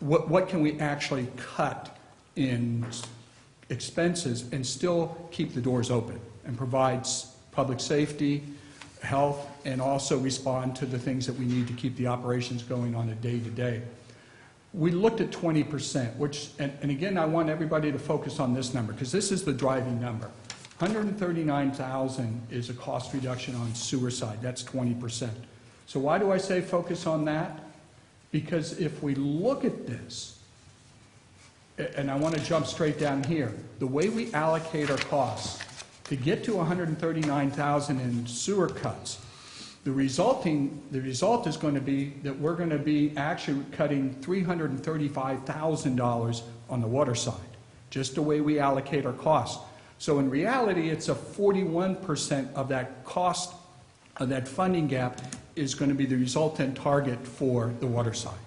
what can we actually cut in expenses and still keep the doors open and provide public safety, health, and also respond to the things that we need to keep the operations going on a day-to-day. We looked at 20%, which, and again, I want everybody to focus on this number, because this is the driving number. 139,000 is a cost reduction on sewer side. That's 20%. So why do I say focus on that? Because if we look at this, and I want to jump straight down here, the way we allocate our costs, to get to 139,000 in sewer cuts, the result is going to be that we're going to be actually cutting $335,000 on the water side, just the way we allocate our costs. So in reality, it's a 41% of that cost, of that funding gap, is going to be the resultant target for the water side.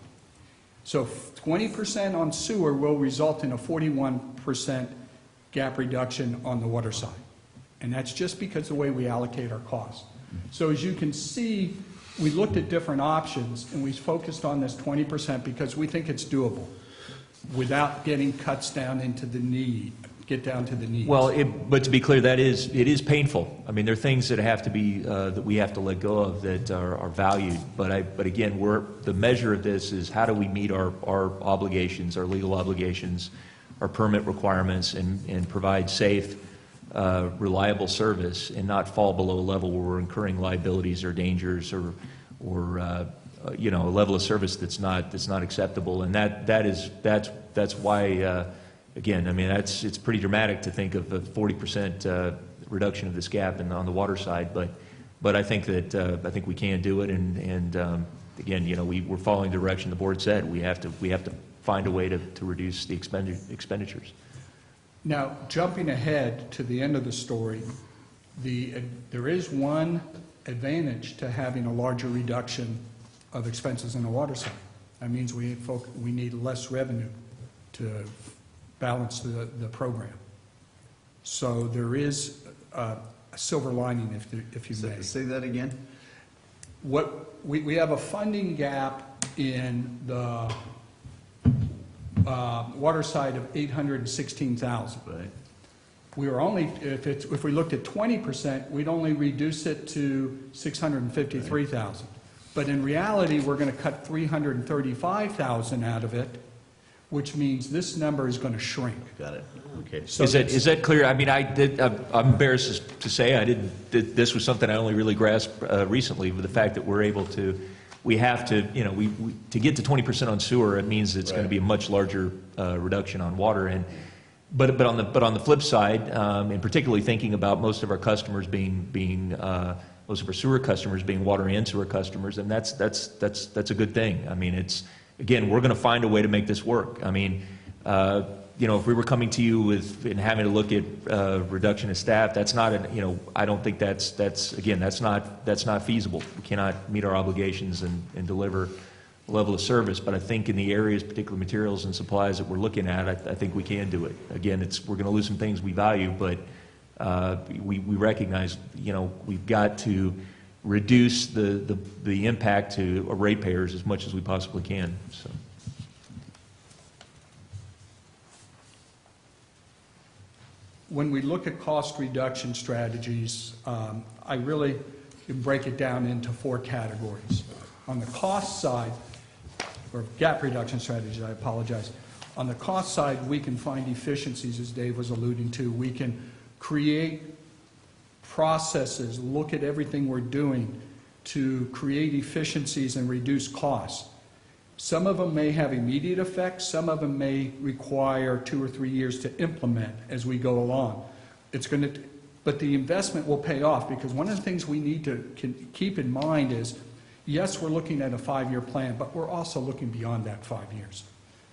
So 20% on sewer will result in a 41% gap reduction on the water side. And that's just because of the way we allocate our costs. So as you can see, we looked at different options, and we focused on this 20% because we think it's doable without getting cuts down into the need, get down to the needs.
Well, but to be clear, it is painful. I mean, there are things that have to be, that we have to let go of that are valued. But again, the measure of this is how do we meet our obligations, our legal obligations, our permit requirements, and provide safe, reliable service, and not fall below a level where we're incurring liabilities or dangers or you know, a level of service that's not acceptable. And that's why, again, I mean, it's pretty dramatic to think of a 40% reduction of this gap on the water side, but I think that I think we can do it. And again, you know, we're following the direction the board said. We have to find a way to reduce the expenditures.
Now, jumping ahead to the end of the story, there is one advantage to having a larger reduction of expenses in the water side. That means we need less revenue to balance the program. So there is a silver lining, if you may.
Say that again?
We have a funding gap in the water side of 816,000.
Right.
We are only, if we looked at 20%, we'd only reduce it to 653,000. But in reality, we're going to cut 335,000 out of it, which means this number is going to shrink.
Got it. Okay.
So
Is that clear? I mean, I'm embarrassed to say this was something I only really grasped recently, with the fact that we're able to, we have to, you know, to get to 20% on sewer, it means it's going to be a much larger reduction on water. But on the flip side, and particularly thinking about most of our customers most of our sewer customers being water and sewer customers, and that's a good thing. I mean, again, we're going to find a way to make this work. I mean, you know, if we were coming to you and having to look at reduction of staff, that's not, you know, I don't think that's not feasible. We cannot meet our obligations and deliver a level of service. But I think in the areas, particular materials and supplies that we're looking at, I think we can do it. Again, we're going to lose some things we value, but we recognize, you know, we've got to reduce the impact to ratepayers as much as we possibly can. So.
When we look at cost reduction strategies, I really can break it down into 4 categories. On the cost side, or gap reduction strategies, I apologize. On the cost side, we can find efficiencies, as Dave was alluding to. We can create processes, look at everything we're doing to create efficiencies and reduce costs. Some of them may have immediate effects, some of them may require 2 or 3 years to implement as we go along. But the investment will pay off, because one of the things we need to keep in mind is, yes, we're looking at a 5-year plan, but we're also looking beyond that 5 years.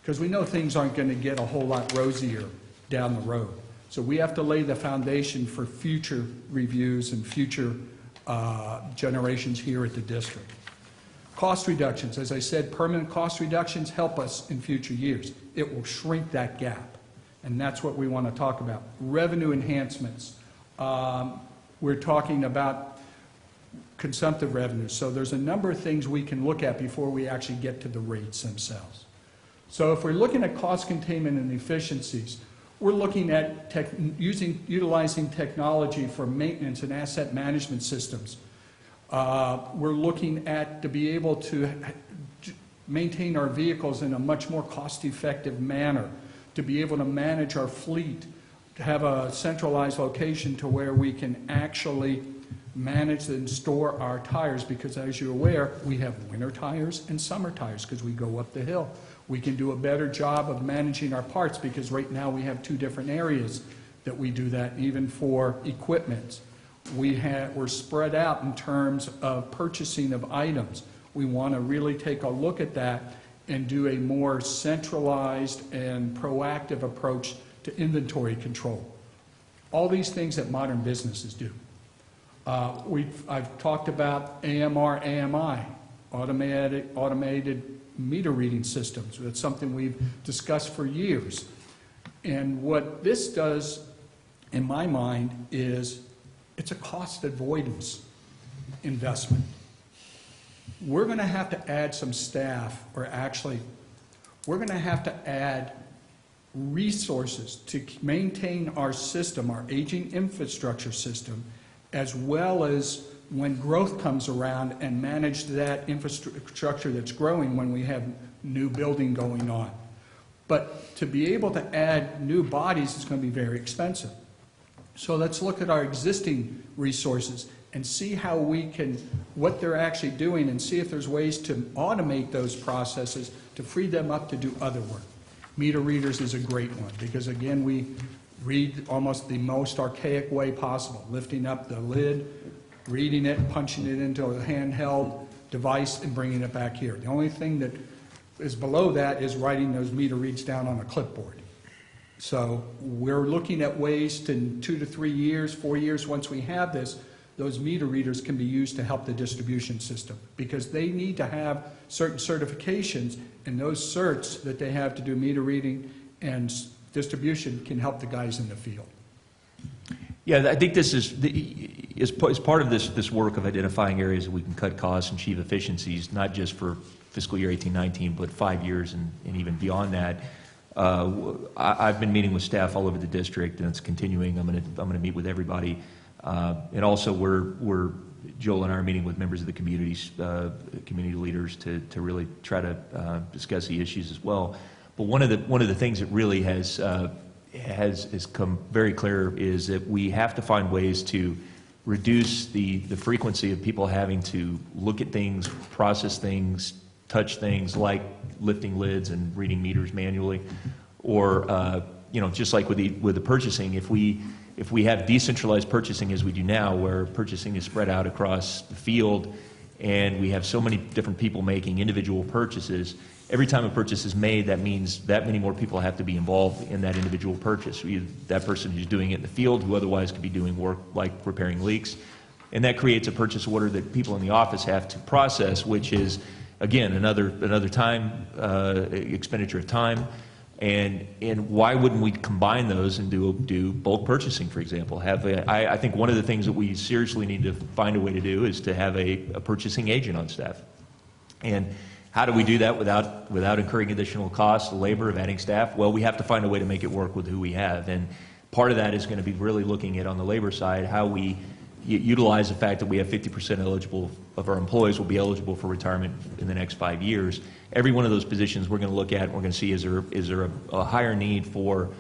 Because we know things aren't going to get a whole lot rosier down the road. So we have to lay the foundation for future reviews and future generations here at the district. Cost reductions, as I said, permanent cost reductions help us in future years. It will shrink that gap, and that's what we want to talk about. Revenue enhancements. We're talking about consumptive revenues. So there's a number of things we can look at before we actually get to the rates themselves. So if we're looking at cost containment and efficiencies, we're looking at utilizing technology for maintenance and asset management systems. We're looking at to be able to maintain our vehicles in a much more cost-effective manner, to be able to manage our fleet, to have a centralized location to where we can actually manage and store our tires, because as you're aware, we have winter tires and summer tires because we go up the hill. We can do a better job of managing our parts because right now we have 2 different areas that we do that, even for equipment. We're spread out in terms of purchasing of items. We want to really take a look at that and do a more centralized and proactive approach to inventory control. All these things that modern businesses do. I've talked about AMR, AMI, automated meter reading systems. That's something we've discussed for years. And what this does, in my mind, is it's a cost avoidance investment. We're going to have to add some staff, or actually, we're going to have to add resources to maintain our system, our aging infrastructure system, as well as when growth comes around and manage that infrastructure that's growing when we have new building going on. But to be able to add new bodies is going to be very expensive. So let's look at our existing resources and see how we can, what they're actually doing, and see if there's ways to automate those processes to free them up to do other work. Meter readers is a great one because, again, we read almost the most archaic way possible, lifting up the lid, reading it, punching it into a handheld device, and bringing it back here. The only thing that is below that is writing those meter reads down on a clipboard. So we're looking at ways to, in 2 to 3 years, 4 years, once we have this, those meter readers can be used to help the distribution system because they need to have certain certifications, and those certs that they have to do meter reading and distribution can help the guys in the field.
Yeah, I think this is part of this work of identifying areas that we can cut costs and achieve efficiencies, not just for fiscal year 18-19, but 5 years and even beyond that. I've been meeting with staff all over the district, and it's continuing. I'm going to meet with everybody, and also Joel and I are meeting with members of the communities, community leaders, to really try to discuss the issues as well. But one of the things that really has come very clear is that we have to find ways to reduce the frequency of people having to look at things, process things, touch things like lifting lids and reading meters manually, or just like with the purchasing, if we have decentralized purchasing as we do now, where purchasing is spread out across the field, and we have so many different people making individual purchases, every time a purchase is made, that means that many more people have to be involved in that individual purchase. That person who's doing it in the field, who otherwise could be doing work like repairing leaks, and that creates a purchase order that people in the office have to process, which is, again, another time expenditure of time. And why wouldn't we combine those and do bulk purchasing, for example? I think one of the things that we seriously need to find a way to do is to have a purchasing agent on staff. And how do we do that without incurring additional costs, the labor of adding staff? Well, we have to find a way to make it work with who we have. And part of that is going to be really looking at, on the labor side, how we utilize the fact that we have 50% eligible of our employees will be eligible for retirement in the next 5 years. Every one of those positions we're going to look at, and we're going to see is there a higher need for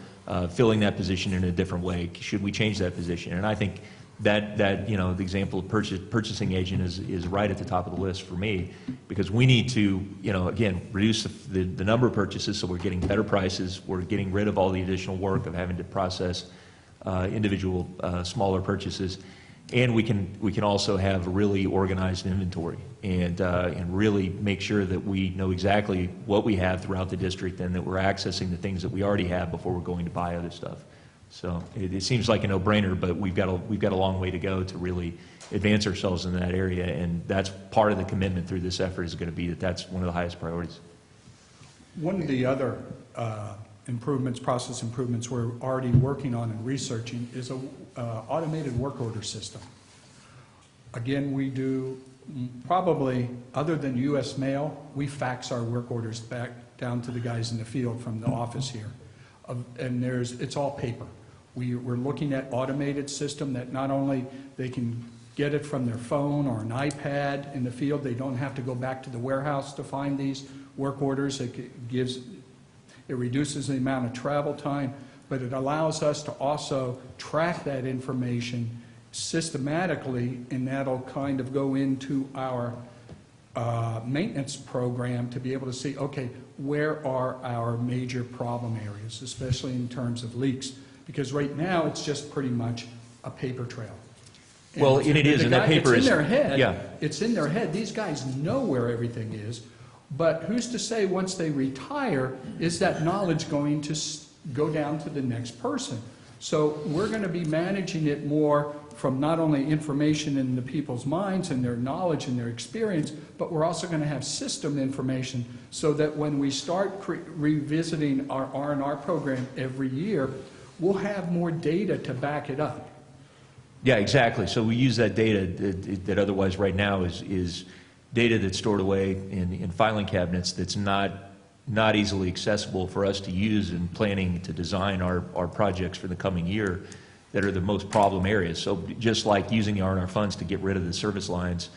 filling that position in a different way? Should we change that position? And I think that the example of purchasing agent is right at the top of the list for me, because we need to, again, reduce the number of purchases so we're getting better prices, we're getting rid of all the additional work of having to process individual smaller purchases. And we can also have a really organized inventory and really make sure that we know exactly what we have throughout the district and that we're accessing the things that we already have before we're going to buy other stuff. So it seems like a no-brainer, but we've got a long way to go to really advance ourselves in that area, and that's part of the commitment through this effort is going to be that's one of the highest priorities.
One of the other improvements, process improvements we're already working on and researching is a automated work order system. Again, we do probably, other than U.S. mail, we fax our work orders back down to the guys in the field from the office here. And it's all paper. We're looking at automated system that not only they can get it from their phone or an iPad in the field, they don't have to go back to the warehouse to find these work orders. It reduces the amount of travel time, but it allows us to also track that information systematically, and that'll kind of go into our maintenance program to be able to see, okay, where are our major problem areas, especially in terms of leaks? Because right now, it's just pretty much a paper trail.
Well, and it is, and that paper is...
It's in their head.
Yeah.
It's in their head. These guys know where everything is, but who's to say once they retire, is that knowledge going to go down to the next person? So we're going to be managing it more from not only information in the people's minds and their knowledge and their experience, but we're also going to have system information so that when we start revisiting our R&R program every year, we'll have more data to back it up.
Yeah, exactly. So we use that data that otherwise right now is data that's stored away in filing cabinets that's not easily accessible for us to use in planning to design our projects for the coming year that are the most problem areas. So just like using the R&R funds to get rid of the service lines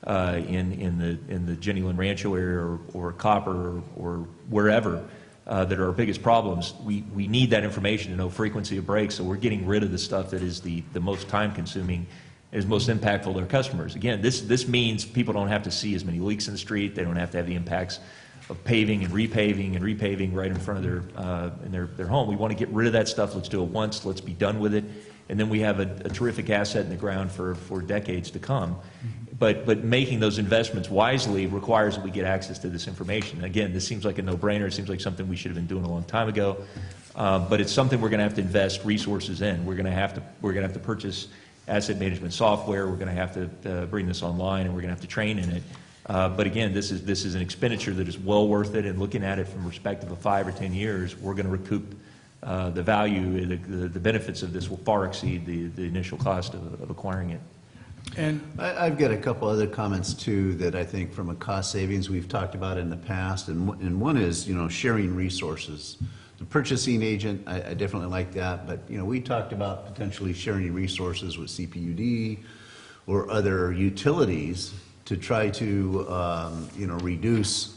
in the Jenny Lynn Rancho area or Copper or wherever that are our biggest problems, we need that information to know frequency of breaks, so we're getting rid of the stuff that is the most time-consuming, is most impactful to our customers. Again, this means people don't have to see as many leaks in the street, they don't have to have the impacts of paving and repaving right in front of their home. We want to get rid of that stuff. Let's do it once. Let's be done with it. And then we have a terrific asset in the ground for decades to come. But making those investments wisely requires that we get access to this information. Again, this seems like a no-brainer. It seems like something we should have been doing a long time ago. But it's something we're going to have to invest resources in. We're going to have to purchase asset management software. We're going to have to bring this online, and we're going to have to train in it. But again, this is an expenditure that is well worth it, and looking at it from perspective of 5 or 10 years, we're going to recoup the value, the benefits of this will far exceed the initial cost of acquiring it.
And I've got a couple other comments too that I think from a cost savings we've talked about in the past, and one is, sharing resources. The purchasing agent, I definitely like that, but we talked about potentially sharing resources with CPUD or other utilities to try to reduce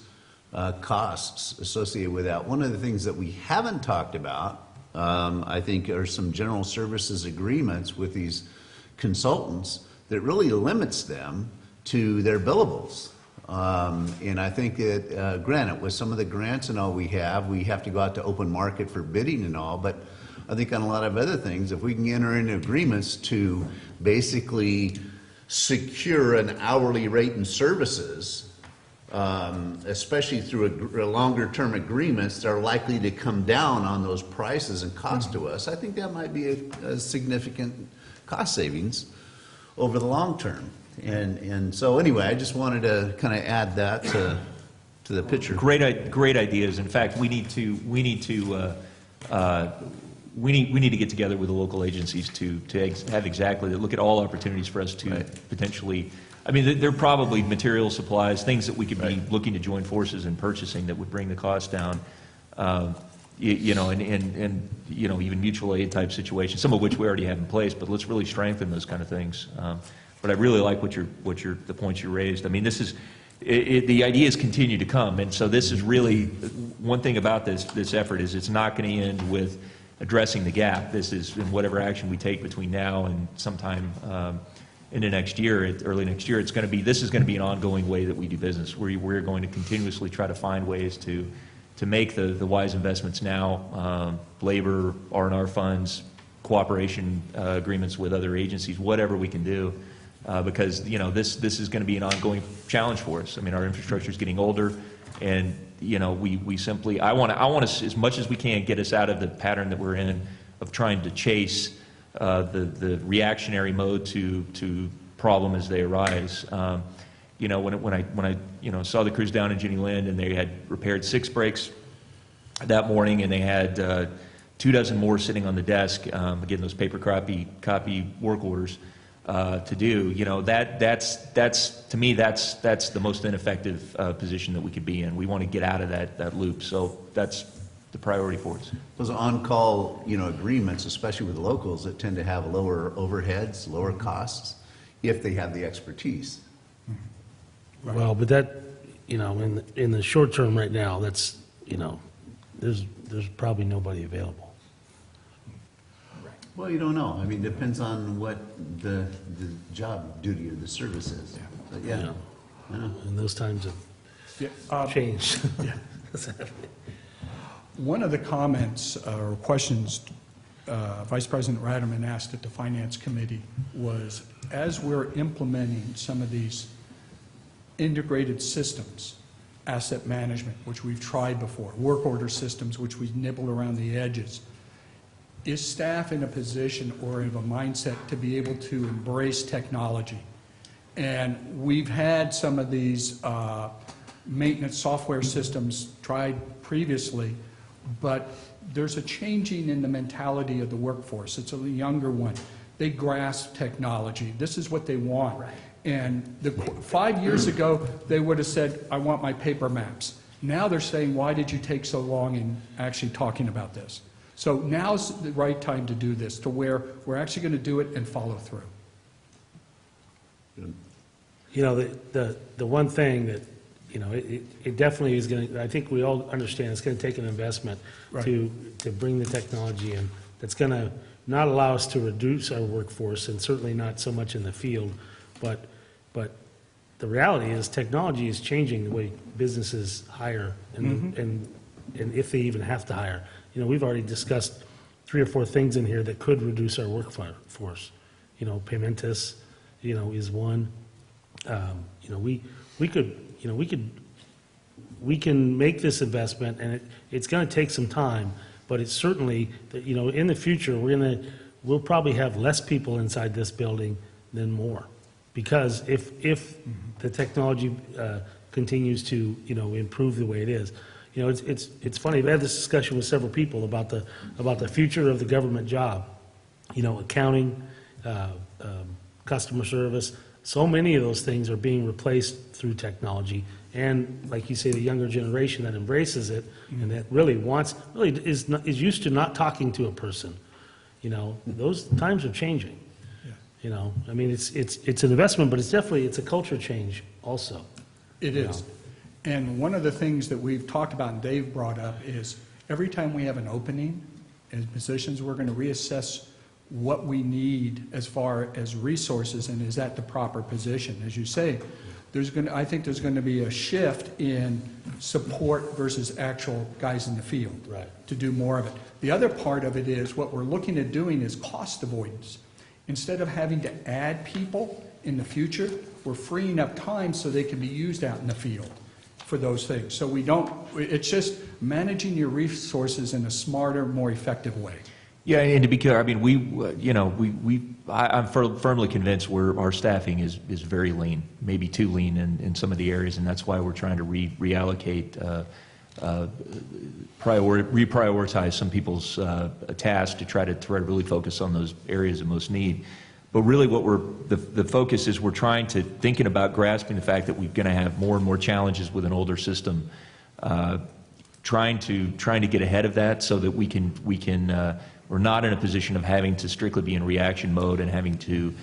costs associated with that. One of the things that we haven't talked about, I think, are some general services agreements with these consultants that really limits them to their billables. And I think that, granted, with some of the grants and all we have to go out to open market for bidding and all, but I think on a lot of other things, if we can enter into agreements to basically secure an hourly rate in services, especially through a longer term agreements that are likely to come down on those prices and cost to us, I think that might be a significant cost savings over the long term. And so anyway, I just wanted to kind of add that to the picture.
Great ideas. In fact, we need to get together with the local agencies to have exactly that, look at all opportunities for us to potentially, I mean, there are probably material supplies, things that we could be looking to join forces in purchasing that would bring the cost down, and even mutual aid type situations, some of which we already have in place, but let's really strengthen those kind of things. But I really like the points you raised. I mean, the ideas continue to come, and so this is really, one thing about this effort is it's not going to end with addressing the gap. This is in whatever action we take between now and sometime into next year, early next year, this is going to be an ongoing way that we do business. We're going to continuously try to find ways to make the wise investments now, labor, R&R funds, cooperation agreements with other agencies, whatever we can do, because this is going to be an ongoing challenge for us. I mean, our infrastructure is getting older, and we simply, I want to, as much as we can, get us out of the pattern that we're in trying to chase the reactionary mode to problem as they arise. You know, when I you know, saw the crews down in Jenny Lind, and they had repaired 6 brakes that morning, and they had 24 more sitting on the desk, again, those paper copy work orders to do. You know, that's to me, that's the most ineffective position that we could be in. We want to get out of that loop. So that's the priority for us.
Those on-call, you know, agreements, especially with locals, that tend to have lower overheads, lower costs, if they have the expertise.
Well, but that, you know, in the short term right now, that's, you know, there's probably nobody available.
Well, you don't know. I mean, it depends on what the job duty or the service is. But
You
yeah.
know,
Yeah.
And those times have
Yeah,
changed.
One of the comments or questions Vice President Ratterman asked at the Finance Committee was, as we're implementing some of these integrated systems, asset management, which we've tried before, work order systems, which we nibble around the edges, is staff in a position or in a mindset to be able to embrace technology? And we've had some of these maintenance software systems tried previously, but there's a changing in the mentality of the workforce. It's a younger one. They grasp technology. This is what they want.
Right.
And 5 years ago, they would have said, I want my paper maps. Now they're saying, why did you take so long in actually talking about this? So now's the right time to do this, to where we're actually going to do it and follow through.
You know, the one thing that, you know, it definitely is going to, I think we all understand it's going to take an investment
Right.
to bring the technology in. That's going to not allow us to reduce our workforce, and certainly not so much in the field, but the reality is technology is changing the way businesses hire and if they even have to hire. You know, we've already discussed 3 or 4 things in here that could reduce our workforce. You know, Paymentus, you know, is one. You know, we can make this investment, and it's going to take some time, but it's certainly, you know, in the future, we'll probably have less people inside this building than more. Because if the technology continues to, you know, improve the way it is. You know, it's funny, I've had this discussion with several people about the future of the government job. You know, accounting, customer service, so many of those things are being replaced through technology. And like you say, the younger generation that embraces it and that really is used to not talking to a person. You know, those times are changing. You know, I mean, it's an investment, but it's a culture change also.
It is. And one of the things that we've talked about and Dave brought up is every time we have an opening in positions, we're going to reassess what we need as far as resources and is that the proper position. As you say, I think there's going to be a shift in support versus actual guys in the field.
Right.
To do more of it. The other part of it is what we're looking at doing is cost avoidance. Instead of having to add people in the future, we're freeing up time so they can be used out in the field for those things. So it's just managing your resources in a smarter, more effective way.
Yeah, and to be clear, I mean, I'm firmly convinced our staffing is very lean, maybe too lean in some of the areas, and that's why we're trying to reallocate, reprioritize some people's tasks to try to really focus on those areas of most need. But really, the focus is we're thinking about grasping the fact that we're going to have more and more challenges with an older system, trying to get ahead of that so that we're not in a position of having to strictly be in reaction mode and having to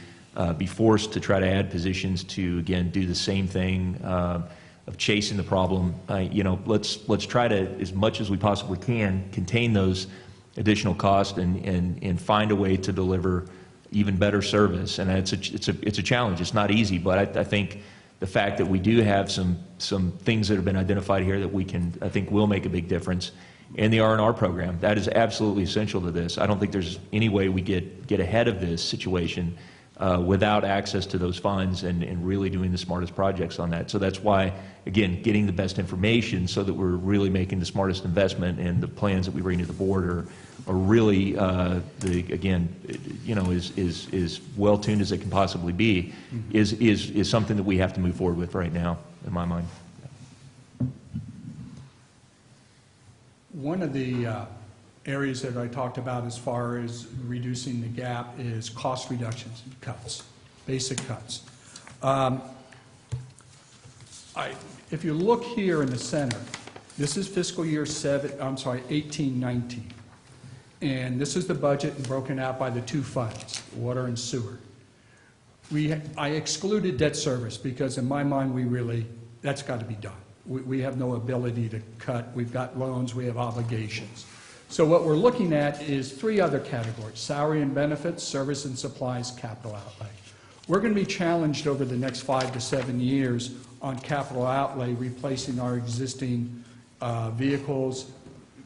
be forced to try to add positions to, again, do the same thing of chasing the problem. You know, let's try to, as much as we possibly can, contain those additional costs and find a way to deliver even better service. And it's a challenge. It's not easy, but I think the fact that we do have some things that have been identified here that I think will make a big difference. And the R&R program, that is absolutely essential to this. I don't think there's any way we get ahead of this situation without access to those funds and really doing the smartest projects on that. So that's why, again, getting the best information so that we're really making the smartest investment, and the plans that we bring to the board are really, again, you know, is well-tuned as it can possibly be, is something that we have to move forward with right now, in my mind.
One of the areas that I talked about as far as reducing the gap is cost reductions and cuts, basic cuts. If you look here in the center, this is fiscal year 18-19. And this is the budget broken out by the two funds, water and sewer. I excluded debt service because in my mind, that's got to be done. We have no ability to cut. We've got loans, we have obligations. So what we're looking at is three other categories: salary and benefits, service and supplies, capital outlay. We're going to be challenged over the next 5 to 7 years on capital outlay, replacing our existing vehicles,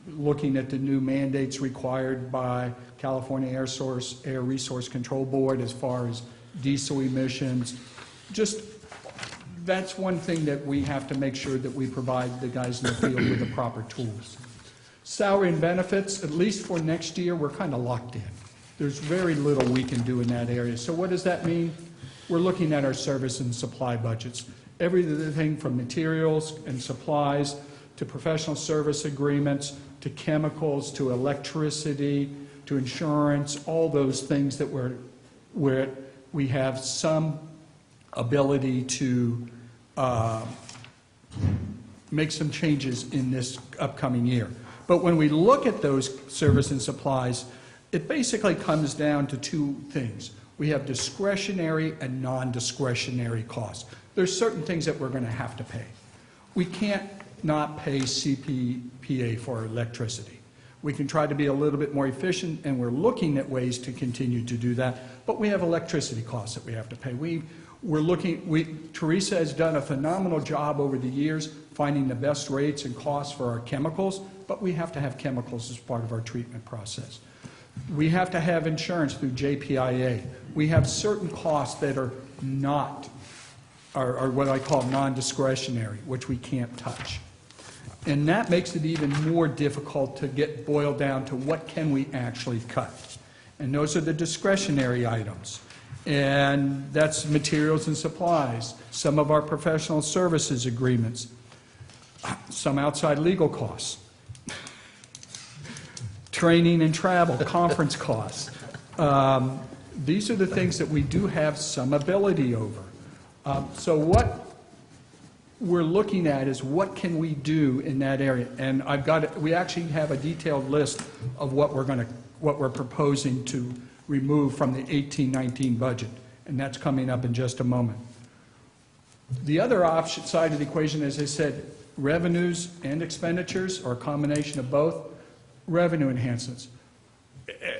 looking at the new mandates required by California Air Resource Control Board as far as diesel emissions. Just, that's one thing that we have to make sure that we provide the guys in the field with the proper tools. Salary and benefits, at least for next year, we're kind of locked in. There's very little we can do in that area. So what does that mean? We're looking at our service and supply budgets. Everything from materials and supplies to professional service agreements to chemicals to electricity to insurance, all those things that we have some ability to make some changes in this upcoming year. But when we look at those service and supplies, it basically comes down to two things. We have discretionary and non-discretionary costs. There's certain things that we're going to have to pay. We can't not pay CPPA for electricity. We can try to be a little bit more efficient, and we're looking at ways to continue to do that, but we have electricity costs that we have to pay. Teresa has done a phenomenal job over the years finding the best rates and costs for our chemicals, but we have to have chemicals as part of our treatment process. We have to have insurance through JPIA. We have certain costs that are what I call non-discretionary, which we can't touch. And that makes it even more difficult to get boiled down to what can we actually cut. And those are the discretionary items. And that's materials and supplies, some of our professional services agreements, some outside legal costs, training and travel, conference costs. These are the things that we do have some ability over. So what we're looking at is what can we do in that area. And we actually have a detailed list of what we're proposing to remove from the 18-19 budget, and that's coming up in just a moment. The other option side of the equation, as I said, revenues and expenditures, or a combination of both. Revenue enhancements.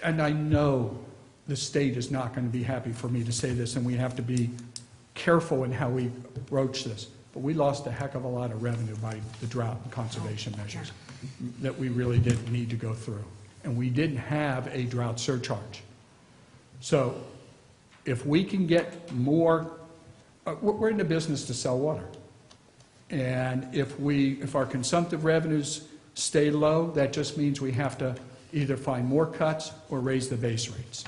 And I know the state is not going to be happy for me to say this, and we have to be careful in how we approach this. But we lost a heck of a lot of revenue by the drought and conservation measures that we really didn't need to go through. And we didn't have a drought surcharge. So if we can get more, we're in the business to sell water. And if our consumptive revenues stay low, that just means we have to either find more cuts or raise the base rates.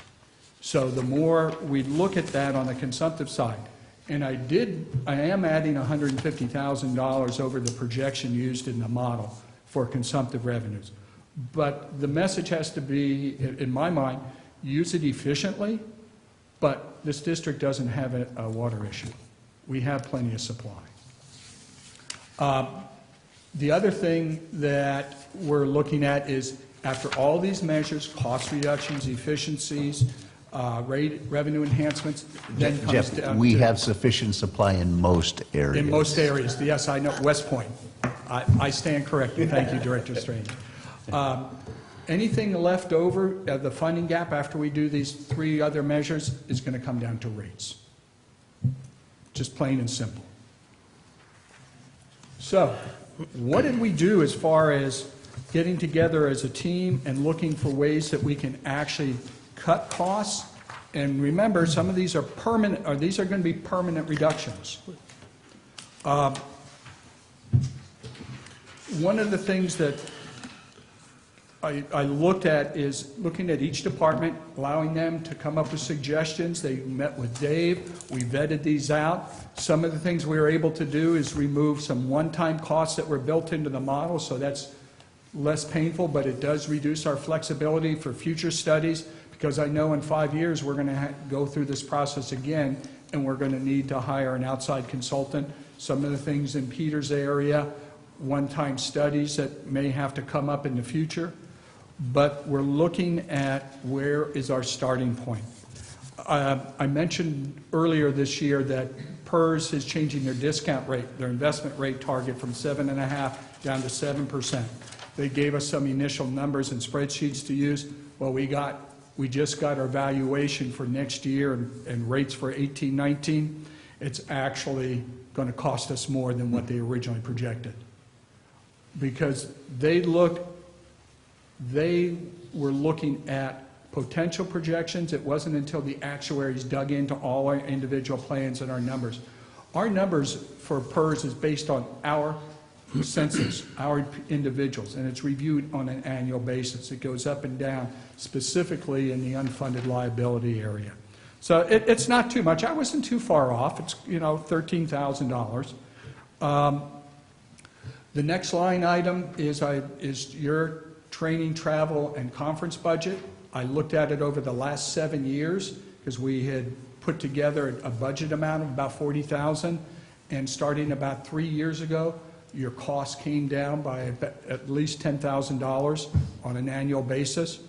So the more we look at that on the consumptive side, and I am adding $150,000 over the projection used in the model for consumptive revenues. But the message has to be, in my mind, use it efficiently, but this district doesn't have a water issue. We have plenty of supply. The other thing that we're looking at is, after all these measures, cost reductions, efficiencies, revenue enhancements, then comes
Jeff,
down
we
to-
have sufficient supply in most areas.
In most areas, yes, I know, West Point. I stand corrected. Thank you, Director Strange. Anything left over, the funding gap after we do these three other measures, is going to come down to rates. Just plain and simple. So, what did we do as far as getting together as a team and looking for ways that we can actually cut costs And remember, some of these are permanent, or these are going to be permanent reductions. One of the things that I looked at is looking at each department, allowing them to come up with suggestions. They met with Dave, we vetted these out. Some of the things we were able to do is remove some one-time costs that were built into the model, so that's less painful, but it does reduce our flexibility for future studies, because I know in 5 years, we're going to go through this process again, and we're going to need to hire an outside consultant. Some of the things in Peter's area, one-time studies that may have to come up in the future, but we're looking at where is our starting point. I mentioned earlier this year that PERS is changing their discount rate, their investment rate target from 7.5% down to 7%. They gave us some initial numbers and spreadsheets to use. Well, we just got our valuation for next year and rates for 18-19. It's actually going to cost us more than what they originally projected, because they were looking at potential projections. It wasn't until the actuaries dug into all our individual plans and our numbers. Our numbers for PERS is based on our census, our individuals, and it's reviewed on an annual basis. It goes up and down, specifically in the unfunded liability area. So it's not too much. I wasn't too far off. It's, $13,000. The next line item is your training, travel, and conference budget. I looked at it over the last 7 years, because we had put together a budget amount of about $40,000, and starting about 3 years ago, your costs came down by at least $10,000 on an annual basis.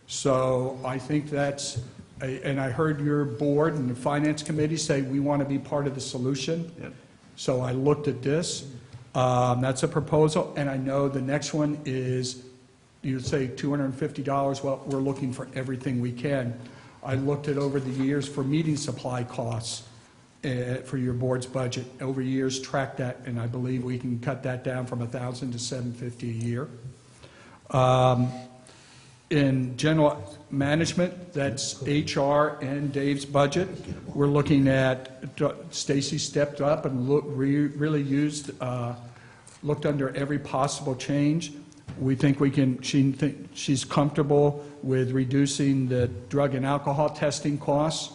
So I think that's, and I heard your board and the finance committee say we want to be part of the solution.
Yep.
So I looked at this. That's a proposal, and I know the next one is, you'd say $250. Well, we're looking for everything we can. I looked at over the years for meeting supply costs for your board's budget. Over years, tracked that, and I believe we can cut that down from $1,000 to $750 a year. In general management, that's HR and Dave's budget. We're looking at, Stacy stepped up and really looked under every possible change. We think we can, she's comfortable with reducing the drug and alcohol testing costs.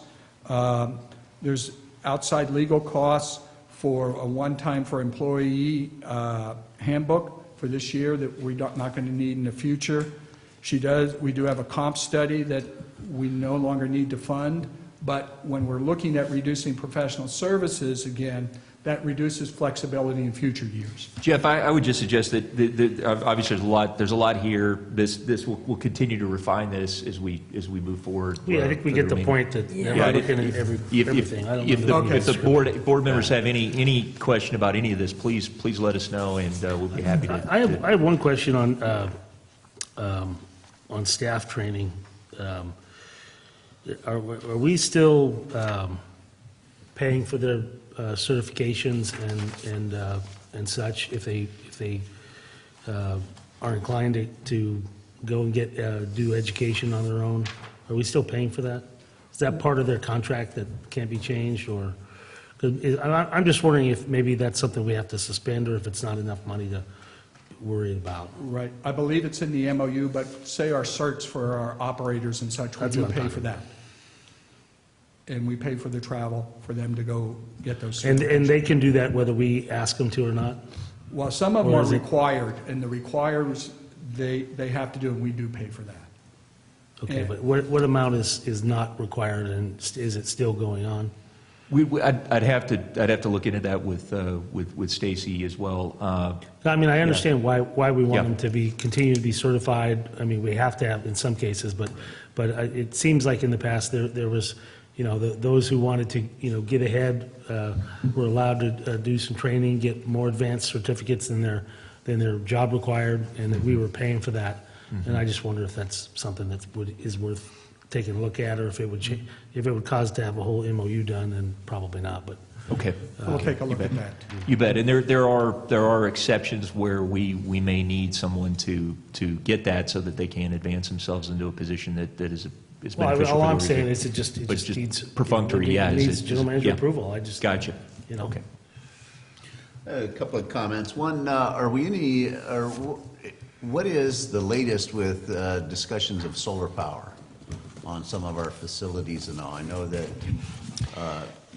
There's outside legal costs for a one-time for employee handbook for this year that we're not going to need in the future. We do have a comp study that we no longer need to fund, but when we're looking at reducing professional services again, that reduces flexibility in future years.
Jeff, I would just suggest that obviously there's a lot here. We'll continue to refine this as we move forward.
Yeah, I think we get the point that they're not looking at everything.
If the board members have any question about any of this, please let us know, and we'll be happy to.
I have one question on staff training. Are we still paying for their certifications and such if they are inclined to go and do education on their own? Are we still paying for that? Is that part of their contract that can't be changed, or? 'Cause I'm just wondering if maybe that's something we have to suspend, or if it's not enough money to worry about.
Right. I believe it's in the MOU, but say our certs for our operators and such, we do pay for that. And we pay for the travel for them to go get those certifications.
And they can do that whether we ask them to or not?
Well, some of them are required, and the requires, they have to do, and we do pay for that.
Okay, but what amount is not required, and is it still going on?
I'd have to look into that with Stacy as well.
I mean, I understand why we want them to continue to be certified. I mean, we have to have in some cases, but it seems like in the past there was, those who wanted to, get ahead were allowed to do some training, get more advanced certificates than their job required, and that we were paying for that. Mm-hmm. And I just wonder if that's something that is worth taking a look at, or if it would cause to have a whole MOU done, then probably not. But
okay,
we'll take a look at that.
You bet. And there are exceptions where we may need someone to get that so that they can advance themselves into a position that is it's
Well,
beneficial.
all
for the
I'm
region.
saying is it just
But it's just
needs.
perfunctory, yeah,
It
it's
needs
just-
general manager
yeah.
approval. I just.
Gotcha.
You know.
Okay.
A couple of comments. One, are we any, or what is the latest with discussions of solar power on some of our facilities and all? I know that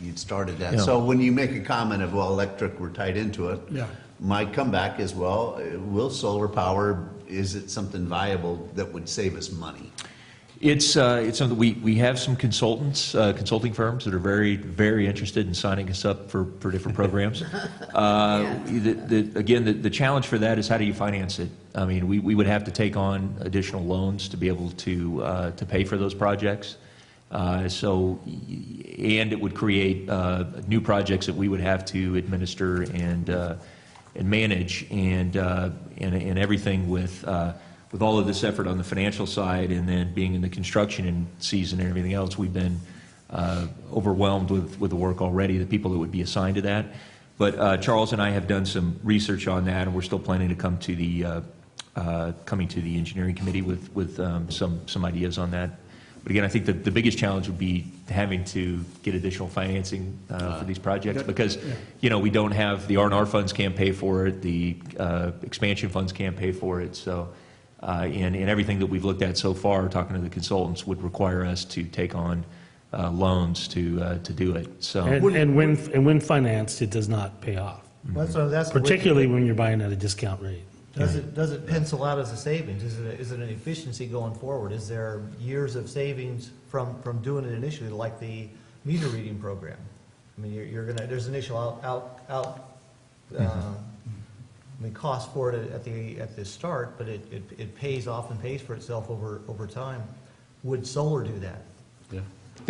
you'd started that.
Yeah.
So when you make a comment of, well, electric, we're tied into it.
Yeah.
My comeback is, well, will solar power, is it something viable that would save us money?
It's something, we have some consultants, consulting firms that are very, very interested in signing us up for different programs. Again, the challenge for that is how do you finance it? I mean, we would have to take on additional loans to be able to pay for those projects. And it would create new projects that we would have to administer and manage, and everything with all of this effort on the financial side, and then being in the construction season and everything else, we've been overwhelmed with the work already, the people that would be assigned to that. But Charles and I have done some research on that, and we're still planning to come to the engineering committee with some ideas on that. But again, I think the biggest challenge would be having to get additional financing for these projects, because we don't have, the R&R funds can't pay for it, the expansion funds can't pay for it. So, and everything that we've looked at so far, talking to the consultants, would require us to take on loans to do it. So,
And when financed, it does not pay off,
That's the way-
particularly when you're buying at a discount rate.
Does it pencil out as a savings? Is it an efficiency going forward? Is there years of savings from doing it initially, like the meter reading program? I mean, there's initial cost for it at the start, but it pays off and pays for itself over time. Would solar do that?
Yeah.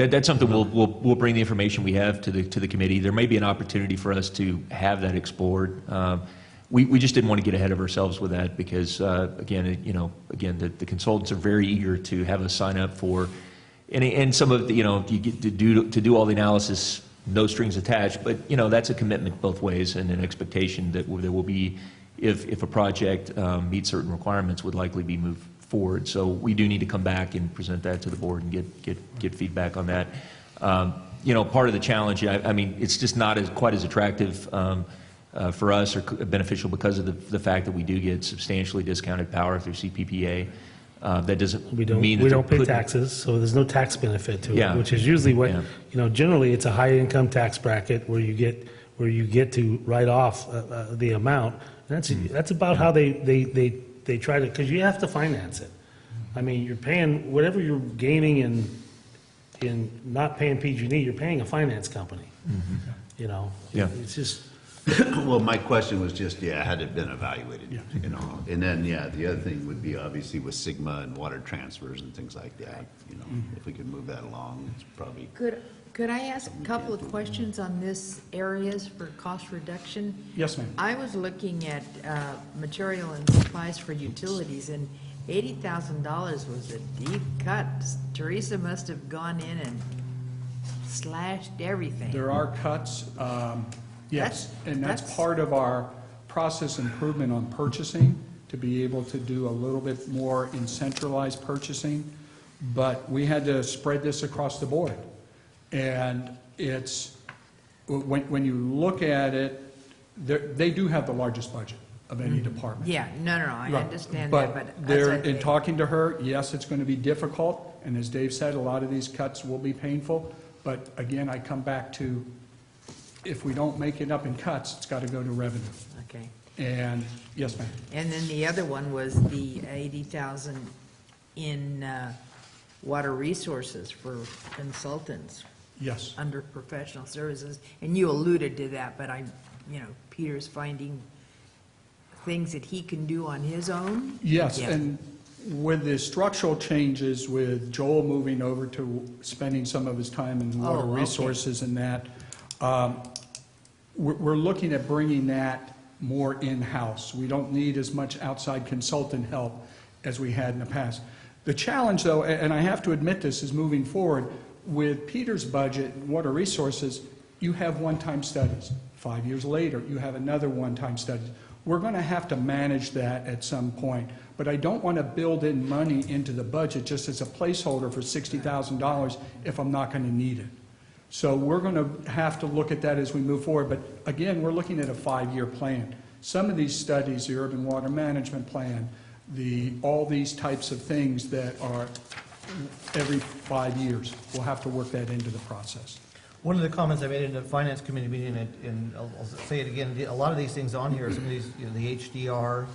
that's something we'll bring the information we have to the committee. There may be an opportunity for us to have that explored. We just didn't want to get ahead of ourselves with that, because again, the consultants are very eager to have us sign up for, and some of the, you get to do all the analysis, no strings attached, but that's a commitment both ways, and an expectation that there will be, if a project meets certain requirements, would likely be moved forward. So we do need to come back and present that to the board and get feedback on that. Part of the challenge, I mean, it's just not quite as attractive for us, or beneficial, because of the fact that we do get substantially discounted power through CPPA. That doesn't mean that
We don't pay taxes, so there's no tax benefit to
Yeah.
it, which is usually what,
Yeah.
generally it's a high income tax bracket where you get to write off the amount. That's about how they try to, because you have to finance it. I mean, you're paying, whatever you're gaining in not paying PG&E, you're paying a finance company.
Yeah.
It's just,
Well, my question was just, had it been evaluated, And then, the other thing would be obviously with Sigma and water transfers and things like that, if we could move that along, it's probably.
Could I ask a couple of questions on this areas for cost reduction?
Yes, ma'am.
I was looking at material and supplies for utilities, and $80,000 was a deep cut. Teresa must have gone in and slashed everything.
There are cuts, yes, and that's part of our process improvement on purchasing, to be able to do a little bit more in centralized purchasing, but we had to spread this across the board. And it's, when you look at it, they do have the largest budget of any department.
Yeah, no, I
Right.
understand that, but
But
that's
they're,
a
in
thing.
talking to her, yes, it's going to be difficult, and as Dave said, a lot of these cuts will be painful, but again, I come back to, if we don't make it up in cuts, it's got to go to revenue.
Okay.
And, yes, ma'am.
And then the other one was the 80,000 in water resources for consultants
Yes.
under professional services. And you alluded to that, but Peter's finding things that he can do on his own?
Yes,
Yeah.
and with the structural changes, with Joel moving over to spending some of his time in water
Oh, okay.
resources and that, we're looking at bringing that more in-house. We don't need as much outside consultant help as we had in the past. The challenge, though, and I have to admit this, is moving forward, with Peter's budget, water resources, you have one-time studies. 5 years later, you have another one-time study. We're going to have to manage that at some point. but I don't want to build in money into the budget just as a placeholder for $60,000 if I'm not going to need it. So we're going to have to look at that as we move forward, but again, we're looking at a 5-year plan. Some of these studies, the urban water management plan, all these types of things that are every 5 years, we'll have to work that into the process.
One of the comments I made in the finance committee meeting, and I'll say it again, a lot of these things on here, some of these, the HDR,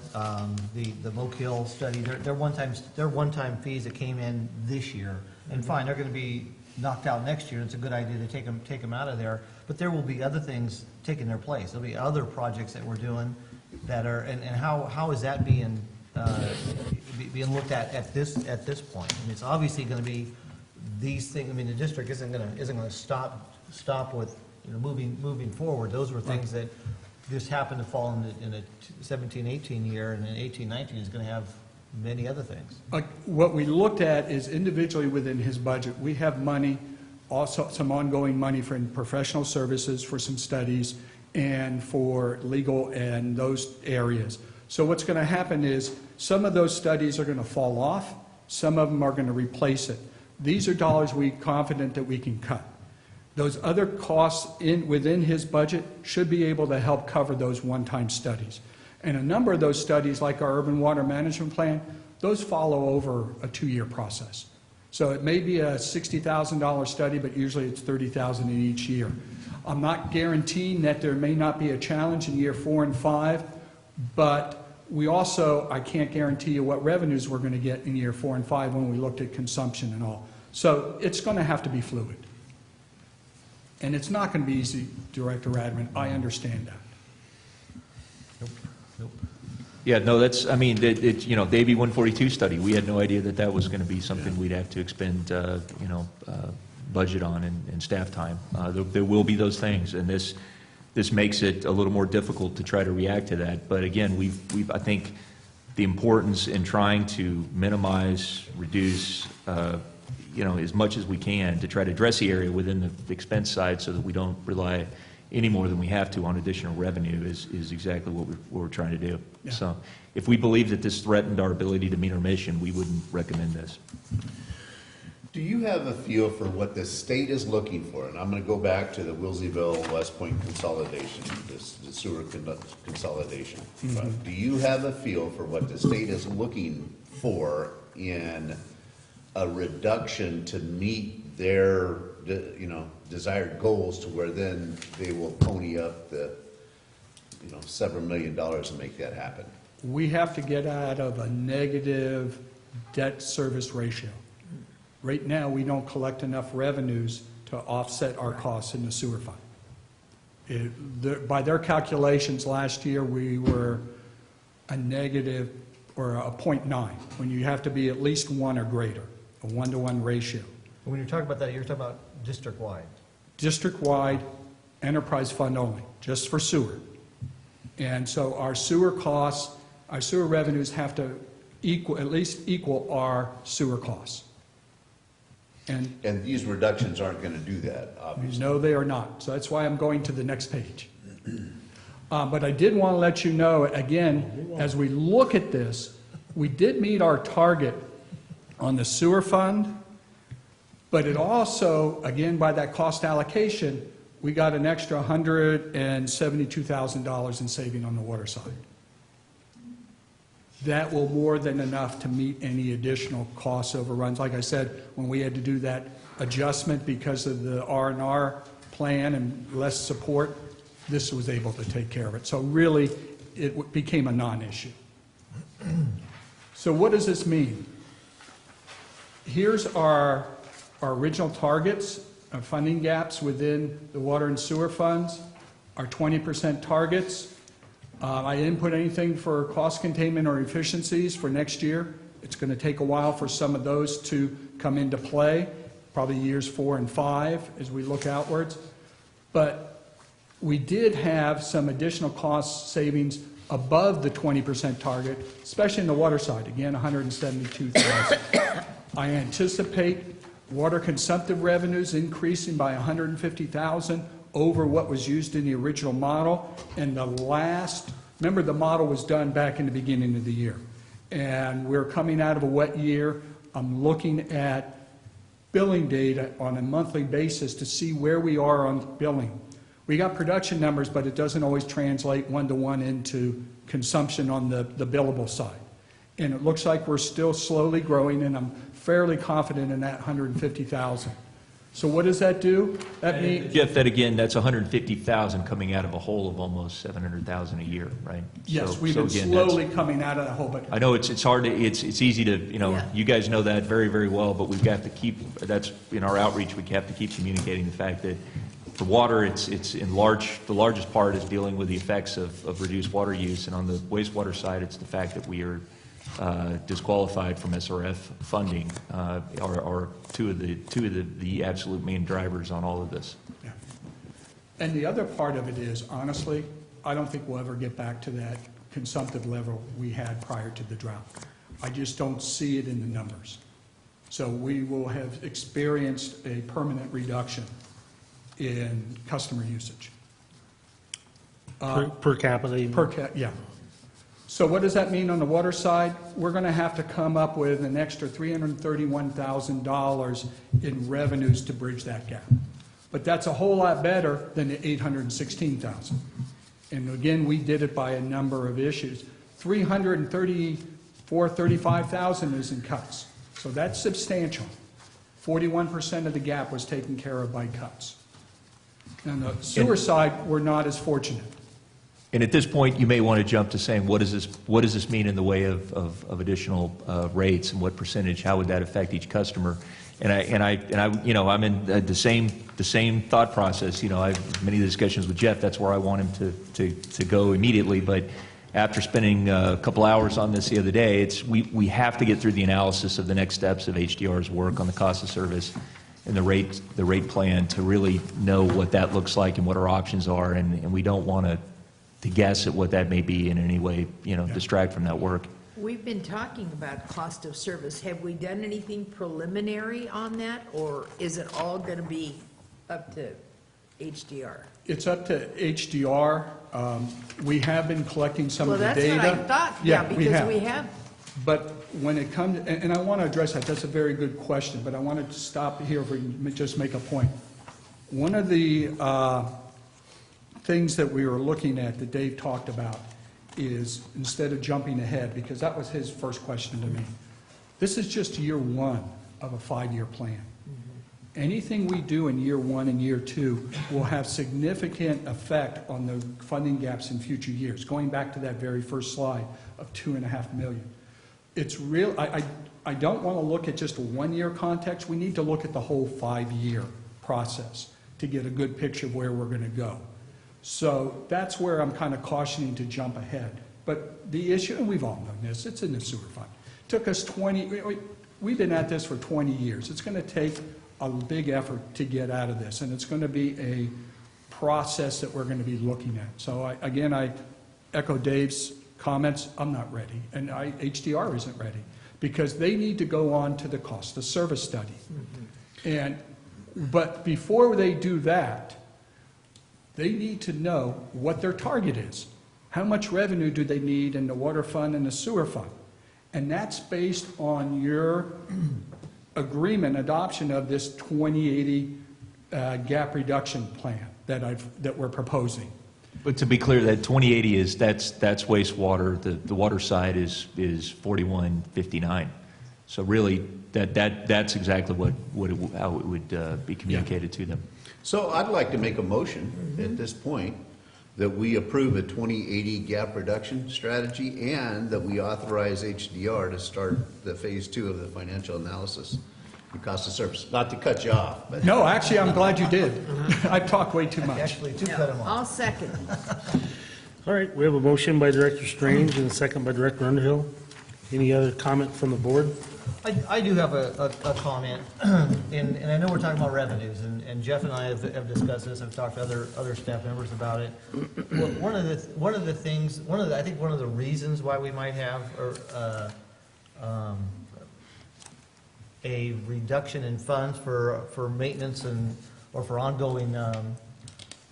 the Moke Hill study, they're one-time fees that came in this year. And fine, they're going to be knocked out next year. It's a good idea to take them out of there. But there will be other things taking their place. There'll be other projects that we're doing that are, and how is that being looked at this point? I mean, it's obviously going to be these things. I mean, the district isn't going to stop with, moving forward. Those were things that just happened to fall in the 17-18 year, and then 18-19 is going to have many other things.
What we looked at is individually within his budget, we have money, also some ongoing money for professional services, for some studies, and for legal and those areas. So what's going to happen is some of those studies are going to fall off, some of them are going to replace it. These are dollars we're confident that we can cut. Those other costs within his budget should be able to help cover those one-time studies. And a number of those studies, like our urban water management plan, those follow over a 2-year process. So it may be a $60,000 study, but usually it's $30,000 in each year. I'm not guaranteeing that there may not be a challenge in year 4 and 5, but I can't guarantee you what revenues we're going to get in year 4 and 5 when we looked at consumption and all. So it's going to have to be fluid. And it's not going to be easy, Director Radman. I understand that.
Yeah, no, that's, I mean, the AB 142 study, we had no idea that was going to be something we'd have to expend, budget on and staff time. There will be those things, and this makes it a little more difficult to try to react to that. But again, I think the importance in trying to minimize, reduce, as much as we can to try to address the area within the expense side so that we don't rely any more than we have to on additional revenue is exactly what we're trying to do. Yeah. So if we believe that this threatened our ability to meet our mission, we wouldn't recommend this.
Do you have a feel for what the state is looking for? And I'm going to go back to the Wilseyville West Point consolidation, the sewer consolidation.
Mm-hmm.
Do you have a feel for what the state is looking for in a reduction to meet their, desired goals, to where then they will pony up the, several $1 million to make that happen?
We have to get out of a negative debt service ratio. Right now, we don't collect enough revenues to offset our costs in the sewer fund. By their calculations last year, we were a negative, or a 0.9, when you have to be at least 1 or greater, a 1-to-1 ratio.
When you're talking about that, you're talking about district-wide.
District-wide, enterprise fund only, just for sewer. And so our sewer costs, our sewer revenues have to at least equal our sewer costs.
And these reductions aren't going to do that, obviously.
No, they are not. So that's why I'm going to the next page. But I did want to let you know, again, as we look at this, we did meet our target on the sewer fund, but it also, again, by that cost allocation, we got an extra $172,000 in saving on the water side. That will more than enough to meet any additional cost overruns. Like I said, when we had to do that adjustment because of the R&R plan and less support, this was able to take care of it. So really, it became a non-issue. So what does this mean? Here's our original targets, our funding gaps within the water and sewer funds, our 20% targets. I didn't put anything for cost containment or efficiencies for next year. It's going to take a while for some of those to come into play, probably years 4 and 5 as we look outwards. But we did have some additional cost savings above the 20% target, especially in the water side. Again, $172,000. I anticipate water consumptive revenues increasing by $150,000 over what was used in the original model. And remember the model was done back in the beginning of the year. and we're coming out of a wet year. I'm looking at billing data on a monthly basis to see where we are on billing. We got production numbers, but it doesn't always translate one-to-one into consumption on the billable side. And it looks like we're still slowly growing, and I'm fairly confident in that 150,000. So what does that do? That means,
Jeff, that again, that's 150,000 coming out of a hole of almost 700,000 a year, right?
yes,
So-
we've
so
been
again, that's-
slowly coming out of that hole, but
I know it's hard to, it's easy to,
Yeah.
you guys know that very, very well, but we've got to keep, that's, in our outreach, we have to keep communicating the fact that for water, it's in the largest part is dealing with the effects of reduced water use, and on the wastewater side, it's the fact that we are disqualified from SRF funding, are two of the absolute main drivers on all of this.
yeah. And the other part of it is, honestly, I don't think we'll ever get back to that consumptive level we had prior to the drought. I just don't see it in the numbers. So we will have experienced a permanent reduction in customer usage.
Per capita, you mean?
Yeah. So what does that mean on the water side? We're going to have to come up with an extra $331,000 in revenues to bridge that gap. But that's a whole lot better than the $816,000. And again, we did it by a number of issues. $335,000 is in cuts. So that's substantial. 41% of the gap was taken care of by cuts. On the sewer side, we're not as fortunate.
And at this point, you may want to jump to saying, what does this mean in the way of additional rates, and what percentage, how would that affect each customer? And I, I'm in the same thought process. I've many of the discussions with Jeff. That's where I want him to go immediately. But after spending a couple hours on this the other day, we have to get through the analysis of the next steps of HDR's work on the cost of service and the rate plan to really know what that looks like and what our options are, and we don't want to guess at what that may be in any way, distract from that work.
We've been talking about cost of service. Have we done anything preliminary on that, or is it all going to be up to HDR?
It's up to HDR. We have been collecting some of the data.
Well, that's what I thought, yeah, because we have.
But when it comes, and I want to address that, that's a very good question, but I wanted to stop here for just make a point. One of the things that we were looking at that Dave talked about is, instead of jumping ahead, because that was his first question to me, this is just year one of a 5-year plan. Anything we do in year one and year two will have significant effect on the funding gaps in future years, going back to that very first slide of $2.5 million. It's real. I don't want to look at just a 1-year context. We need to look at the whole 5-year process to get a good picture of where we're going to go. So that's where I'm kind of cautioning to jump ahead. But the issue, and we've all known this, it's in the sewer fund. Took us we've been at this for 20 years. It's going to take a big effort to get out of this, and it's going to be a process that we're going to be looking at. So I echo Dave's comments. I'm not ready, and HDR isn't ready, because they need to go on to the cost of service study. But before they do that, they need to know what their target is. How much revenue do they need in the water fund and the sewer fund? And that's based on your agreement, adoption of this 2080 gap reduction plan that we're proposing.
But to be clear, that 2080 that's wastewater. The water side is 4159. So really, that's exactly how it would be communicated to them.
So I'd like to make a motion at this point that we approve a 2080 gap reduction strategy, and that we authorize HDR to start the phase 2 of the financial analysis and cost of service. Not to cut you off, but.
No, actually, I'm glad you did. I've talked way too much.
Actually, to cut them off.
I'll second.
All right, we have a motion by Director Strange and a second by Director Underhill. Any other comment from the board?
I do have a comment, and I know we're talking about revenues, and Jeff and I have discussed this, I've talked to other staff members about it. One of the things, I think one of the reasons why we might have a reduction in funds for maintenance or for ongoing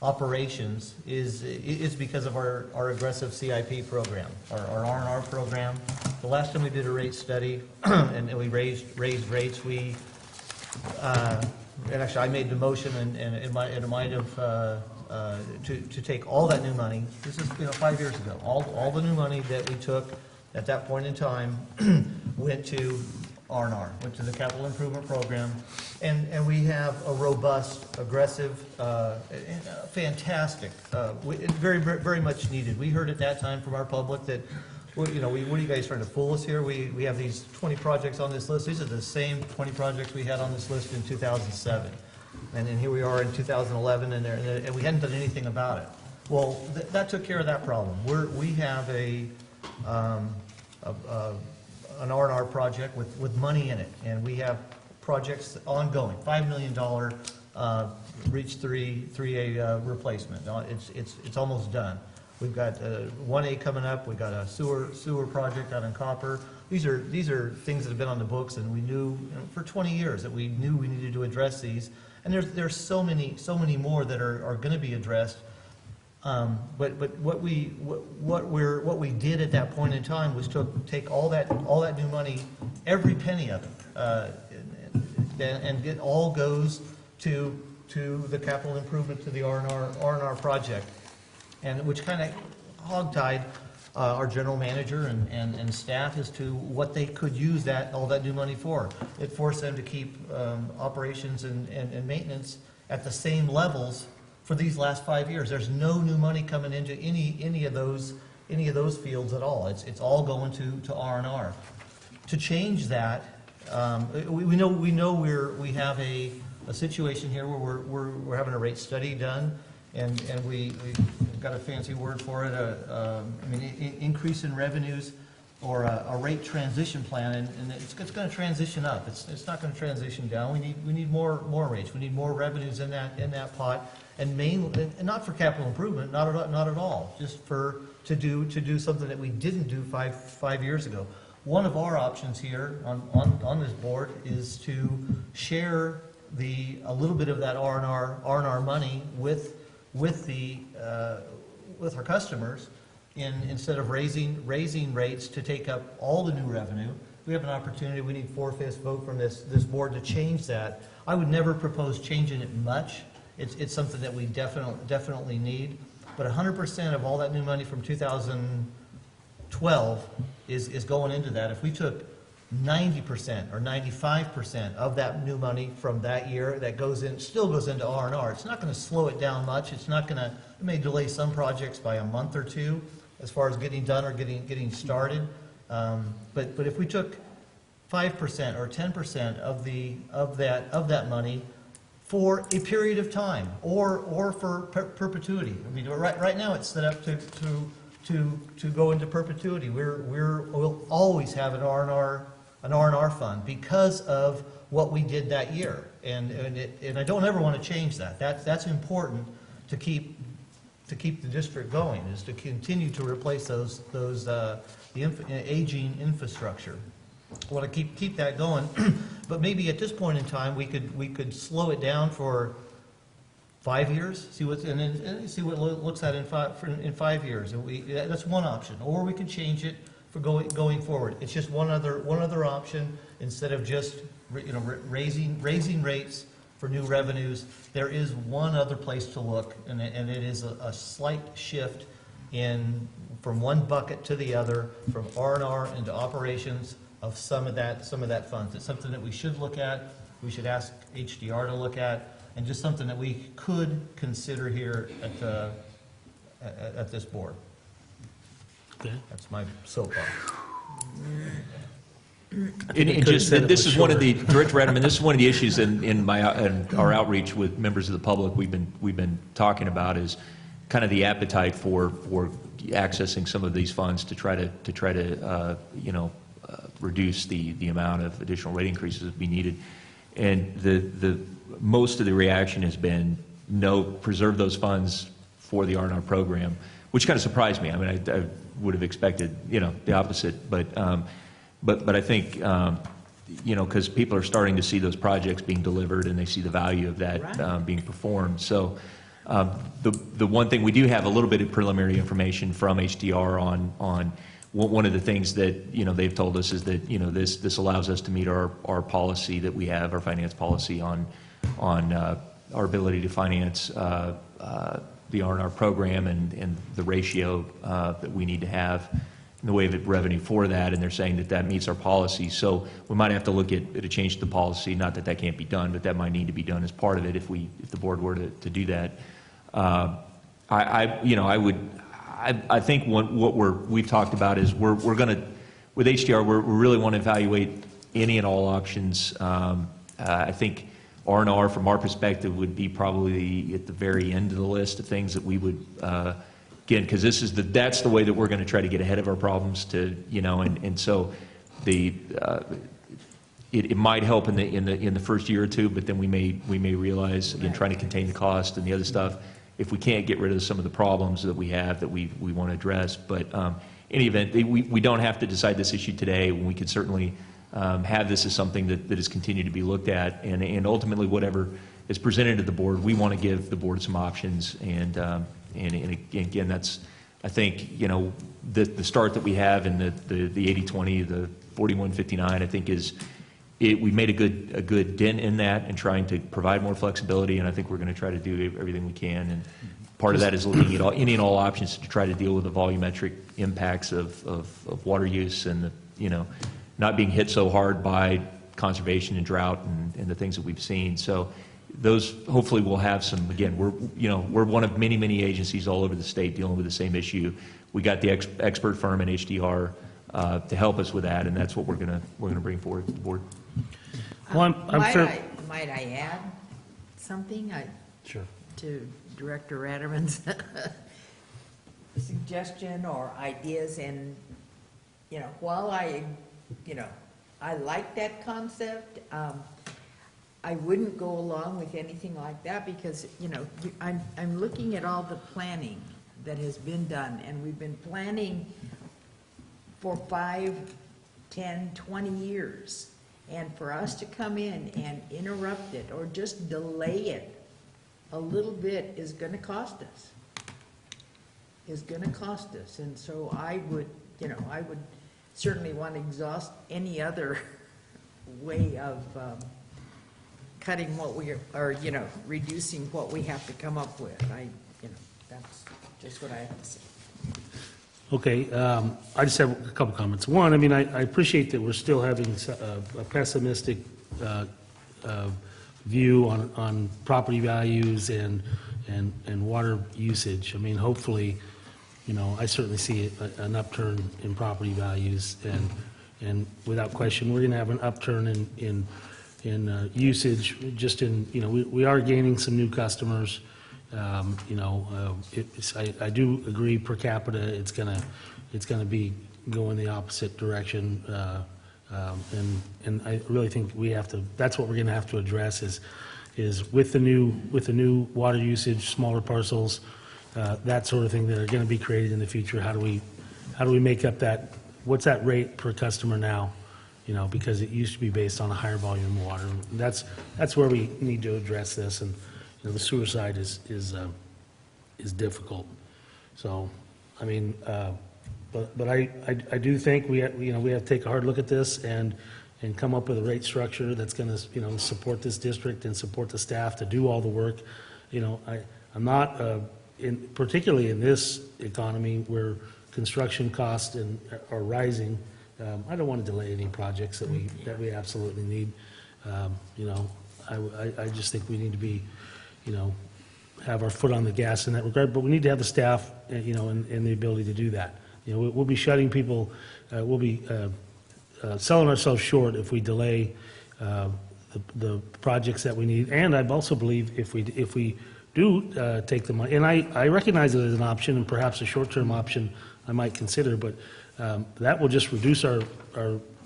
operations is because of our aggressive CIP program, our R&R program. The last time we did a rate study and we raised rates, and actually I made the motion and it might have, to take all that new money, this is 5 years ago, all the new money that we took at that point in time went to R&R, went to the capital improvement program, and we have a robust, aggressive, fantastic, very, very much needed. We heard at that time from our public that, what are you guys trying to fool us here? We have these 20 projects on this list. These are the same 20 projects we had on this list in 2007. And then here we are in 2011, and we hadn't done anything about it. Well, that took care of that problem. We have an R&R project with money in it, and we have projects ongoing, $5 million Reach 3A replacement. It's almost done. We've got 1A coming up. We've got a sewer project out in Copper. These are things that have been on the books, and we knew for 20 years that we knew we needed to address these. And there's so many more that are going to be addressed. But what we did at that point in time was take all that new money, every penny of it, and it all goes to the capital improvement, to the R&R project, and which kind of hogtied our general manager and staff as to what they could use all that new money for. It forced them to keep operations and maintenance at the same levels for these last 5 years. There's no new money coming into any of those fields at all. It's all going to R&R. To change that, we know we have a situation here where we're having a rate study done, and we've got a fancy word for it. Increase in revenues, or a rate transition plan, and it's going to transition up. It's not going to transition down. We need more rates. We need more revenues in that pot, and not for capital improvement, not at all. Just to do something that we didn't do five years ago. One of our options here on this board is to share a little bit of that R&R money with our customers. Instead of raising rates to take up all the new revenue, we have an opportunity. We need 4/5 vote from this board to change that. I would never propose changing it much. It's something that we definitely need. But 100% of all that new money from 2012 is going into that. If we took 90% or 95% of that new money from that year, that still goes into R&R. It's not going to slow it down much. It may delay some projects by a month or two as far as getting done or getting started. But if we took 5% or 10% of that money for a period of time, or for perpetuity. I mean, right now it's set up to go into perpetuity. We'll always have an R&R fund because of what we did that year, and I don't ever want to change that. That's important to keep the district going, is to continue to replace the aging infrastructure. I want to keep that going, but maybe at this point in time we could slow it down for 5 years, see what it looks at in 5 years. That's one option, or we could change it for going forward. It's just one other option instead of just raising rates for new revenues. There is one other place to look, and it is a slight shift from one bucket to the other, from R&R into operations of some of that funds. It's something that we should look at. We should ask HDR to look at, and just something that we could consider here at this board.
Okay.
That's my soapbox.
And just that this is one of the, Director Radaman, this is one of the issues in our outreach with members of the public we've been talking about, is kind of the appetite for accessing some of these funds to try to reduce the amount of additional rate increases that be needed. And the most of the reaction has been, no, preserve those funds for the R&R program, which kind of surprised me. I mean, I would have expected, the opposite, but I think, because people are starting to see those projects being delivered and they see the value of that being performed. So The one thing, we do have a little bit of preliminary information from HDR on one of the things that, you know, they've told us is that, you know, this allows us to meet our policy that we have, our finance policy on our ability to finance the R&R program and the ratio that we need to have in the way of revenue for that, and they're saying that that meets our policy. So we might have to look at a change to the policy, not that that can't be done, but that might need to be done as part of it if the board were to do that. I think what we've talked about is we're going to, with HDR, we really want to evaluate any and all options. I think R&R, from our perspective, would be probably at the very end of the list of things that we would, again, because that's the way that we're going to try to get ahead of our problems to, you know, and so it might help in the first year or two, but then we may realize, again, trying to contain the cost and the other stuff, if we can't get rid of some of the problems that we have that we want to address. But in any event, we don't have to decide this issue today. We could certainly have this as something that is continued to be looked at, and ultimately whatever is presented to the board, we want to give the board some options. And again, that's, I think, you know, the start that we have in the 80-20, the 41-59, I think we made a good dent in that and trying to provide more flexibility, and I think we're going to try to do everything we can. And part of that is looking at any and all options to try to deal with the volumetric impacts of water use and not being hit so hard by conservation and drought and the things that we've seen. So those hopefully will have some. Again, we're one of many agencies all over the state dealing with the same issue. We got the expert firm in HDR to help us with that, and that's what we're gonna bring forward to the board.
Well, I'm sure.
Might I add something?
Sure.
To Director Ratterman's suggestion or ideas, and, while I like that concept, I wouldn't go along with anything like that because, I'm looking at all the planning that has been done, and we've been planning for 5, 10, 20 years. And for us to come in and interrupt it or just delay it a little bit is going to cost us. And so I would certainly want to exhaust any other way of cutting what we are, or, reducing what we have to come up with. That's just what I have to say.
Okay, I just have a couple comments. One, I appreciate that we're still having a pessimistic view on property values and water usage. Hopefully, I certainly see an upturn in property values, and without question, we're going to have an upturn in usage. Just we are gaining some new customers. I do agree per capita it's gonna be going the opposite direction, and I really think that's what we're gonna have to address is with the new water usage, smaller parcels, that sort of thing that are gonna be created in the future. How do we make up that? What's that rate per customer now? Because it used to be based on a higher volume of water. That's where we need to address this, and the sewer side is difficult. So, but I do think we have to take a hard look at this and come up with a rate structure that's going to support this district and support the staff to do all the work. I'm not particularly in this economy where construction costs are rising. I don't want to delay any projects that we absolutely need. I just think we need to be, have our foot on the gas in that regard, but we need to have the staff, and the ability to do that. We'll be shutting people, we'll be selling ourselves short if we delay the projects that we need. And I also believe if we do take the money, and I recognize it as an option and perhaps a short-term option I might consider, but that will just reduce our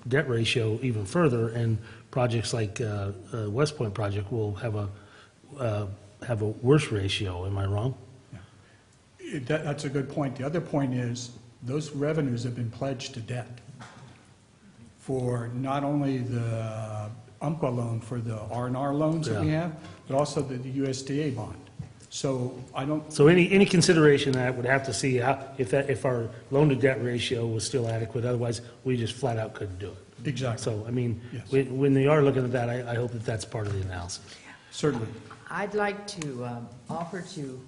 debt ratio even further, and projects like West Point project will have a worse ratio. Am I wrong?
Yeah. That's a good point. The other point is those revenues have been pledged to debt for not only the UMPA loan for the R&R loans that we have, but also the USDA bond. So I don't,
So any consideration that would have to see how, if our loan-to-debt ratio was still adequate, otherwise, we just flat out couldn't do it.
exactly,
So, I mean,
Yes.
when they are looking at that, I hope that that's part of the analysis.
certainly.
I'd like to offer to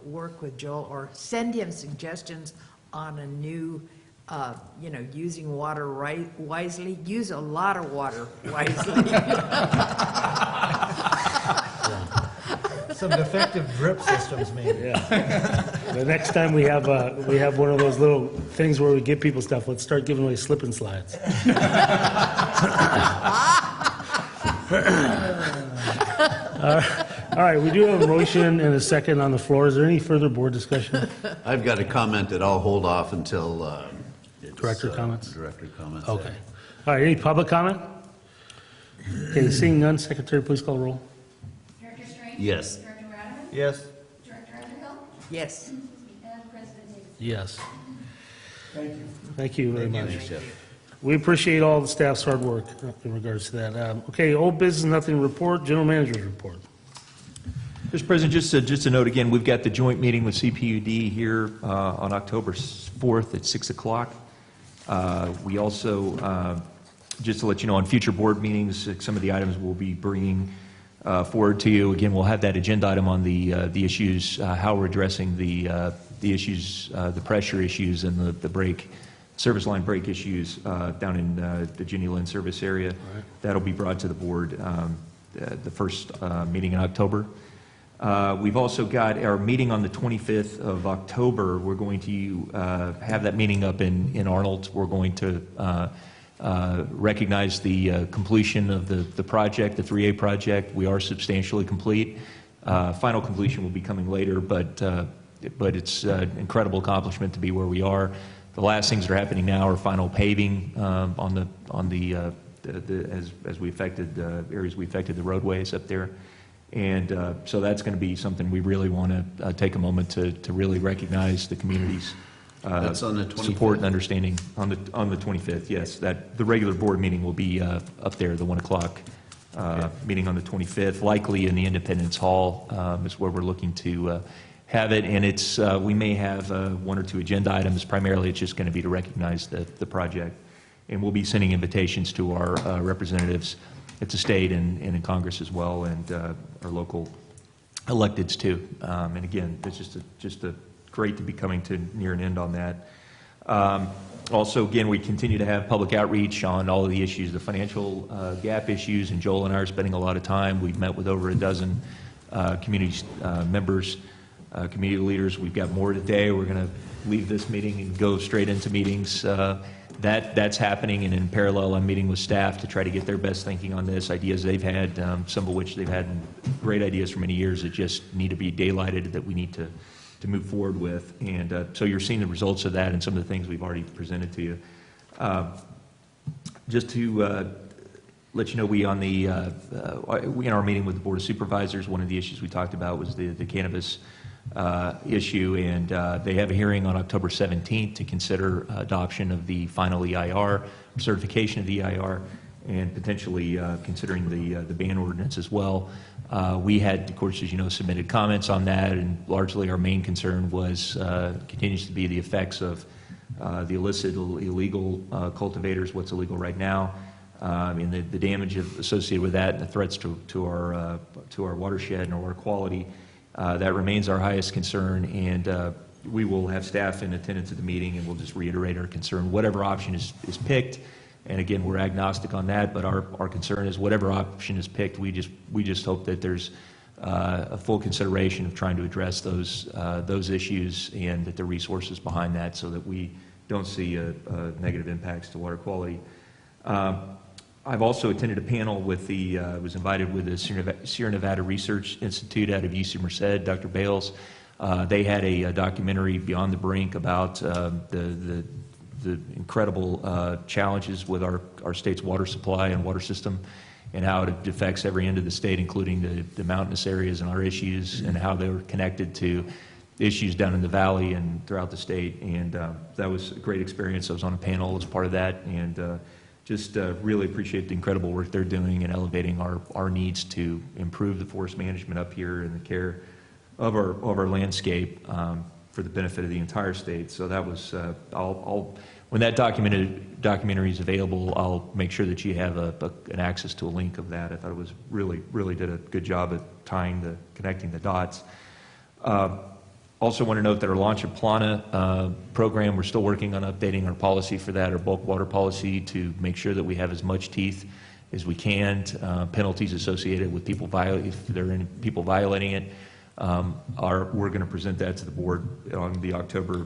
work with Joel or send him suggestions on a new, using water wisely. Use a lot of water wisely.
Some defective drip systems, maybe.
Yeah. The next time we have one of those little things where we give people stuff, let's start giving away slip and slides. All right, we do have a motion and a second on the floor. Is there any further board discussion?
I've got a comment that I'll hold off until it's,
Director comments?
Director comments.
Okay. All right, any public comment? Okay, seeing none, Secretary, please call roll.
Director Strange?
Yes.
Director Radaman?
Yes.
Director Underhill?
Yes.
And President Davis?
Yes.
Thank you.
Thank you very much.
Thank you, Jeff.
We appreciate all the staff's hard work in regards to that. Okay, old business, nothing to report, general manager's report.
Mr. President, just a note again, we've got the joint meeting with CPUD here on October 4th at 6 o'clock. We also, just to let you know, on future board meetings, some of the items we'll be bringing forward to you. Again, we'll have that agenda item on the issues, how we're addressing the issues, the pressure issues and the break, service line break issues down in the Ginny Lynn service area.
Right.
That'll be brought to the board the first meeting in October. We've also got our meeting on the 25th of October. We're going to have that meeting up in Arnold. We're going to recognize the completion of the project, the 3A project. We are substantially complete. Final completion will be coming later, but it's an incredible accomplishment to be where we are. The last things that are happening now are final paving as we affected areas we affected the roadways up there. And so that's going to be something we really want to take a moment to really recognize the community's
That's on the 25th.
support and understanding on the 25th. Yes, that the regular board meeting will be up there, the 1 o'clock meeting on the 25th, likely in the Independence Hall is where we're looking to have it. And it's we may have one or two agenda items. Primarily, it's just going to be to recognize the project, and we'll be sending invitations to our representatives at the state and in Congress as well, and our local electeds too. And again, it's just a great to be coming to near an end on that. Also, again, we continue to have public outreach on all of the issues, the financial gap issues, and Joel and I are spending a lot of time. We've met with over a dozen community members, community leaders. We've got more today. We're going to leave this meeting and go straight into meetings. That's happening, and in parallel, I'm meeting with staff to try to get their best thinking on this, ideas they've had, some of which they've had great ideas for many years that just need to be daylighted, that we need to move forward with. And so you're seeing the results of that and some of the things we've already presented to you. Just to let you know, we in our meeting with the Board of Supervisors, one of the issues we talked about was the cannabis issue, and they have a hearing on October 17th to consider adoption of the final EIR, certification of the EIR, and potentially considering the ban ordinance as well. We had, of course, as you know, submitted comments on that, and largely our main concern was continues to be the effects of the illicit, illegal cultivators, what's illegal right now, and the damage associated with that, and the threats to our watershed and our water quality. That remains our highest concern, and we will have staff in attendance at the meeting, and we'll just reiterate our concern. Whatever option is picked, and again, we're agnostic on that, but our concern is whatever option is picked, we just hope that there's a full consideration of trying to address those issues, and that the resources behind that, so that we don't see negative impacts to water quality. I've also attended a panel with was invited with the Sierra Nevada Research Institute out of UC Merced, Dr. Bales. They had a documentary, Beyond the Brink, about the incredible challenges with our state's water supply and water system, and how it affects every end of the state, including the mountainous areas and our issues, and how they're connected to issues down in the valley and throughout the state. And that was a great experience. I was on a panel as part of that, and just really appreciate the incredible work they're doing in elevating our needs to improve the forest management up here and the care of our landscape for the benefit of the entire state. So that was, when that documentary is available, I'll make sure that you have an access to a link of that. I thought it was really did a good job at connecting the dots. Also want to note that our Launch of Plana program, we're still working on updating our policy for that, our bulk water policy, to make sure that we have as much teeth as we can, penalties associated with people if there are any people violating it. We're going to present that to the board at the October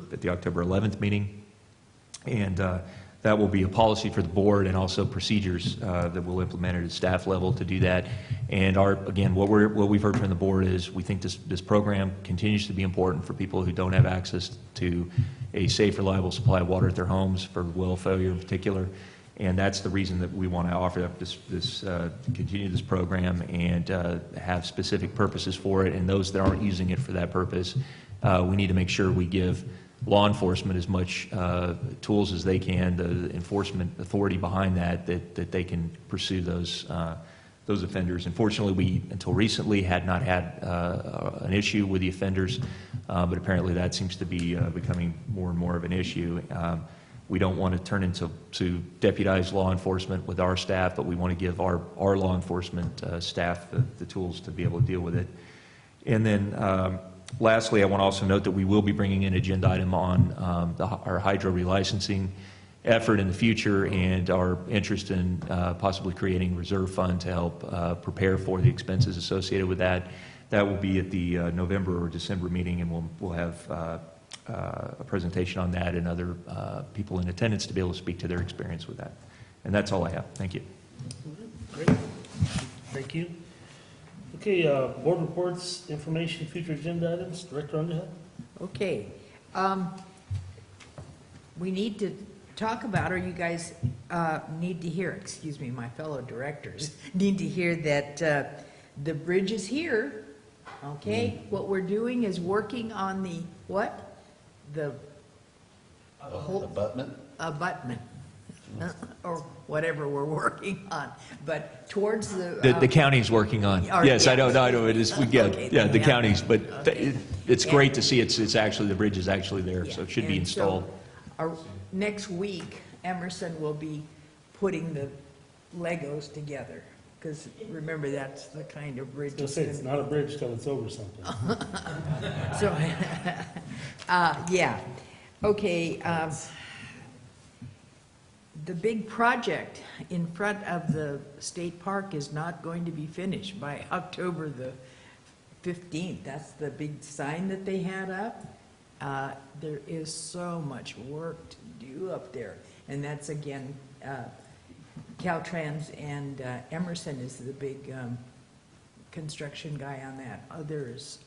11th meeting. And that will be a policy for the board and also procedures that we'll implement at a staff level to do that. And again, what we've heard from the board is we think this program continues to be important for people who don't have access to a safe, reliable supply of water at their homes, for well failure in particular. And that's the reason that we want to offer up continue this program and have specific purposes for it. And those that aren't using it for that purpose, we need to make sure we give law enforcement as much tools as they can, the enforcement authority behind that they can pursue those offenders. Unfortunately, we, until recently, had not had an issue with the offenders, but apparently that seems to be becoming more and more of an issue. We don't want to turn into deputized law enforcement with our staff, but we want to give our law enforcement staff the tools to be able to deal with it. And then lastly, I want to also note that we will be bringing an agenda item on our hydro relicensing effort in the future and our interest in possibly creating a reserve fund to help prepare for the expenses associated with that. That will be at the November or December meeting, and we'll have a presentation on that and other people in attendance to be able to speak to their experience with that. And that's all I have. Thank you.
Great. Thank you. Okay, board reports, information, future agenda items. Director Underhill?
Okay. We need to talk about, or you guys need to hear, excuse me, my fellow directors, need to hear that the bridge is here. Okay? What we're doing is working on the, what? The
abutment?
Abutment. Or whatever we're working on, but towards the...
The county's working on. Yes, I know, it is,
Okay,
the county's, but
okay.
it's great to see it's actually, the bridge is actually there, so it should be installed.
So next week, Emerson will be putting the Legos together, because remember, that's the kind of bridge.
Just say it's not a bridge till it's over something.
So, yeah. Okay, the big project in front of the state park is not going to be finished by October the 15th. That's the big sign that they had up. There is so much work to do up there. And that's, again, Caltrans and Emerson is the big construction guy on that. Others,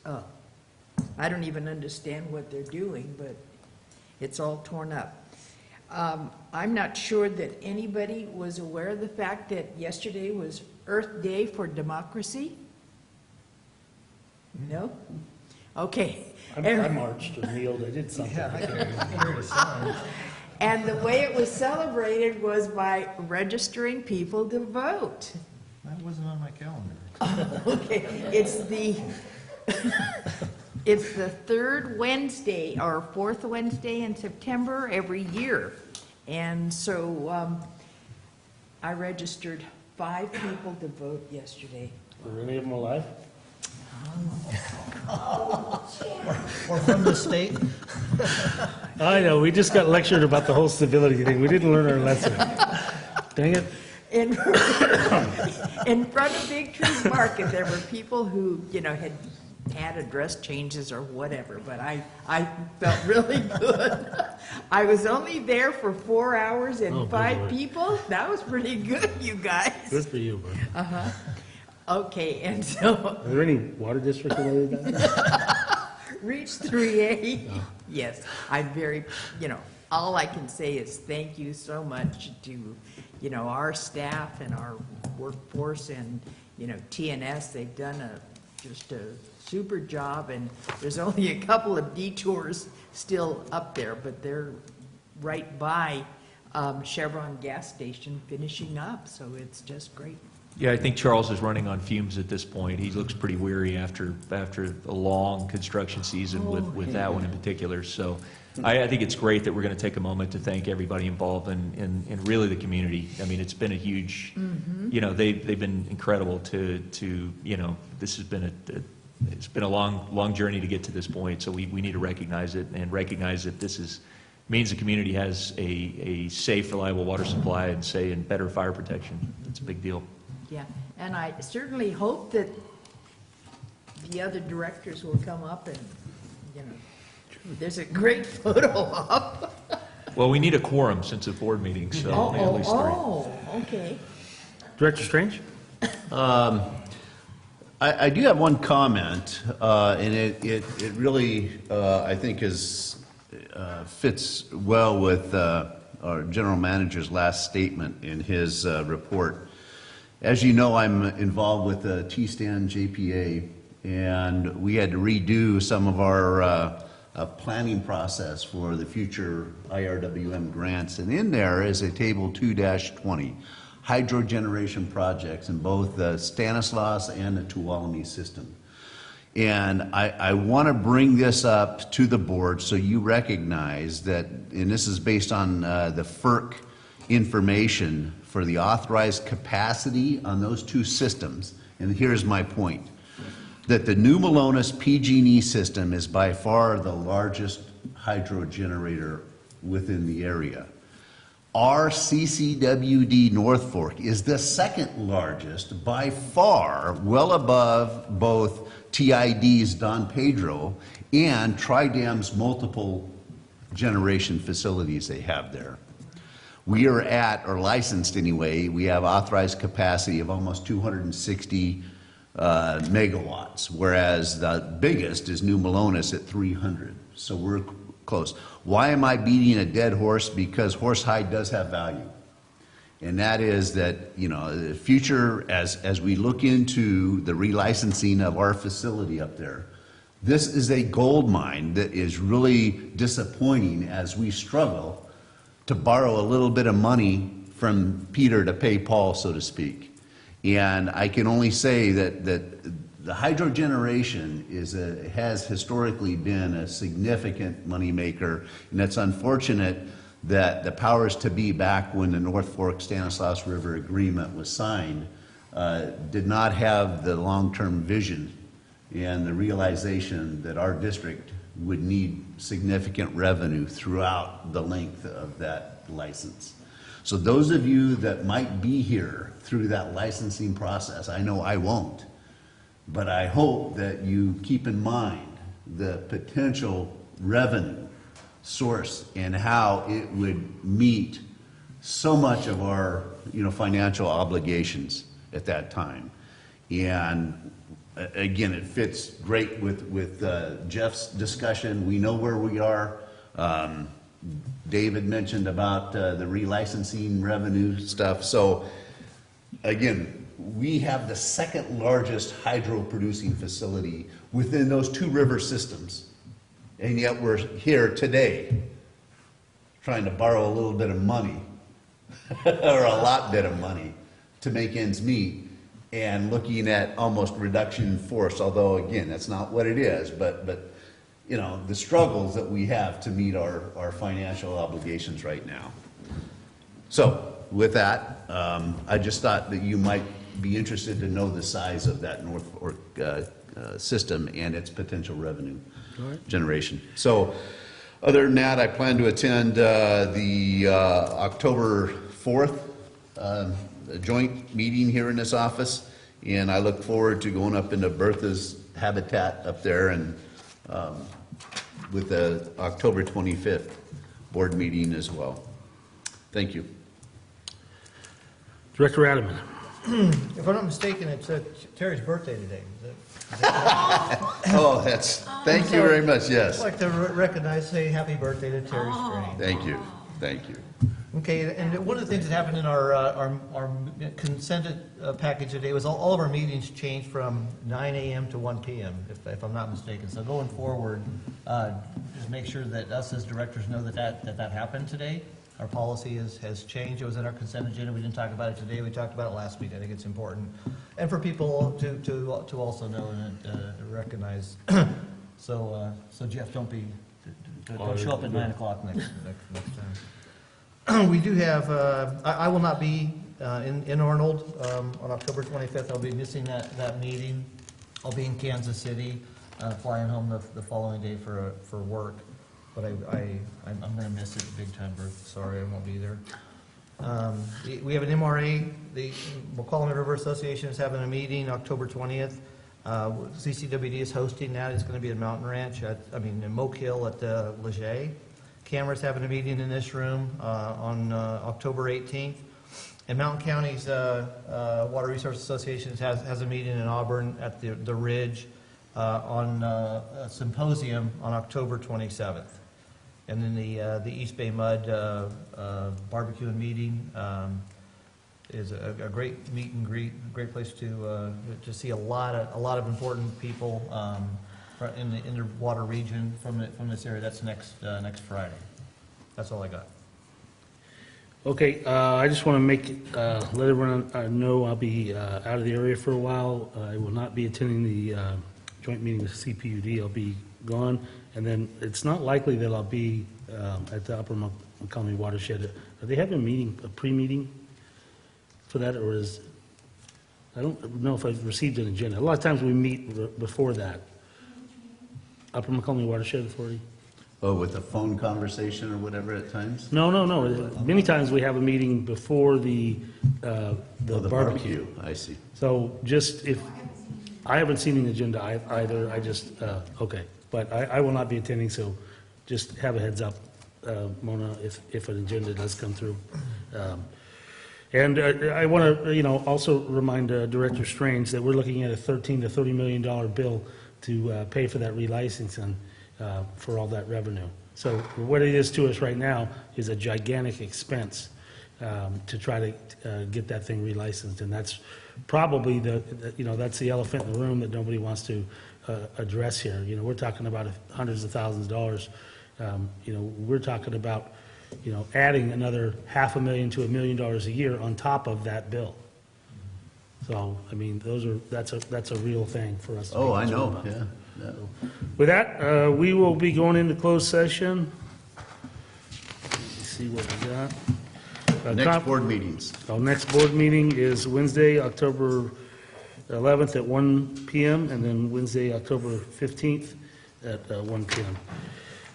I don't even understand what they're doing, but it's all torn up. I'm not sure that anybody was aware of the fact that yesterday was Earth Day for Democracy. No? Okay.
I marched or kneeled, I did something.
And the way it was celebrated was by registering people to vote.
That wasn't on my calendar.
Okay, it's the third Wednesday or fourth Wednesday in September every year. And so I registered 5 people to vote yesterday.
Were any of them alive?
Or from the state?
I know, we just got lectured about the whole civility thing. We didn't learn our lesson. Dang it.
In front of Big Trees Market, there were people who, had address changes or whatever, but I felt really good. I was only there for 4 hours and 5 people. That was pretty good, you guys.
Good for you, bro.
Uh-huh. Okay, and so...
Are there any water district related to that?
Reach 3A? No. Yes, I'm very, all I can say is thank you so much to, our staff and our workforce and, TNS. They've done just a super job, and there's only a couple of detours still up there, but they're right by Chevron gas station finishing up, so it's just great.
Yeah, I think Charles is running on fumes at this point. He looks pretty weary after a long construction season with that one in particular. So I think it's great that we're going to take a moment to thank everybody involved and really the community. I mean, it's been a huge, you know, they've been incredible to you know, this has been it's been a long journey to get to this point. So we need to recognize it and recognize that this means the community has a safe, reliable water supply and better fire protection. It's a big deal.
Yeah, and I certainly hope that the other directors will come up and, you know, there's a great photo up.
Well, we need a quorum since it's a board meeting, so at least three.
Oh, okay.
Director Strange?
I do have one comment, and it really, I think, fits well with our general manager's last statement in his report. As you know, I'm involved with the T-Stand JPA, and we had to redo some of our planning process for the future IRWM grants. And in there is a table 2-20, hydro generation projects in both the Stanislaus and the Tuolumne system. And I want to bring this up to the board so you recognize that, and this is based on the FERC information for the authorized capacity on those two systems. And here's my point, that the New Melones PG&E system is by far the largest hydro generator within the area. Our CCWD North Fork is the second largest by far, well above both TID's Don Pedro and Tridam's multiple generation facilities they have there. We are at, or licensed anyway, we have authorized capacity of almost 260 megawatts, whereas the biggest is New Melones at 300. So we're close. Why am I beating a dead horse? Because horsehide does have value. And that is that, you know, the future, as we look into the relicensing of our facility up there, this is a gold mine that is really disappointing as we struggle to borrow a little bit of money from Peter to pay Paul, so to speak. And I can only say that the hydro generation has historically been a significant moneymaker, and it's unfortunate that the powers to be back when the North Fork Stanislaus River Agreement was signed did not have the long-term vision and the realization that our district would need significant revenue throughout the length of that license. So those of you that might be here through that licensing process, I know I won't, but I hope that you keep in mind the potential revenue source and how it would meet so much of our, you know, financial obligations at that time. And again, it fits great with Jeff's discussion. We know where we are. David mentioned about the relicensing revenue stuff. So again, we have the second largest hydro producing facility within those two river systems. And yet we're here today trying to borrow a little bit of money or a lot bit of money to make ends meet and looking at almost reduction in force, although again, that's not what it is, but you know, the struggles that we have to meet our financial obligations right now. So with that, I just thought that you might be interested to know the size of that North Fork system and its potential revenue generation. So other than that, I plan to attend the October 4th joint meeting here in this office, and I look forward to going up into Bertha's habitat up there and with the October 25th board meeting as well. Thank you.
Director Adamant.
If I'm not mistaken, it's Terry's birthday today.
Oh, thank you very much,
I'd
yes.
like to recognize, say happy birthday to Terry Strange.
Thank you, thank you.
Okay, and one of the things that happened in our consent package today was all of our meetings changed from 9 a.m. to 1 p.m., if I'm not mistaken. So going forward, just make sure that us as directors know that happened today. Our policy has changed. It was in our consent agenda. We didn't talk about it today. We talked about it last week. I think it's important. And for people to also know and recognize. So Jeff, don't show up at 9 o'clock next time. We do have, I will not be in Arnold on October 25th. I'll be missing that meeting. I'll be in Kansas City, flying home the following day for work. But I'm going to miss it big time, Bruce. Sorry, I won't be there. We have an MRA. The McCollum River Association is having a meeting October 20th. CCWD is hosting that. It's going to be at Mountain Ranch, in Moke Hill at Leger. Camera's having a meeting in this room on October 18th. And Mountain County's Water Resource Association has a meeting in Auburn at the Ridge on a symposium on October 27th. And then the East Bay Mud barbecue and meeting is a great meet and greet, great place to see a lot of important people in the water region from this area. That's next Friday. That's all I got.
Okay, I just want to let everyone know I'll be out of the area for a while. I will not be attending the joint meeting with CPUD. I'll be gone, and then it's not likely that I'll be at the Upper Montgomery Watershed. Are they having a pre-meeting for that, or I don't know if I've received an agenda. A lot of times we meet before that. Upper Montgomery Watershed Authority.
Oh, with a phone conversation or whatever at times?
No. Many times we have a meeting before the
barbecue. I see.
So just if, I haven't seen an agenda either, I just, okay. But I will not be attending, so just have a heads up, Mona, if an agenda does come through. And I want to, also remind Director Strange that we're looking at a $13 to $30 million bill to pay for that relicensing for all that revenue. So what it is to us right now is a gigantic expense to try to get that thing relicensed, and that's probably that's the elephant in the room that nobody wants to address here. We're talking about hundreds of thousands of dollars. We're talking about adding another $500,000 to $1 million a year on top of that bill. So that's a real thing for us.
Oh, I know. Yeah.
With that, we will be going into closed session. Let's see what we got.
Next board meetings.
Our next board meeting is Wednesday, October 11th at 1 p.m. and then Wednesday, October 15th at 1 p.m.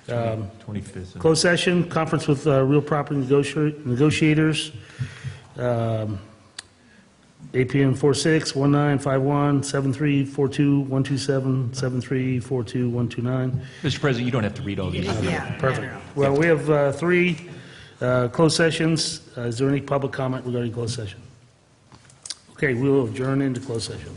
25th.
Closed session, conference with real property negotiators. APN 46-1951-7342-127-7342-129.
Mr. President, you don't have to read all these.
Yeah.
Perfect. Well, we have 3 closed sessions. Is there any public comment regarding closed session? Okay, we will adjourn into closed session.